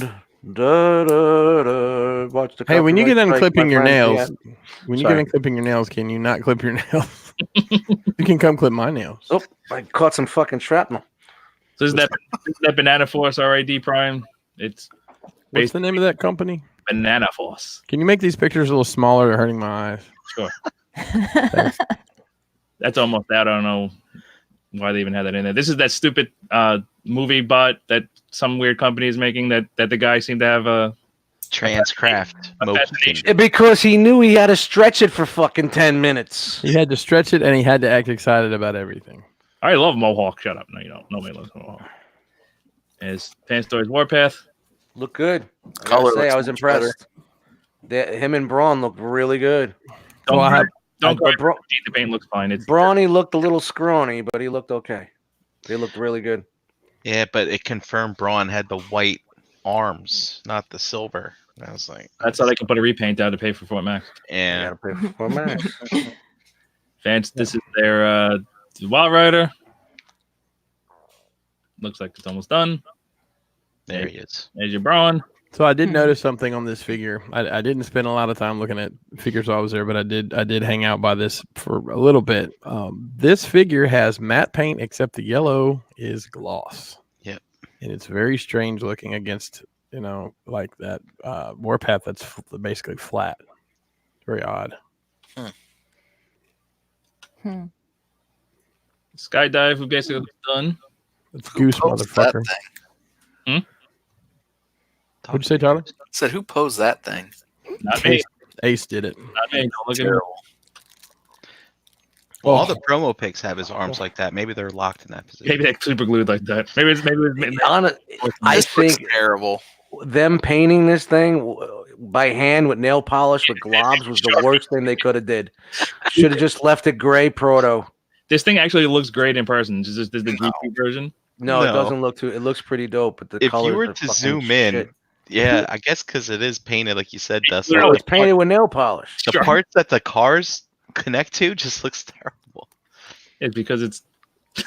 Da, da, da. Watch the Hey, when you get copyright done strike, clipping my your friends. nails, Yeah. when you Sorry. get done clipping your nails, can you not clip your nails? You can come clip my nails. Oh, I caught some fucking shrapnel. So is that Banana Force RID Prime? It's What's the name of that company? Banana Force. Can you make these pictures a little smaller? They're hurting my eyes. Sure. That's almost that. I don't know why they even had that in there. This is that stupid movie bot that some weird company is making that the guy seemed to have a Transcraft motion. Because he knew he had to stretch it for fucking 10 minutes. He had to stretch it and he had to act excited about everything. I love Mohawk. Shut up. No, you don't. Nobody loves Mohawk. As Pan Stories Warpath. Look good. Color I looks was much impressed. Him and Braun looked really good. Don't I- go. The paint looks fine. It's Brawny looked a little scrawny, but he looked okay. They looked really good. Yeah, but it confirmed Braun had the white arms, not the silver. I was like, that's how they can put a repaint out to pay for Fort Max. yeah. You gotta pay for Max. Fans, this is their Wild Rider. Looks like it's almost done. There he is. There's your Braun. So I did notice something on this figure. I didn't spend a lot of time looking at figures while I was there, but I did hang out by this for a little bit. This figure has matte paint, except the yellow is gloss. Yep. And it's very strange looking against, like that Warpath that's basically flat. Very odd. Skydive, we basically done. It's Goose, motherfucker. What'd you say, Tyler? Said who posed that thing? Not me. Ace did it. Not me. Don't look at it. Terrible. Well, all the promo pics have his arms like that. Maybe they're locked in that position. Maybe they're super glued like that. Maybe I This looks think terrible. them painting this thing by hand with nail polish with globs was the worst thing they could have did. Should have just left it gray proto. This thing actually looks great in person. This is the GT version. No, it No. doesn't look too. It looks pretty dope, but the If colors you were are to fucking zoom in, shit. yeah, I guess because it is painted like you said, Dustin. No, it's painted with nail polish. The parts that the cars connect to just looks terrible. It's because it's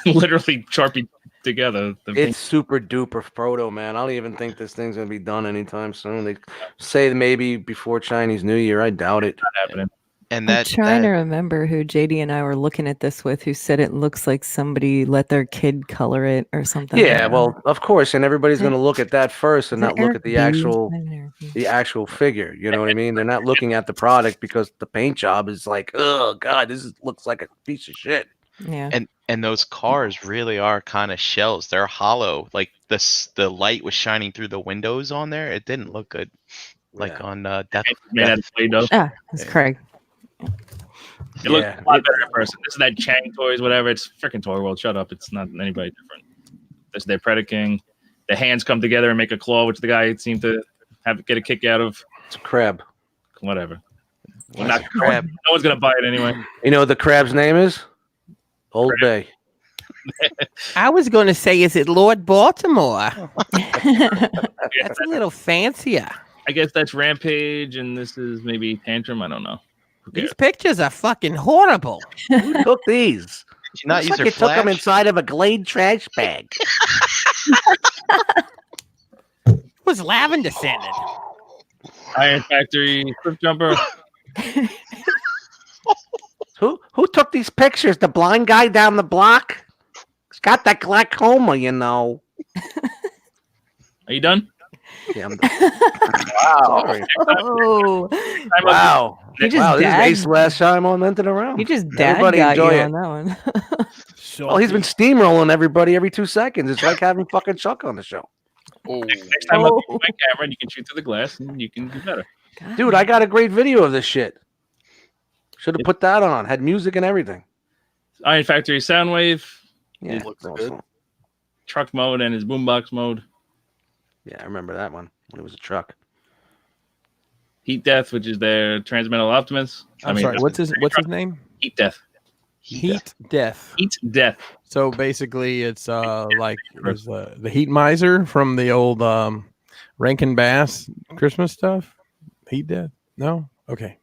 literally Sharpie together. It's super duper proto, man. I don't even think this thing's gonna be done anytime soon. They say maybe before Chinese New Year. I doubt it. not happening. And I'm that, trying to that remember who JD and I were looking at this with, who said it looks like somebody let their kid color it or something. Yeah, well, of course, and everybody's gonna look at that first and Is it not look Eric at the B's? actual Not even Eric B's. the actual figure. You know what I mean? They're not looking at the product because the paint job is like, oh god, looks like a piece of shit. Yeah. and those cars really are kind of shells. They're hollow. Like the light was shining through the windows on there. It didn't look good. Like Yeah. on Death. Made out of Play-Doh. Ah, it's Craig. It looks Yeah. a lot better in person. This is that Chang Toys, whatever. It's freaking Toy World. Shut up. It's not anybody different. This is their Predaking. The hands come together and make a claw, which the guy seemed to get a kick out of. It's a crab. Whatever. What's Not, a crab? No one's gonna buy it anyway. You know what the crab's name is? Old Bay. I was going to say, is it Lord Baltimore? Yeah, That's a little fancier. I guess that's Rampage, and this is maybe Tantrum. I don't know. Who cares? These pictures are fucking horrible. Who took these? Did you not Looks use like your you took them flash? inside of a Glade trash bag. It was lavender scented. Iron Factory, Cliff Jumper. Who took these pictures? The blind guy down the block? He's got that glaucoma, you know. Are you done? Yeah, I'm Wow. sorry. Oh, Wow. You just Wow, this is dad- Ace's last time on Mented Around. you just dad Everybody got you enjoy it. on that one. Well, he's been steamrolling everybody every 2 seconds. It's like having fucking Chuck on the show. Oh. Next time I'll give you my camera and you can shoot through the glass and you can do better. Dude, I got a great video of this shit. Should have put that on. Had music and everything. Iron Factory Soundwave, Yeah, It looks awesome. good. truck mode, and his boombox mode. Yeah, I remember that one when it was a truck. Heat Death, which is their Transmetal Optimus. I'm sorry. What's his name? Heat Death. Heat Death. Heat Death. So basically, it's like it was, the Heat Miser from the old Rankin Bass Christmas stuff. Heat Death? No. Okay.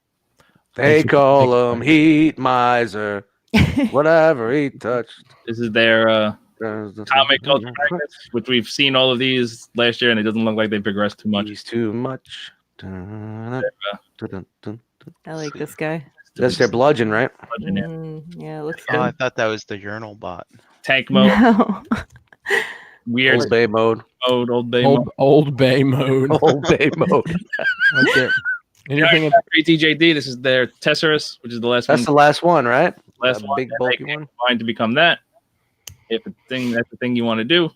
They call him Heat Miser. Whatever he touched. This is their comic Ultra Magnets, which we've seen all of these last year, and it doesn't look like they progressed too much. He's too much. Dun, dun, dun, dun. I like this guy. That's their bludgeon, right? Yeah, it looks Oh, I good. thought that was the urinal bot. Tank mode, No. weird Old Bay mode. mode, old bay mode. Old Bay mode. Old Bay mode. Okay. Anything? TJD. This is their Tesserus, which is the last That's one. the last one, right? Last That one. big And bulky they one. combine to become that. If that's the thing you want to do.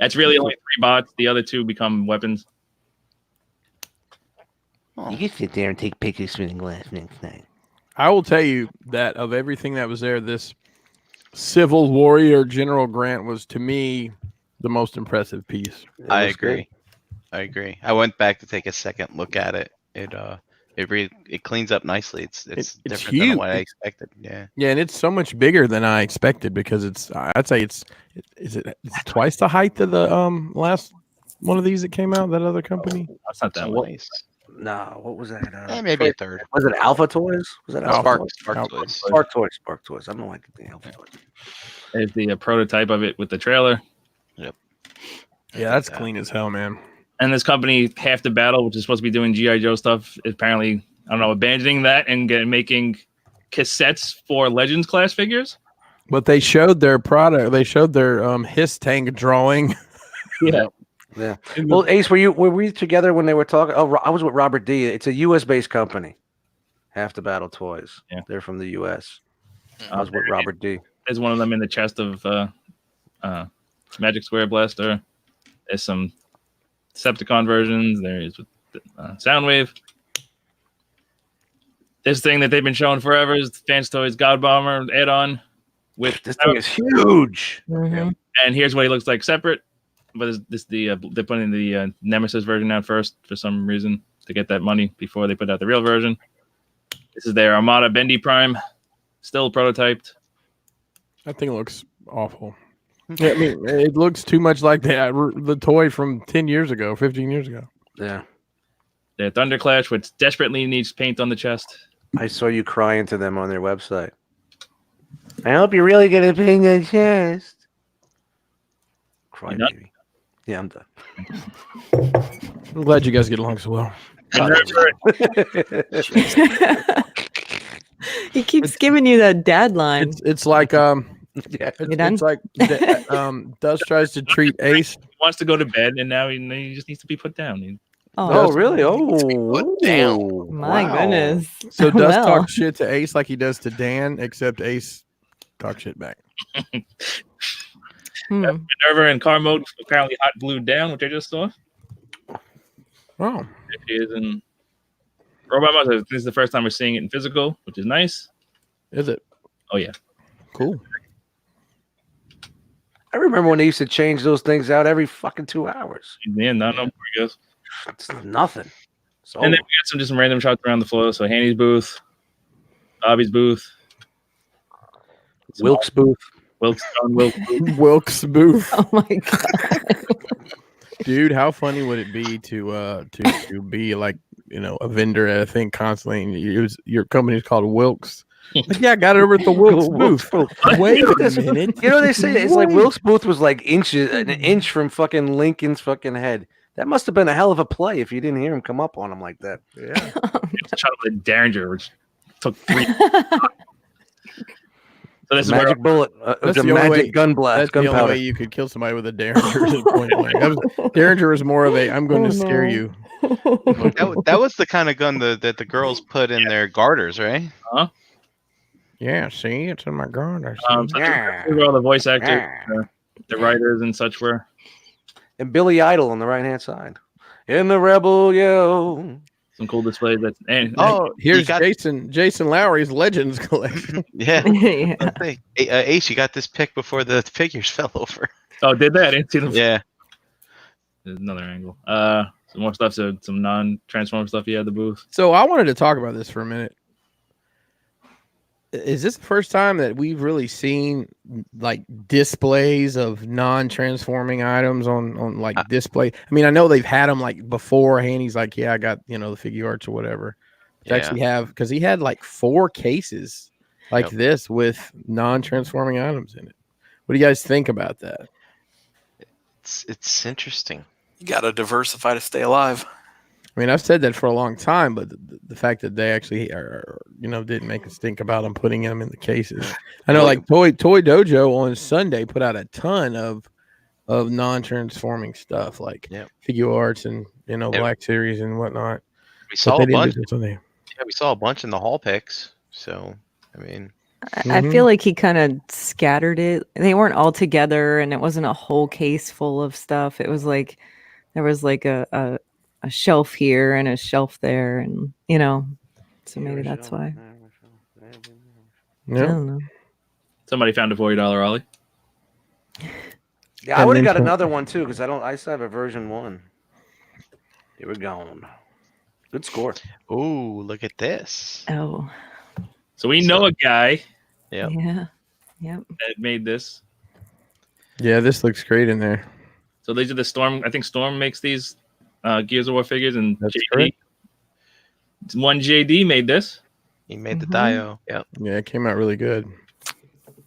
That's really only 3 bots. The other 2 become weapons. You can sit there and take pictures with the glass next night. I will tell you that of everything that was there, this Civil Warrior General Grant was to me the most impressive piece. I looks good. agree. I agree. I went back to take a second look at it. It cleans up nicely. It's It's different than what I huge. expected. Yeah. Yeah, and it's so much bigger than I expected because I'd say it's twice the height of the last one of these that came out, that other company. That's not that one. Nice. No, what was that? Maybe a third. Was it Alpha Toys? Was it Alpha Spark. Toys? Spark Toys. Spark Toys. Spark Toys. I don't like the Alpha Toys. There's the prototype of it with the trailer. Yeah, that's clean as hell, man. And this company, Half the Battle, which is supposed to be doing G.I. Joe stuff, is apparently, I don't know, abandoning that and making cassettes for Legends class figures. But they showed their product. They showed their Hiss tank drawing. Yeah. Yeah. Well, Ace, were we together when they were talking? Oh, I was with Robert D. It's a U.S. based company. Half the Battle Toys. Yeah. They're from the U.S. I was with Robert D. There's one of them in the chest of Magic Square Blaster. There's some Decepticon versions. There is with Soundwave. This thing that they've been showing forever is Fans Toys God Bomber add-on. With This thing is huge. Mhm. and here's what he looks like separate. But they're putting the Nemesis version out first for some reason to get that money before they put out the real version. This is their Armada Bendy Prime, still prototyped. That thing looks awful. Yeah, I mean, it looks too much like the toy from 10 years ago, 15 years ago. Yeah. Their Thunderclash, which desperately needs paint on the chest. I saw you crying to them on their website. I hope you're really going to paint the chest. Cry, You done? baby. Yeah, I'm done. I'm glad you guys get along so well. And He keeps giving you that dad line. It's like Yeah. You done? it's like Dust tries to treat Ace. he wants to go to bed, and now he just needs to be put down. Oh, really? Oh, Put down. My wow. goodness. So Dust Well. talks shit to Ace like he does to Dan, except Ace talks shit back. Minerva and car mode apparently hot glued down, which I just saw. Oh, There she is in Robot Mode. This is the first time we're seeing it in physical, which is nice. is it? Oh yeah. Cool. I remember when they used to change those things out every fucking 2 hours. Yeah, no more, I guess. It's nothing. So And then we got some random shots around the floor. So Hanny's booth, Bobby's booth, Wilkes booth. Wilkes booth. Wilkes booth. Oh my god. Dude, how funny would it be to be like, a vendor at a thing constantly, and your company's called Wilkes. Like, yeah, I got it over at the Wilkes booth. Wait a minute. You know, they say it's like Wait. Wilkes booth was like an inch from fucking Lincoln's fucking head. That must have been a hell of a play if you didn't hear him come up on him like that. Yeah. Shot with a Derringer, which took 3. So this is where Magic bullet. It was That's a the only magic way- gun blast, That's the only gunpowder. way you could kill somebody with a Derringer. Is point blank. Derringer was more of a I'm going to scare no. you. That was the kind of gun that the girls put in their garters, right? Yeah, see, it's in my garden. so this is where all the voice actors, the writers, and such were. And Billy Idol on the right hand side. In the Rebel, yo. Some cool displays. Here's got- Jason Lowry's Legends collection. Yeah. Yeah. Hey, Ace, you got this pick before the figures fell over. Oh, did that? I didn't see them. Yeah. There's another angle. Some more stuff. So some non-transformer stuff. He had the booth. So I wanted to talk about this for a minute. Is this the first time that we've really seen like displays of non-transforming items on like display? I mean, I know they've had them like before. Handy's like, yeah, I got the figure arts or whatever. To actually have, because he had like 4 cases like this with non-transforming items in it. What do you guys think about that? It's interesting. You got to diversify to stay alive. I mean, I've said that for a long time, but the fact that they actually didn't make us think about them putting them in the cases. I know, like Toy Dojo on Sunday put out a ton of non-transforming stuff, like figure arts and Black Series and whatnot. We saw But a they didn't bunch. do this Sunday. Yeah, we saw a bunch in the hall picks. So, I mean, I feel like he kind of scattered it. They weren't all together, and it wasn't a whole case full of stuff. It was like there was like a shelf here and a shelf there, and so maybe that's why. I don't know. Somebody found a $40 Ollie. Yeah, I would have got another one too because I still have a version 1. Here we're going. Good score. ooh, look at this. Oh, So we know a guy Yep. yeah, yep. that made this. Yeah, this looks great in there. So these are the Storm. I think Storm makes these Gears of War figures, and That's JD. correct. One JD made this. He made the Dio. Yep. Yeah, it came out really good.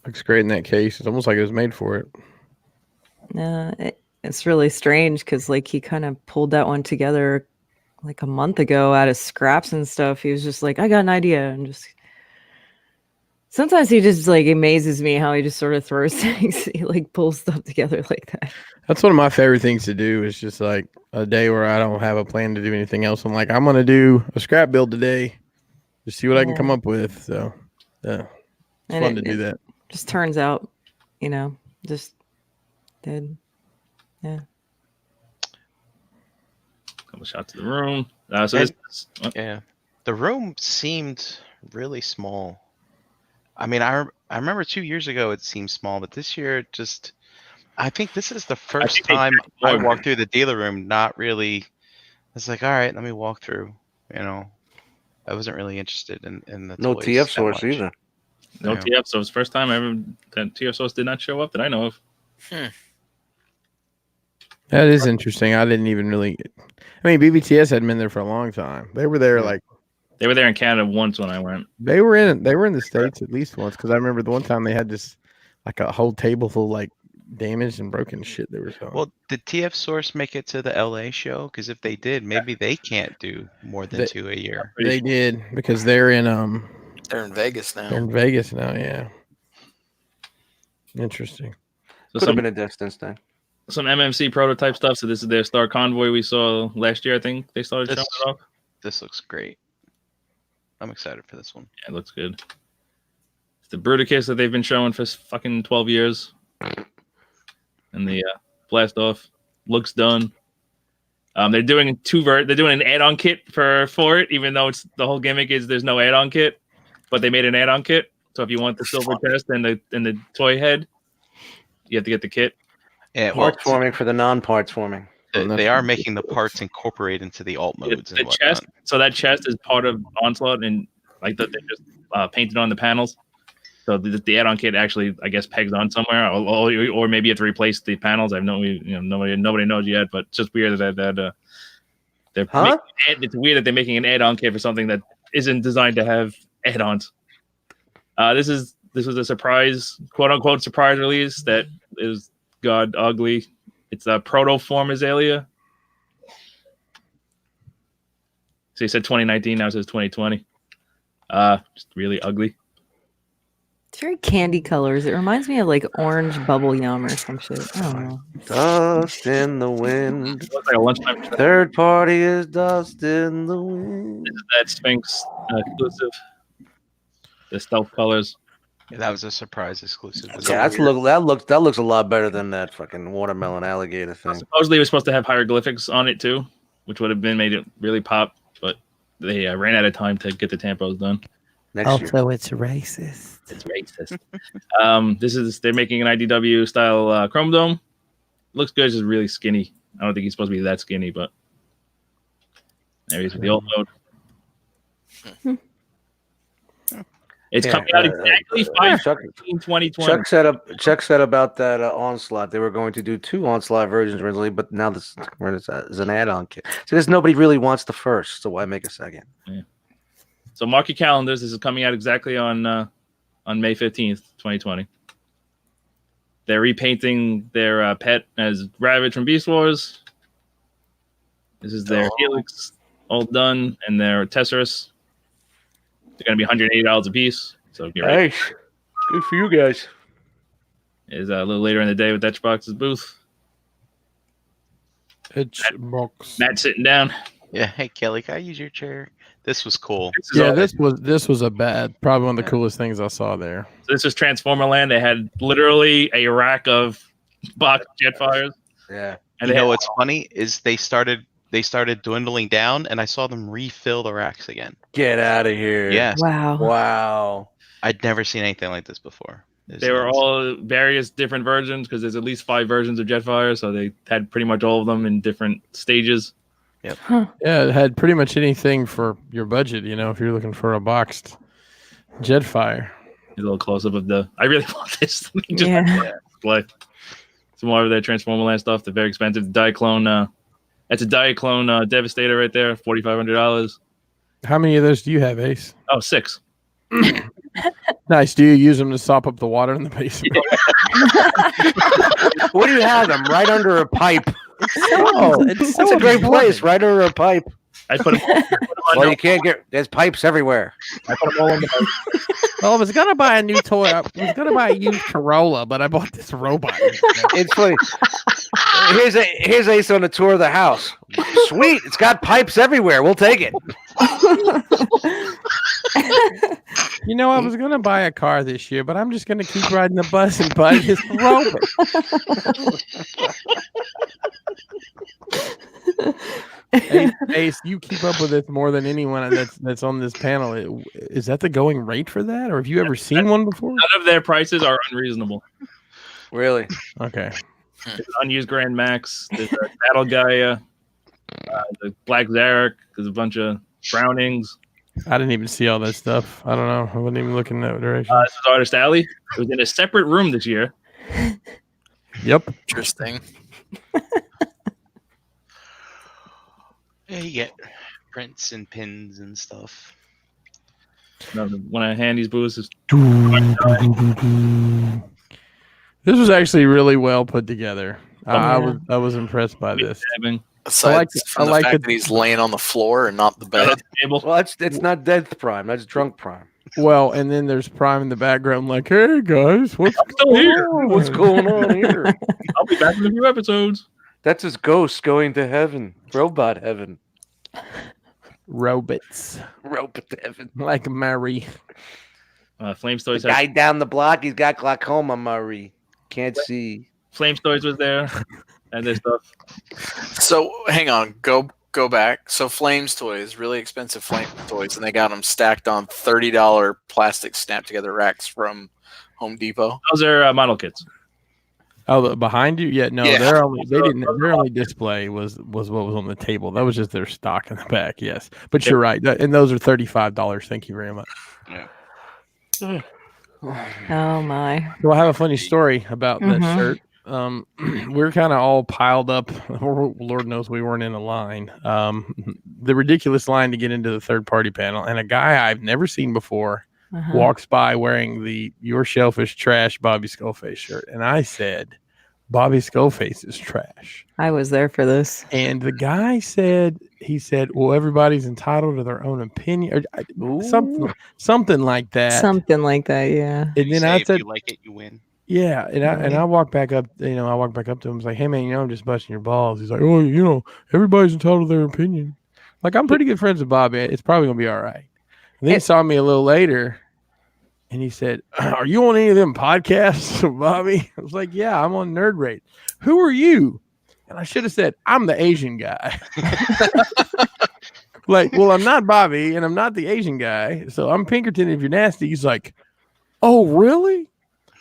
Looks great in that case. It's almost like it was made for it. It's really strange because like he kind of pulled that one together like a month ago out of scraps and stuff. He was just like, I got an idea, and just sometimes he just like amazes me how he just sort of throws things. He like pulls stuff together like that. That's one of my favorite things to do. Is just like a day where I don't have a plan to do anything else. I'm like, I'm gonna do a scrap build today, just see what I can come up with. So yeah, it's fun to do that. Just turns out, just did. Yeah. Couple shots of the room. Yeah, the room seemed really small. I mean, I remember 2 years ago it seemed small, but this year I think this is the first time I walked through the dealer room not really. It's like, all right, let me walk through. I wasn't really interested in the No toys TF that source much. either. No TF source. First time ever that TF source did not show up that I know of. That is interesting. I didn't even really. I mean, BBTS hadn't been there for a long time. They were there They were there in Canada once when I went. They were in the States at least once, because I remember the one time they had this like a whole table full of like damaged and broken shit they were selling. Well, did TF Source make it to the LA show? Because if they did, maybe they can't do more than 2 a year. They did, because they're in Vegas now. They're in Vegas now, yeah. Interesting. So Could have been a distance thing. Some MMC prototype stuff. So this is their Star Convoy we saw last year. I think they started showing it off. This looks great. I'm excited for this one. Yeah, it looks good. It's the Bruticus that they've been showing for fucking 12 years. And the blast off looks done. They're doing they're doing an add-on kit for it, even though it's the whole gimmick is there's no add-on kit, but they made an add-on kit. So if you want the silver chest and the toy head, you have to get the kit. Yeah, Parts forming for the non-parts forming. They are making the parts incorporate into the alt modes. The chest. So that chest is part of Onslaught, and like they just painted on the panels. So the add-on kit actually, I guess, pegs on somewhere, or maybe you have to replace the panels. Nobody knows yet, but it's just weird that they're it's weird that they're making an add-on kit for something that isn't designed to have add-ons. This was a surprise, quote unquote surprise release that is god ugly. It's a protoform Azalea. So he said 2019, now it says 2020. Just really ugly. It's very candy colors. It reminds me of like orange bubble yum or some shit. I don't know. Dust in the wind. Looks like a lunchtime. Third party is dust in the wind. This is that Sphinx exclusive. The stealth colors. Yeah, that was a surprise exclusive. Yeah, that looks a lot better than that fucking watermelon alligator thing. Supposedly it was supposed to have hieroglyphics on it too, which would have made it really pop, but they ran out of time to get the tampos done. Also, it's racist. It's racist. They're making an IDW style Chrome Dome. Looks good, just really skinny. I don't think he's supposed to be that skinny, but there he's with the old mode. It's coming out exactly 5/15/2020. Chuck said about that Onslaught. They were going to do 2 Onslaught versions originally, but now this is an add-on kit. So because nobody really wants the first, so why make a second? Yeah. So mark your calendars. This is coming out exactly on May 15th, 2020. They're repainting their pet as Ravage from Beast Wars. This is their Helix all done, and they're Tesserus. They're going to be $180 a piece. So get ready. Nice. Good for you guys. Is a little later in the day with Etchbox's booth. Box. Matt sitting down. Yeah. Hey, Kelly, can I use your chair? This was cool. This is Yeah, all- this was a probably one of the Yeah. coolest things I saw there. So this was Transformer Land. They had literally a rack of box Jetfires. Yeah. And You they know had, what's funny is they started dwindling down, and I saw them refill the racks again. Get out of here. Yes. Wow. Wow. I'd never seen anything like this before. It's they were nuts. all various different versions because there's at least 5 versions of Jetfire. So they had pretty much all of them in different stages. Yeah, it had pretty much anything for your budget. You know, if you're looking for a boxed Jetfire. A little close up of the. I really want this. Just Yeah. play some more of their Transformer Land stuff. They're very expensive. The Diaclone. That's a Diaclone Devastator right there. $4,500. How many of those do you have, Ace? Oh, 6. Nice. Do you use them to sop up the water in the basement? What do you have them? Right under a pipe. Oh, it's That's a great place. Right under a pipe. I put them. Well, you can't get. There's pipes everywhere. I put them all in the. Well, I was gonna buy a new toy. I was gonna buy a used Corolla, but I bought this robot. It's funny. Here's Ace on a tour of the house. Sweet. It's got pipes everywhere. We'll take it. You know, I was gonna buy a car this year, but I'm just gonna keep riding the bus and buy this robot. Ace, you keep up with this more than anyone that's on this panel. Is that the going rate for that, or have you ever seen one before? None of their prices are unreasonable. Really? Okay. There's an unused Grand Max. There's a Battle Gaia. The Black Zarek. There's a bunch of Brownings. I didn't even see all that stuff. I don't know. I wasn't even looking that direction. This is Artist Alley. It was in a separate room this year. Yep. Interesting. Yeah, you get prints and pins and stuff. One of Handy's booths is This was actually really well put together. I Yeah. was impressed by this. having Aside from the like fact it. that he's laying on the floor and not the bed. table. Well, it's not Death Prime. That's Drunk Prime. Well, and then there's Prime in the background, like, "Hey guys, what's still here. What's going on here? I'll be back in a few episodes. That's his ghost going to heaven. Robot heaven. Robots Robot heaven. like Mary." Flames The Toys guy down the block, he's got glaucoma, Murray. Can't see. Flames Toys was there and their stuff. So hang on, go back. So Flames Toys, really expensive Flames Toys, and they got them stacked on $30 plastic snap together racks from Home Depot. Those are model kits. Oh, behind you? Yeah, no, Yeah. their only display was what was on the table. That was just their stock in the back. Yes, but you're right, and those are $35. Thank you very much. Oh my. So I have a funny story about that Mhm. shirt. We're kind of all piled up. Lord knows we weren't in a line. The ridiculous line to get into the third party panel, and a guy I've never seen before Uh-huh. walks by wearing the "Your Shellfish Trash" Bobby Skullface shirt, and I said, "Bobby Skullface is trash." I was there for this. And the guy said, "Well, everybody's entitled to their own opinion," or something like that. Something like that, yeah. And You then say I if said, you like it, you win. "Yeah," and I walked back up. I walked back up to him. I was like, "Hey man, I'm just busting your balls." He's like, "Oh, everybody's entitled to their opinion." Like, I'm pretty good friends with Bobby. It's probably gonna be all right. And then he saw me a little later, and he said, "Are you on any of them podcasts, Bobby?" I was like, "Yeah, I'm on Nerd Rate." "Who are you?" And I should have said, "I'm the Asian guy." Like, well, I'm not Bobby, and I'm not the Asian guy, so I'm Pinkerton. If you're nasty, he's like, "Oh, really?"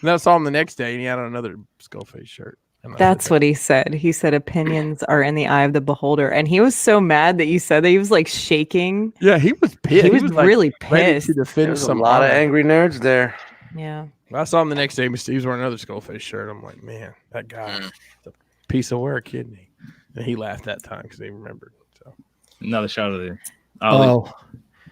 And I saw him the next day, and he had on another Skullface shirt. And I That's said, what he said. He said opinions are in the eye of the beholder. And he was so mad that you said that. He was like shaking. Yeah, he was pissed. He was like, really ready pissed. to defend There's a some lot of honor. angry nerds there. Yeah. I saw him the next day. He was wearing another Skullface shirt. I'm like, man, that guy is a piece of work, isn't he? And he laughed that time because he remembered. So. Another shot of the Ollie. Oh,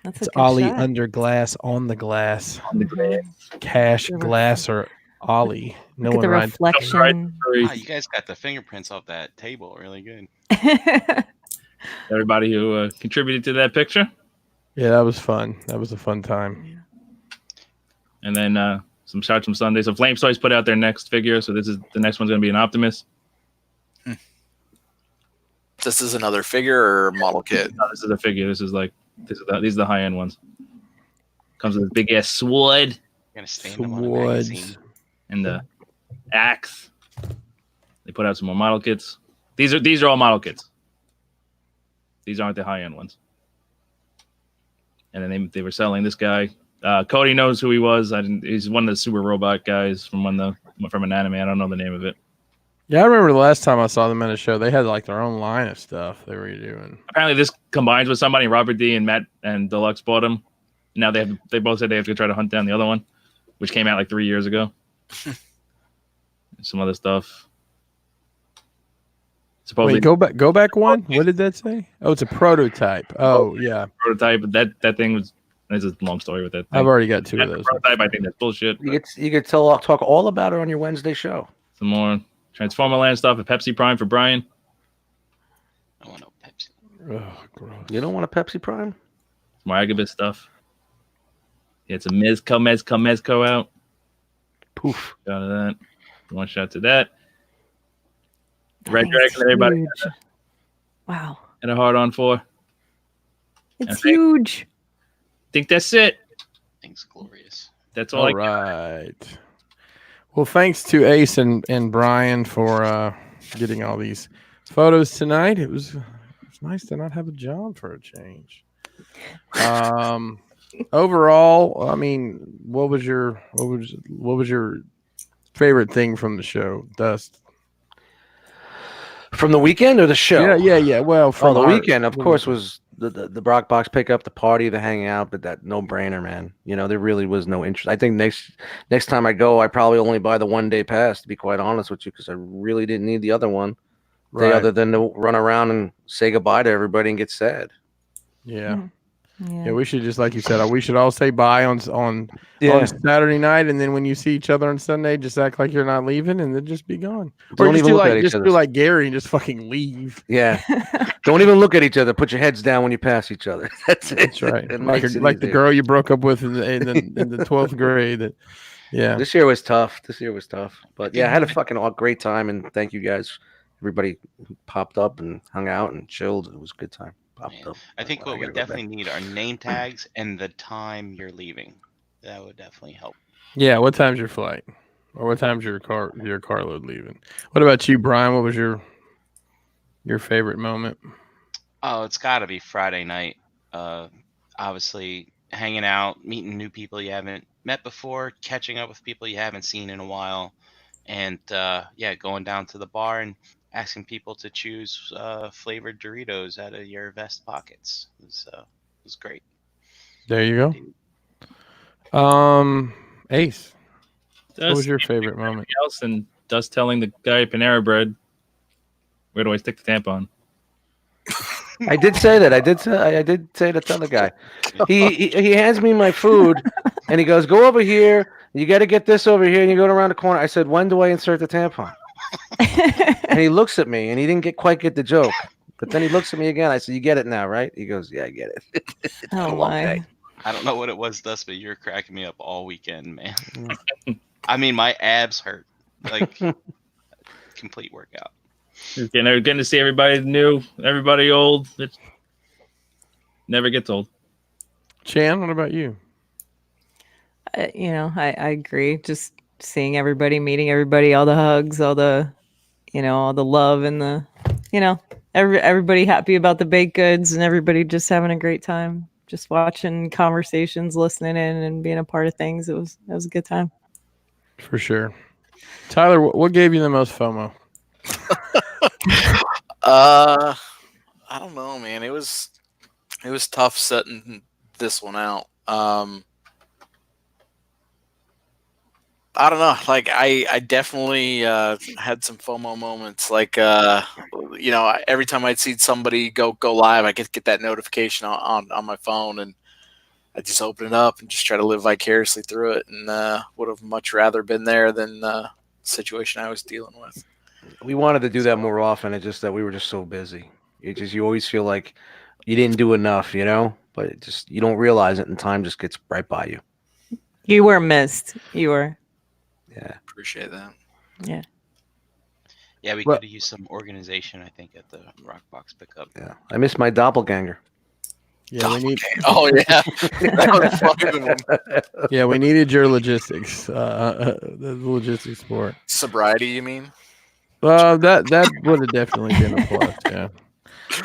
That's it's a good Ollie shot. under glass, on the glass, on the glass. cash, The glass, or Ollie. No Look at one the rides. reflection. Wow, you guys got the fingerprints off that table really good. everybody who contributed to that picture. Yeah, that was fun. That was a fun time. And then some shots from Sunday. So Flame Toys put out their next figure. So the next one's going to be an Optimus. This is another figure or model kit. No, this is a figure. These are the high end ones. Comes with a big ass sword. You're gonna stand them on a magazine. Swords. And the axe. They put out some more model kits. These are all model kits. These aren't the high end ones. And then they were selling this guy. Cody knows who he was. He's one of the super robot guys from an anime. I don't know the name of it. Yeah, I remember the last time I saw them in a show, they had like their own line of stuff they were doing. Apparently, this combines with somebody. Robert D and Matt and Deluxe bought them. Now they both said they have to try to hunt down the other one, which came out like 3 years ago. Some other stuff. Supposedly, Wait, go back one. What did that say? Oh, it's a prototype. Oh, yeah. prototype. But that thing was. There's a long story with that thing. I've already got two of those. Prototype. I think that's bullshit. You could talk all about it on your Wednesday show. Some more Transformer Land stuff. A Pepsi Prime for Brian. I want no Pepsi. Oh, gross. You don't want a Pepsi Prime? Some more Agabucks stuff. Yeah, it's a Mezco out. Poof. Got that. One shot to that. Red Thing's Dragon, everybody huge. Wow. had a hard on for. It's huge. Think that's it. Thing's glorious. That's all. All right. Well, thanks to Ace and Brian for getting all these photos tonight. It was nice to not have a job for a change. Overall, I mean, what was your favorite thing from the show, Dust? From the weekend or the show? Yeah. Well, from the our- weekend, of course, was the Brock Box pickup, the party, the hang out, but that no brainer, man. You know, there really was no interest. I think next time I go, I probably only buy the 1 day pass, to be quite honest with you, because I really didn't need the other one. Right. Other than to run around and say goodbye to everybody and get sad. Yeah. Yeah. Yeah, we should just like you said, we should all say bye on Saturday night, and then when you see each other on Sunday, just act like you're not leaving, and then just be gone. Don't Or just even look at each just other. do like Gary and just fucking leave. Yeah. Don't even look at each other. Put your heads down when you pass each other. That's it. That's right. It like makes it the easier. girl you broke up with in the 12th grade. Yeah. This year was tough. But yeah, I had a fucking great time, and thank you guys. Everybody who popped up and hung out and chilled. It was a good time. Popped Man, up. I think Well, what we gotta go back. definitely need are name tags and the time you're leaving. That would definitely help. Yeah. What time's your flight? Or what time's your carload leaving? What about you, Brian? What was your favorite moment? Oh, it's got to be Friday night. Obviously, hanging out, meeting new people you haven't met before, catching up with people you haven't seen in a while, and going down to the bar and asking people to choose flavored Doritos out of your vest pockets. It was great. There you go. Ace, what was your favorite moment? Else than Dust telling the guy at Panera Bread, where do I stick the tampon? I did say that. I did say that to the guy. He hands me my food, and he goes, "Go over here. You got to get this over here." And you go around the corner. I said, "When do I insert the tampon?" And he looks at me, and he didn't quite get the joke. But then he looks at me again. I said, "You get it now, right?" He goes, "Yeah, I get it." It's been Oh a long my. day. I don't know what it was, Dust, but you're cracking me up all weekend, man. I mean, my abs hurt. Like, complete workout. Getting to see everybody new, everybody old. It never gets old. Chan, what about you? I agree. Just seeing everybody, meeting everybody, all the hugs, all the love and the, everybody happy about the baked goods and everybody just having a great time. Just watching conversations, listening in, and being a part of things. It was a good time. For sure. Tyler, what gave you the most FOMO? I don't know, man. It was tough setting this one out. I don't know. Like I definitely had some FOMO moments. Like every time I'd see somebody go live, I get that notification on my phone, and I just open it up and just try to live vicariously through it. And would have much rather been there than the situation I was dealing with. We wanted to do that more often. It's just that we were just so busy. You always feel like you didn't do enough, you know, but it just you don't realize it, and time just gets right by you. You were missed. You were. Yeah. Appreciate that. Yeah. Yeah, we Well- could have used some organization, I think, at the Rock Box pickup. Yeah. I miss my doppelganger. Yeah, we need. Oh yeah, that was fucking the one. Yeah, we needed your logistics. The logistics support. Sobriety, you mean? That would have definitely been a plus.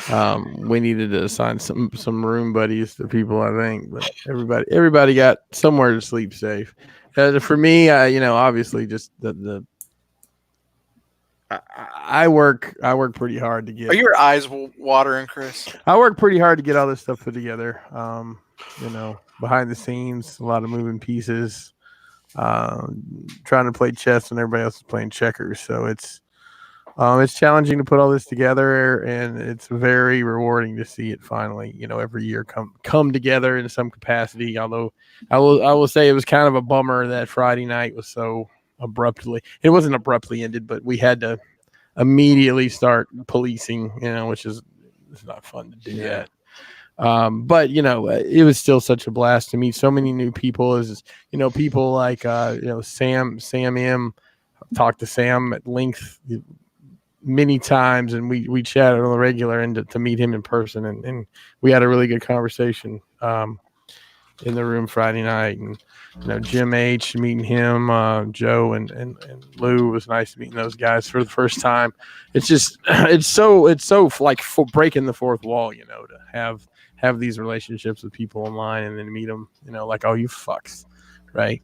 Yeah. We needed to assign some room buddies to people, I think, but everybody got somewhere to sleep safe. For me, obviously, just I work pretty hard to get. Are your eyes watering, Chris? I work pretty hard to get all this stuff put together. Behind the scenes, a lot of moving pieces. Trying to play chess when everybody else is playing checkers, so it's challenging to put all this together, and it's very rewarding to see it finally, every year come together in some capacity. Although I will say it was kind of a bummer that Friday night was so abruptly. It wasn't abruptly ended, but we had to immediately start policing, which is it's not fun to do that. But it was still such a blast to meet so many new people. People like Sam M. Talked to Sam at length many times, and we chatted on the regular, and to meet him in person, and we had a really good conversation in the room Friday night. And Jim H, meeting him, Joe and Lou, was nice meeting those guys for the first time. It's just it's so like for breaking the fourth wall, to have these relationships with people online and then meet them, like, oh, you fucks, right?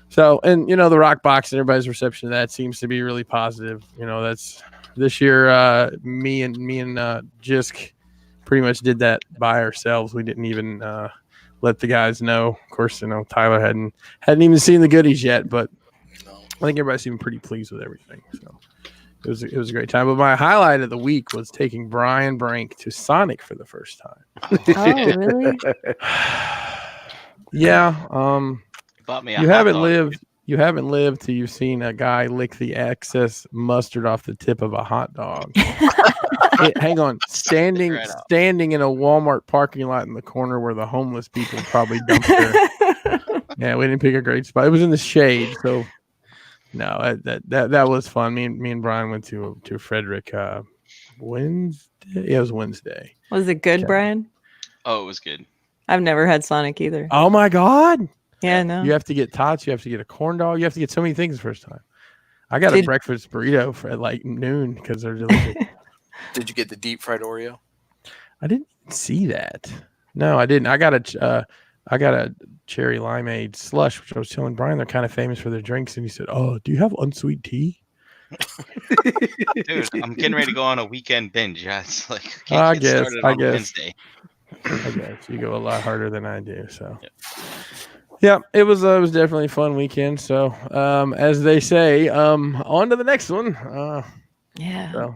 So, and the Rock Box and everybody's reception of that seems to be really positive. That's this year. Me and Jisk pretty much did that by ourselves. We didn't even let the guys know. Of course, Tyler hadn't even seen the goodies yet, but I think everybody seemed pretty pleased with everything. So it was a great time. But my highlight of the week was taking Brian Brank to Sonic for the first time. Oh, really? Yeah. Bought me a You hot haven't dog. lived. You haven't lived till you've seen a guy lick the excess mustard off the tip of a hot dog. Hang on, standing Right up. in a Walmart parking lot in the corner where the homeless people probably dumped their. Yeah, we didn't pick a great spot. It was in the shade, so no, that was fun. Me and Brian went to Frederick Wednesday. Yeah, it was Wednesday. Was it good, Okay. Brian? Oh, it was good. I've never had Sonic either. Oh my God! Yeah, no. You have to get tots. You have to get a corn dog. You have to get so many things the first time. I got a breakfast burrito at like noon because they're delicious. Did you get the deep fried Oreo? I didn't see that. No, I didn't. I got a cherry limeade slush, which I was telling Brian they're kind of famous for their drinks, and he said, "Oh, do you have unsweet tea?" Dude, I'm getting ready to go on a weekend binge. Yeah, it's like I get guess. started on Wednesday. I guess you go a lot harder than I do. So, yeah, it was definitely a fun weekend. So, as they say, on to the next one. Yeah. So,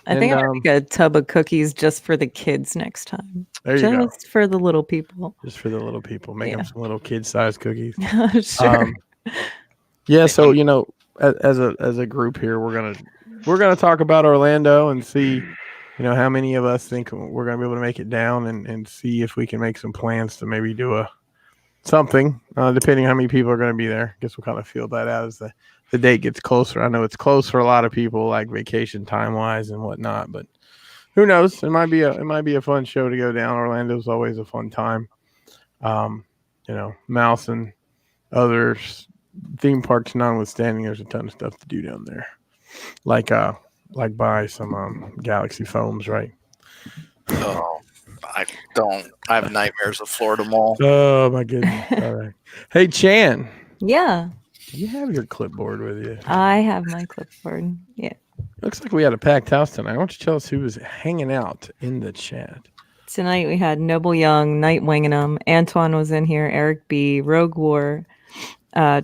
I think I'm gonna make a tub of cookies just for the kids next time. there you go. Just for the little people. Just for the little people, make them some little kid-sized cookies. Sure. Yeah, so as a group here, we're gonna talk about Orlando and see, how many of us think we're gonna be able to make it down, and see if we can make some plans to maybe do something, depending on how many people are gonna be there. I guess we'll kind of feel that out as the date gets closer. I know it's close for a lot of people, like vacation time wise and whatnot, but who knows? It might be a fun show to go down. Orlando's always a fun time. Mouse and others theme parks notwithstanding, there's a ton of stuff to do down there. Like buy some Galaxy foams, right? Oh, I don't. I have nightmares of Florida Mall. Oh my goodness. All right. Hey Chan, Yeah. you have your clipboard with you. I have my clipboard. Yeah. Looks like we had a packed house tonight. I want you to tell us who was hanging out in the chat. Tonight we had Noble Young, Night Wingingham, Antoine was in here, Eric B, Rogue War,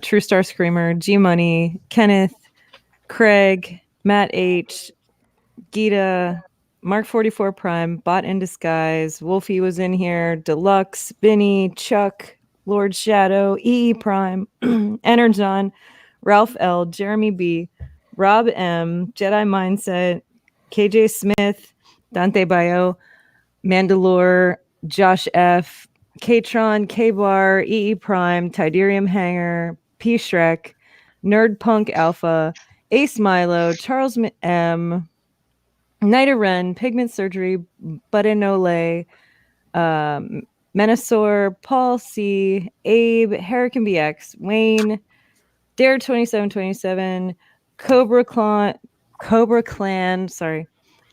True Star Screamer, G Money, Kenneth, Craig, Matt H, Gita, Mark 44 Prime, Bot in Disguise, Wolfie was in here, Deluxe, Benny, Chuck, Lord Shadow, EE Prime, Energon, Ralph L, Jeremy B, Rob M, Jedi Mindset, KJ Smith, Dante Bio, Mandalore, Josh F, Katron, K-Bar, EE Prime, Tiderium Hanger, P Shrek, Nerd Punk Alpha, Ace Milo, Charles M, Nida Ren, Pigment Surgery, Budenole, Menasaur, Paul C, Abe, Hurricane BX, Wayne, Dare 2727, Cobra Clan, sorry,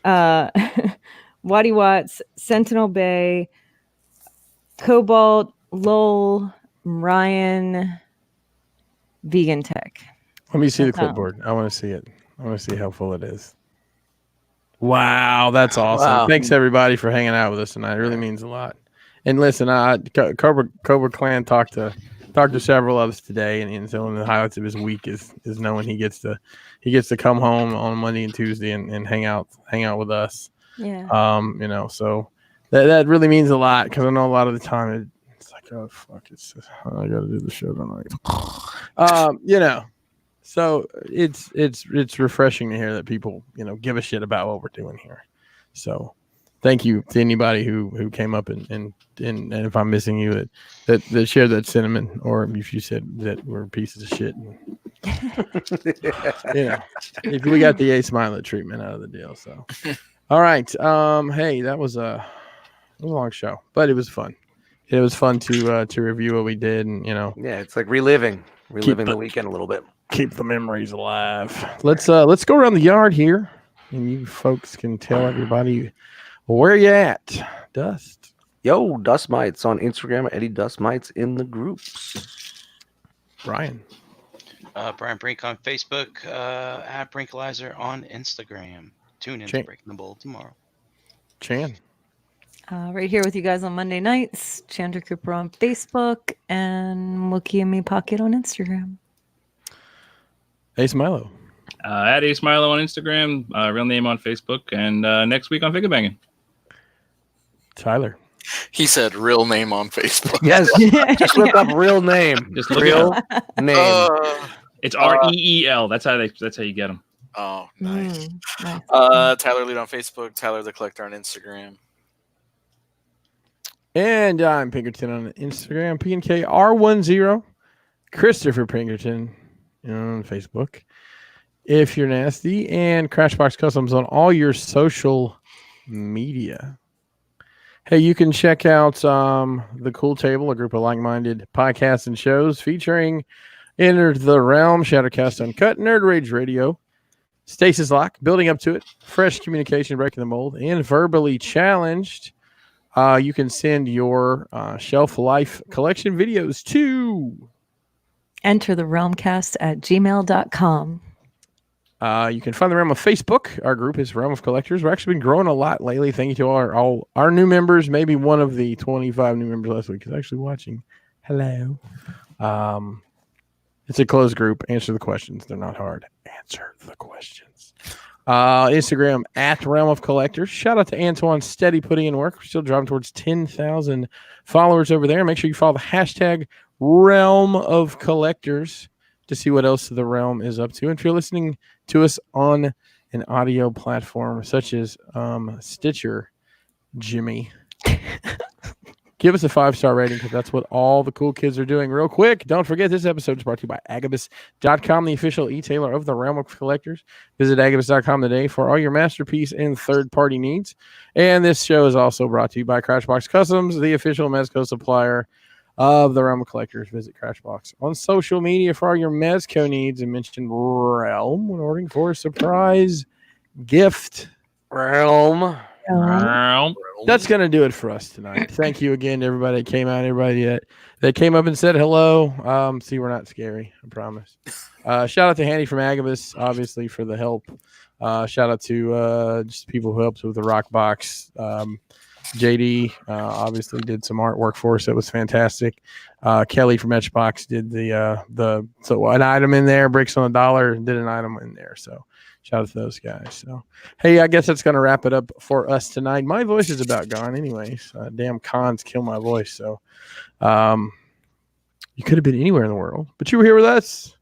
Waddy Watts, Sentinel Bay, Cobalt, Lowell, Ryan, Vegan Tech. Let me see the That's all. clipboard. I want to see it. I want to see how full it is. Wow, that's awesome. Wow. Thanks everybody for hanging out with us tonight. It really means a lot. And listen, Cobra Clan talked to several of us today, and so one of the highlights of his week is knowing he gets to come home on Monday and Tuesday and hang out with us. Yeah. You know, so that really means a lot because I know a lot of the time it's like, oh fuck, it's just, I got to do the show tonight. You know. So it's refreshing to hear that people, you know, give a shit about what we're doing here. So thank you to anybody who came up and if I'm missing you that shared that sentiment, or if you said that we're pieces of shit. You know, if we got the Ace Milo treatment out of the deal. So all right. Hey, that was a long show, but it was fun. It was fun to review what we did, and you know. Yeah, it's like reliving the weekend a little bit. Keep the memories alive. Let's go around the yard here, and you folks can tell everybody where you at. Dust. Yo, Dust Mites on Instagram. Eddie Dust Mites in the groups. Brian. Brian Brink on Facebook. At Brinkalizer on Instagram. Tune in to Breaking the Bowl tomorrow. Chan. Right here with you guys on Monday nights. Chandra Cooper on Facebook and Wookie and Me Pocket on Instagram. Ace Milo. At Ace Milo on Instagram, real name on Facebook, and next week on Figure Banging. Tyler. He said real name on Facebook. Yes. Just look up real name. Just look real name. It's REEL. That's how you get them. Oh, nice. Nice. Tyler Lead on Facebook. Tyler the Collector on Instagram. And I'm Pinkerton on Instagram. PNKR10. Christopher Pinkerton on Facebook. If you're nasty, and Crashbox Customs on all your social media. Hey, you can check out The Cool Table, a group of like-minded podcasts and shows featuring Enter the Realm, Shattercast Uncut, Nerd Rage Radio, Stasis Lock, Building Up to It, Fresh Communication, Breaking the Mold, and Verbally Challenged. You can send your Shelf Life collection videos to entertherealmcast@gmail.com. You can find the Realm on Facebook. Our group is Realm of Collectors. We've actually been growing a lot lately. Thank you to all our new members. Maybe one of the 25 new members last week is actually watching. Hello. It's a closed group. Answer the questions. They're not hard. Answer the questions. Instagram at Realm of Collectors. Shout out to Antoine, steady putting in work. We're still driving towards 10,000 followers over there. Make sure you follow the hashtag Realm of Collectors to see what else the Realm is up to. And if you're listening to us on an audio platform such as Stitcher, Jimmy, give us a 5-star rating because that's what all the cool kids are doing. Real quick, don't forget this episode is brought to you by Agabucks.com, the official e-tailer of the Realm of Collectors. Visit Agabucks.com today for all your masterpiece and third-party needs. And this show is also brought to you by Crashbox Customs, the official Mezco supplier of the Realm of Collectors. Visit Crashbox on social media for all your Mezco needs and mention Realm when ordering for a surprise gift. Realm. That's going to do it for us tonight. Thank you again to everybody that came out, everybody that came up and said hello. See, we're not scary, I promise. Shout out to Handy from Agabus, obviously, for the help. Shout out to just people who helped with the rock box. JD obviously did some artwork for us that was fantastic. Kelly from Etchbox did so an item in there, Bricks on $1 did an item in there. So shout out to those guys. So hey, I guess that's gonna wrap it up for us tonight. My voice is about gone anyways. Damn cons kill my voice. So you could have been anywhere in the world, but you were here with us,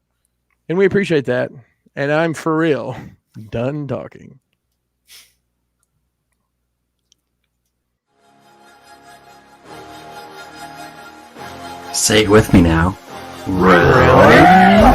and we appreciate that. And I'm for real done talking. Say it with me now. Round.